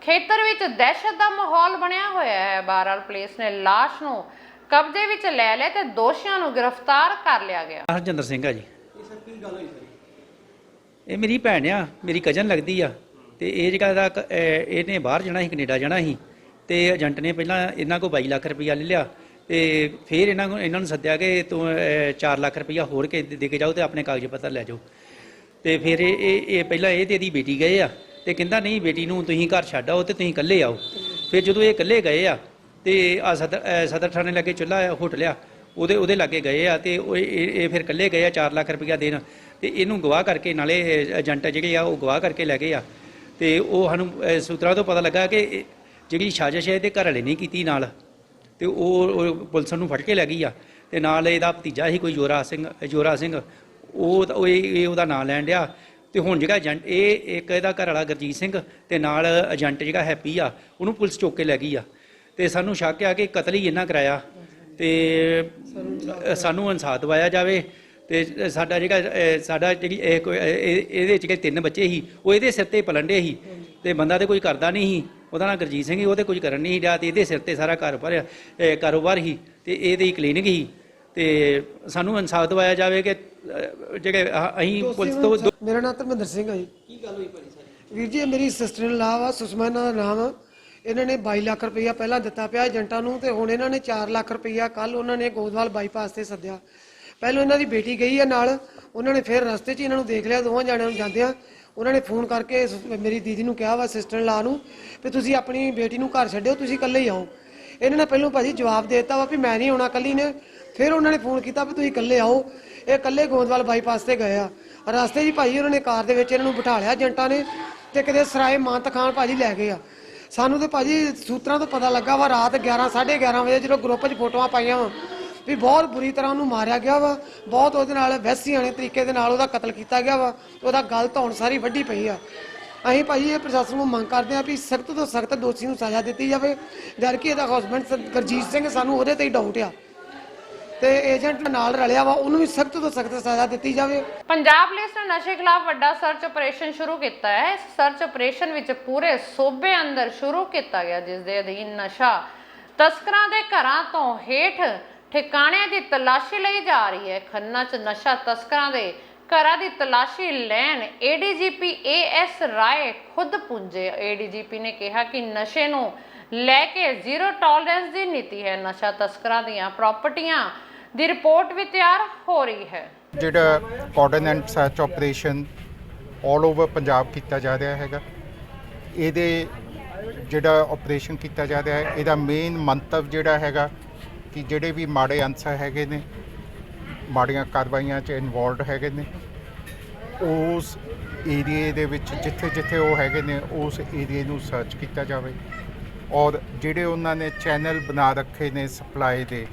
ਖੇਤਰ ਵਿੱਚ ਦਹਿਸ਼ਤ ਦਾ ਮਾਹੌਲ ਬਣਿਆ ਹੋਇਆ ਹੈ। ਬਹਰਾਲ ਪੁਲਿਸ ਨੇ ਲਾਸ਼ ਨੂੰ ਕਬਜ਼ੇ ਵਿੱਚ ਲੈ ਲਿਆ ਤੇ ਦੋਸ਼ੀਆਂ ਨੂੰ ਗ੍ਰਿਫਤਾਰ ਕਰ ਲਿਆ ਗਿਆ। ਹਰਜਿੰਦਰ ਸਿੰਘ ਆ ਜੀ। ਇਹ ਮੇਰੀ ਭੈਣ ਆ, ਮੇਰੀ ਕਜ਼ਨ ਲੱਗਦੀ ਆ ਤੇ ਇਹ ਜਿਹੜਾ ਦਾ ਇਹਨੇ ਬਾਹਰ ਜਾਣਾ ਸੀ, ਕੈਨੇਡਾ ਜਾਣਾ ਸੀ ਤੇ ਏਜੰਟ ਨੇ ਪਹਿਲਾਂ ਇਹਨਾਂ ਕੋਲ 22 ਲੱਖ ਰੁਪਈਆ ਲੈ ਲਿਆ ਤੇ ਫਿਰ ਇਹਨਾਂ ਨੂੰ ਸੱਦਿਆ ਕਿ ਤੂੰ 4 ਲੱਖ ਰੁਪਈਆ ਹੋਰ ਕੇ ਦੇ ਕੇ ਜਾਓ ਤੇ ਆਪਣੇ ਕਾਗਜ਼ ਪੱਤਰ ਲੈ ਜਾਓ। ਤੇ ਫਿਰ ਇਹ ਪਹਿਲਾਂ ਇਹ ਤੇ ਇਹਦੀ ਬੇਟੀ ਗਏ ਆ ਤੇ ਕਹਿੰਦਾ ਨਹੀਂ ਬੇਟੀ ਨੂੰ ਤੁਸੀਂ ਘਰ ਛੱਡ ਆਓ ਤੇ ਤੁਸੀਂ ਇਕੱਲੇ ਆਓ। ਫਿਰ ਜਦੋਂ ਇਹ ਇਕੱਲੇ ਗਏ ਆ ਤੇ ਆ ਸਦਰ ਥਾਣੇ ਲੱਗੇ ਚੁੱਲ੍ਹਾ ਹੋਟਲ ਆ ਉਹਦੇ ਲਾਗੇ ਗਏ ਆ ਤੇ ਇਹ ਫਿਰ ਇਕੱਲੇ ਗਏ ਆ 4 ਲੱਖ ਰੁਪਈਆ ਦੇਣ ਤੇ ਇਹਨੂੰ ਗਵਾਹ ਕਰਕੇ ਨਾਲੇ ਏਜੰਟ ਜਿਹੜੇ ਆ ਉਹ ਗਵਾਹ ਕਰਕੇ ਲੈ ਗਏ ਆ। ਤੇ ਉਹ ਸਾਨੂੰ ਸੂਤਰਾਂ ਤੋਂ ਪਤਾ ਲੱਗਾ ਕਿ ਜਿਹੜੀ ਸਾਜ਼ਿਸ਼ ਹੈ ਇਹਦੇ ਘਰ ਵਾਲੇ ਨਹੀਂ ਕੀਤੀ ਨਾਲ ਤੇ ਉਹ ਪੁਲਿਸ ਨੂੰ ਫੜ ਕੇ ਲੈ ਗਈ ਆ। ਤੇ ਨਾਲ ਇਹਦਾ ਭਤੀਜਾ ਸੀ ਕੋਈ ਜੋਰਾ ਸਿੰਘ ਉਹ ਉਹਦਾ ਨਾਂ ਲੈਣ ਡਿਆ। ਤੇ ਹੁਣ ਜਿਹੜਾ ਏਜੰਟ ਇਹ ਇੱਕ ਇਹਦਾ ਘਰ ਵਾਲਾ ਗੁਰਜੀਤ ਸਿੰਘ ਤੇ ਨਾਲ ਏਜੰਟ ਜਿਹੜਾ ਹੈਪੀ ਆ ਉਹਨੂੰ ਪੁਲਿਸ ਚੁੱਕ ਕੇ ਲੈ ਗਈ ਆ। ਤੇ ਸਾਨੂੰ ਸ਼ੱਕ ਆ ਕਿ ਕਤਲ ਹੀ ਇਹਨਾਂ ਕਰਾਇਆ ਤੇ ਸਾਨੂੰ ਇਨਸਾਫ ਦਿਵਾਇਆ ਜਾਵੇ। ਤੇ ਸਾਡਾ ਜਿਹੜੀ ਇਹਦੇ ਵਿੱਚ 3 ਬੱਚੇ ਸੀ ਉਹ ਇਹਦੇ ਸਿਰ ਤੇ ਪਲੰਡੇ ਸੀ ਤੇ ਬੰਦਾ ਤੇ ਕੋਈ ਕਰਦਾ ਨਹੀਂ ਸੀ, ਉਹਦਾ ਨਾਂ ਗੁਰਜੀਤ ਸਿੰਘ ਸੀ, ਉਹ ਤੇ ਕੁਝ ਕਰਨ ਨਹੀਂ ਡਿਆ ਤੇ ਇਹਦੇ ਸਿਰ ਤੇ ਸਾਰਾ ਕਾਰੋਬਾਰ ਸੀ ਤੇ ਇਹਦੀ ਕਲੀਨਿਕ ਸੀ। ਤੇ ਸਾਨੂੰ ਇਨਸਾਫ ਦਿਵਾਇਆ ਜਾਵੇ ਕਿ ਜਿਹੜੇ ਅਸੀਂ ਪੁਲਿਸ ਤੋਂ। ਮੇਰਾ ਨਾਮ ਧਰਮਿੰਦਰ ਸਿੰਘ ਹੈ ਜੀ। ਕੀ ਗੱਲ ਹੋਈ ਭਾਜੀ ਸਾਰੀ? ਵੀਰ ਜੀ ਮੇਰੀ ਸਿਸਟਰ ਇਨ ਲਾ ਵਾ, ਸੁਸ਼ਮਾ ਇਹਨਾਂ ਦਾ ਨਾਮ ਆ। ਇਹਨਾਂ ਨੇ 22 ਲੱਖ ਰੁਪਈਆ ਪਹਿਲਾਂ ਦਿੱਤਾ ਪਿਆ ਏਜੰਟਾਂ ਨੂੰ ਤੇ ਹੁਣ ਇਹਨਾਂ ਨੇ 4 ਲੱਖ ਰੁਪਈਆ ਕੱਲ ਉਹਨਾਂ ਨੇ ਗੋਦਵਾਲ ਬਾਈਪਾਸ ਤੇ ਸੱਦਿਆ। ਪਹਿਲਾਂ ਇਹਨਾਂ ਦੀ ਬੇਟੀ ਗਈ ਹੈ ਨਾਲ, ਉਹਨਾਂ ਨੇ ਫਿਰ ਰਸਤੇ 'ਚ ਇਹਨਾਂ ਨੂੰ ਦੇਖ ਲਿਆ, ਦੋਵਾਂ ਜਾਣਿਆਂ ਨੂੰ ਜਾਂਦਿਆਂ ਉਹਨਾਂ ਨੇ ਫੋਨ ਕਰਕੇ ਮੇਰੀ ਦੀਦੀ ਨੂੰ ਕਿਹਾ ਵਾ ਸਿਸਟਰ ਇਨ ਲਾ ਨੂੰ ਵੀ ਤੁਸੀਂ ਆਪਣੀ ਬੇਟੀ ਨੂੰ ਘਰ ਛੱਡਿਓ, ਤੁਸੀਂ ਇਕੱਲੇ ਹੀ ਆਓ। ਇਹਨਾਂ ਨੇ ਪਹਿਲਾਂ ਭਾਜੀ ਜਵਾਬ ਦੇ ਦਿੱਤਾ ਵਾ ਵੀ ਮੈਂ ਨਹੀਂ ਆਉਣਾ ਇਕੱਲੀ ਨੇ। ਫਿਰ ਉਹਨਾਂ ਨੇ ਫੋਨ ਕੀਤਾ ਵੀ ਤੁਸੀਂ ਇਕੱਲੇ ਆਓ। ਇਹ ਇਕੱਲੇ ਗੋਦਵਾਲ ਬਾਈਪਾਸ ਤੇ ਗਏ ਆ। ਰਸਤੇ 'ਚ ਭਾਜੀ ਉਹਨਾਂ ਨੇ ਕਾਰ ਦੇ ਵਿੱਚ ਇਹਨਾਂ ਨੂੰ ਬਿਠਾ ਲਿਆ ਏਜੰਟਾਂ ਨੇ ਤੇ ਕਿਤੇ ਸਰਾਏ ਮਾਨਤ ਖਾਨ ਭਾਜੀ ਲੈ ਗਏ ਆ। ਸਾਨੂੰ ਤੇ ਭਾਜੀ ਸੂਤਰਾਂ ਤੋਂ ਪਤਾ ਲੱਗਾ ਵਾ ਰਾਤ 11:30 ਵਜੇ ਜਦੋਂ ਗਰੁੱਪ 'ਚ ਫੋਟੋਆਂ ਪਾਈਆਂ ਵਾ ਵੀ ਬਹੁਤ ਬੁਰੀ ਤਰ੍ਹਾਂ ਉਹਨੂੰ ਮਾਰਿਆ ਗਿਆ ਵਾ, ਬਹੁਤ ਉਹਦੇ ਨਾਲ ਵੈਸੀਆਣੇ ਤਰੀਕੇ ਦੇ ਨਾਲ ਉਹਦਾ ਕਤਲ ਕੀਤਾ ਗਿਆ ਵਾ। ਉਹਦਾ ਗਲ ਧੌਣ ਸਾਰੀ ਵੱਢੀ ਪਈ ਆ। ਅਸੀਂ ਭਾਜੀ ਇਹ ਪ੍ਰਸ਼ਾਸਨ ਨੂੰ ਮੰਗ ਕਰਦੇ ਆ ਵੀ ਸਖਤ ਤੋਂ ਸਖਤ ਦੋਸ਼ੀ ਨੂੰ ਸਜ਼ਾ ਦਿੱਤੀ ਜਾਵੇ। ਜਦਕਿ ਇਹਦਾ ਹਸਬੈਂਡ ਗੁਰਜੀਤ ਸਿੰਘ ਸਾਨੂੰ ਉਹਦੇ ਤੇ ਹੀ ਡਾਊਟ ਆ ਤੇ ਏਜੰਟ ਨਾਲ ਰਲਿਆ ਵਾ, ਉਹਨੂੰ ਵੀ ਸਖਤ ਤੋਂ ਸਖਤ ਸਜ਼ਾ ਦਿੱਤੀ ਜਾਵੇ। ਪੰਜਾਬ ਪੁਲਿਸ ਨੇ ਨਸ਼ੇ ਖਿਲਾਫ ਵੱਡਾ ਸਰਚ ਆਪਰੇਸ਼ਨ ਸ਼ੁਰੂ ਕੀਤਾ ਹੈ। ਇਸ ਸਰਚ ਆਪਰੇਸ਼ਨ ਵਿੱਚ ਪੂਰੇ ਸੂਬੇ ਅੰਦਰ ਸ਼ੁਰੂ ਕੀਤਾ ਗਿਆ ਜਿਸ ਦੇ ਅਧੀਨ ਨਸ਼ਾ ਤਸਕਰਾਂ ਦੇ ਘਰਾਂ ਤੋਂ ਹੇਠ ਠਿਕਾਣਿਆਂ ਦੀ ਤਲਾਸ਼ੀ ਲਈ ਜਾ ਰਹੀ ਹੈ। ਖੰਨਾ 'ਚ ਨਸ਼ਾ ਤਸਕਰਾਂ ਦੇ ਘਰਾਂ ਦੀ ਤਲਾਸ਼ੀ ਲੈਣ ਏਡੀਜੀਪੀ AS ਰਾਏ ਖੁਦ ਪੁੱਜੇ। ਏਡੀਜੀਪੀ ਨੇ ਕਿਹਾ ਕਿ ਨਸ਼ੇ ਨੂੰ ਲੈ ਕੇ ਜ਼ੀਰੋ ਟੋਲਰੈਂਸ ਦੀ ਨੀਤੀ ਹੈ। ਨਸ਼ਾ ਤਸਕਰਾਂ ਦੀਆਂ ਪ੍ਰਾਪਰਟੀਆਂ ਦੀ ਰਿਪੋਰਟ ਵੀ ਤਿਆਰ ਹੋ ਰਹੀ ਹੈ। ਜਿਹੜਾ coordinate search operation all over Punjab ਕੀਤਾ ਜਾ ਰਿਹਾ ਹੈਗਾ, ਇਹਦੇ ਜਿਹੜਾ ਆਪਰੇਸ਼ਨ ਕੀਤਾ ਜਾ ਰਿਹਾ ਹੈ, ਇਹਦਾ ਮੇਨ ਮੰਤਵ ਜਿਹੜਾ ਹੈਗਾ ਕਿ ਜਿਹੜੇ ਵੀ ਮਾੜੇ ਅਨਸਰ ਹੈਗੇ ਨੇ, ਮਾੜੀਆਂ ਕਾਰਵਾਈਆਂ 'ਚ ਇਨਵੋਲਵਡ ਹੈਗੇ ਨੇ, ਉਸ ਏਰੀਏ ਦੇ ਵਿੱਚ ਜਿੱਥੇ ਜਿੱਥੇ ਉਹ ਹੈਗੇ ਨੇ ਉਸ ਏਰੀਏ ਨੂੰ ਸਰਚ ਕੀਤਾ ਜਾਵੇ ਔਰ ਜਿਹੜੇ ਉਹਨਾਂ ਨੇ ਚੈਨਲ ਬਣਾ ਰੱਖੇ ਨੇ ਸਪਲਾਈ ਦੇ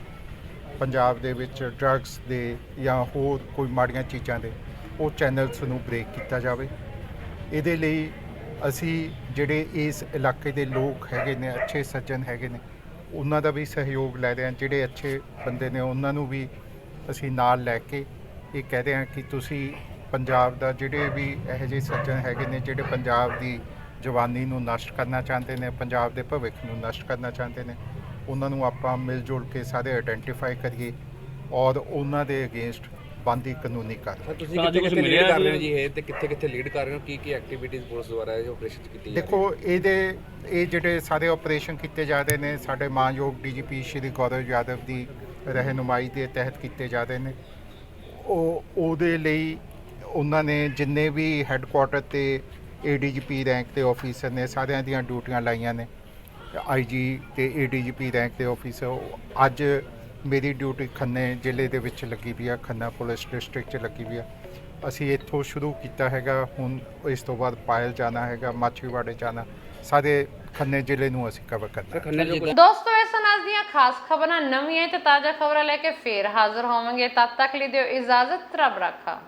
ਪੰਜਾਬ ਦੇ ਵਿੱਚ ਡਰੱਗਸ ਦੇ ਜਾਂ ਹੋਰ ਕੋਈ ਮਾੜੀਆਂ ਚੀਜ਼ਾਂ ਦੇ, ਉਹ ਚੈਨਲਸ ਨੂੰ ਬ੍ਰੇਕ ਕੀਤਾ ਜਾਵੇ। ਇਹਦੇ ਲਈ ਅਸੀਂ ਜਿਹੜੇ ਇਸ ਇਲਾਕੇ ਦੇ ਲੋਕ ਹੈਗੇ ਨੇ, ਅੱਛੇ ਸੱਜਣ ਹੈਗੇ ਨੇ, ਉਹਨਾਂ ਦਾ ਵੀ ਸਹਿਯੋਗ ਲੈ ਰਹੇ ਹਾਂ। ਜਿਹੜੇ ਅੱਛੇ ਬੰਦੇ ਨੇ ਉਹਨਾਂ ਨੂੰ ਵੀ ਅਸੀਂ ਨਾਲ ਲੈ ਕੇ ਇਹ ਕਹਿ ਰਹੇ ਹਾਂ ਕਿ ਤੁਸੀਂ ਪੰਜਾਬ ਦਾ ਜਿਹੜੇ ਵੀ ਇਹੋ ਜਿਹੇ ਸੱਜਣ ਹੈਗੇ ਨੇ ਜਿਹੜੇ ਪੰਜਾਬ ਦੀ ਜਵਾਨੀ ਨੂੰ ਨਸ਼ਟ ਕਰਨਾ ਚਾਹੁੰਦੇ ਨੇ, ਪੰਜਾਬ ਦੇ ਭਵਿੱਖ ਨੂੰ ਨਸ਼ਟ ਕਰਨਾ ਚਾਹੁੰਦੇ ਨੇ, ਉਹਨਾਂ ਨੂੰ ਆਪਾਂ ਮਿਲ ਜੁਲ ਕੇ ਸਾਰੇ ਆਇਡੈਂਟੀਫਾਈ ਕਰੀਏ ਔਰ ਉਹਨਾਂ ਦੇ ਅਗੇਂਸਟ ਬਣਦੀ ਕਾਨੂੰਨੀ ਕਾਰਵਾਈ। ਤੁਸੀਂ ਕਿੱਥੇ ਲੀਡ ਕਰ ਰਹੇ ਹੋ ਜੀ ਇਹ, ਤੇ ਕਿੱਥੇ ਲੀਡ ਕਰ ਰਹੇ ਹੋ, ਕੀ ਐਕਟੀਵਿਟੀਜ਼ ਪੁਲਿਸ ਦੁਆਰਾ ਇਹ ਆਪਰੇਸ਼ਨ ਕੀਤੀ ਜਾ ਰਹੀ ਹੈ? ਦੇਖੋ, ਇਹ ਜਿਹੜੇ ਸਾਰੇ ਆਪਰੇਸ਼ਨ ਕੀਤੇ ਜਾ ਰਹੇ ਨੇ ਸਾਡੇ ਮਾਨਯੋਗ ਡੀਜੀਪੀ ਸ਼੍ਰੀ ਗੌਰਵ ਯਾਦਵ ਦੀ ਰਹਿਨੁਮਾਈ ਦੇ ਤਹਿਤ ਕੀਤੇ ਜਾ ਰਹੇ ਨੇ। ਉਹਦੇ ਲਈ ਉਹਨਾਂ ਨੇ ਜਿੰਨੇ ਵੀ ਹੈੱਡਕੁਆਟਰ ਤੇ ADGP ਰੈਂਕ ਦੇ ਆਫੀਸਰ ਨੇ ਸਾਰਿਆਂ ਦੀਆਂ ਡਿਊਟੀਆਂ ਲਾਈਆਂ ਨੇ। IG ਤੇ ADGP ਰੈਂਕ ਦੇ ਆਫੀਸਰ, ਅੱਜ ਮੇਰੀ ਡਿਊਟੀ ਖੰਨੇ ਜ਼ਿਲ੍ਹੇ ਦੇ ਵਿੱਚ ਲੱਗੀ ਵੀ ਆ, ਖੰਨਾ ਪੁਲਿਸ ਡਿਸਟ੍ਰਿਕਟ 'ਚ ਲੱਗੀ ਵੀ ਆ। ਅਸੀਂ ਇੱਥੋਂ ਸ਼ੁਰੂ ਕੀਤਾ ਹੈਗਾ, ਹੁਣ ਇਸ ਤੋਂ ਬਾਅਦ ਪਾਇਲ ਜਾਣਾ ਹੈਗਾ, ਮਾਛੀਵਾੜੇ ਜਾਣਾ, ਸਾਰੇ ਖੰਨੇ ਜ਼ਿਲ੍ਹੇ ਨੂੰ ਅਸੀਂ ਕਵਰ ਕਰਨਾ। ਦੋਸਤੋ, ਇਸ ਨਾਲ ਦੀਆਂ ਖਾਸ ਖਬਰਾਂ, ਨਵੀਆਂ ਤੇ ਤਾਜ਼ਾ ਖਬਰਾਂ ਲੈ ਕੇ ਫੇਰ ਹਾਜ਼ਰ ਹੋਵਾਂਗੇ। ਤਦ ਤੱਕ ਲਈ ਦਿਓ ਇਜਾਜ਼ਤ। ਰੱਬ ਰਾਖਾ।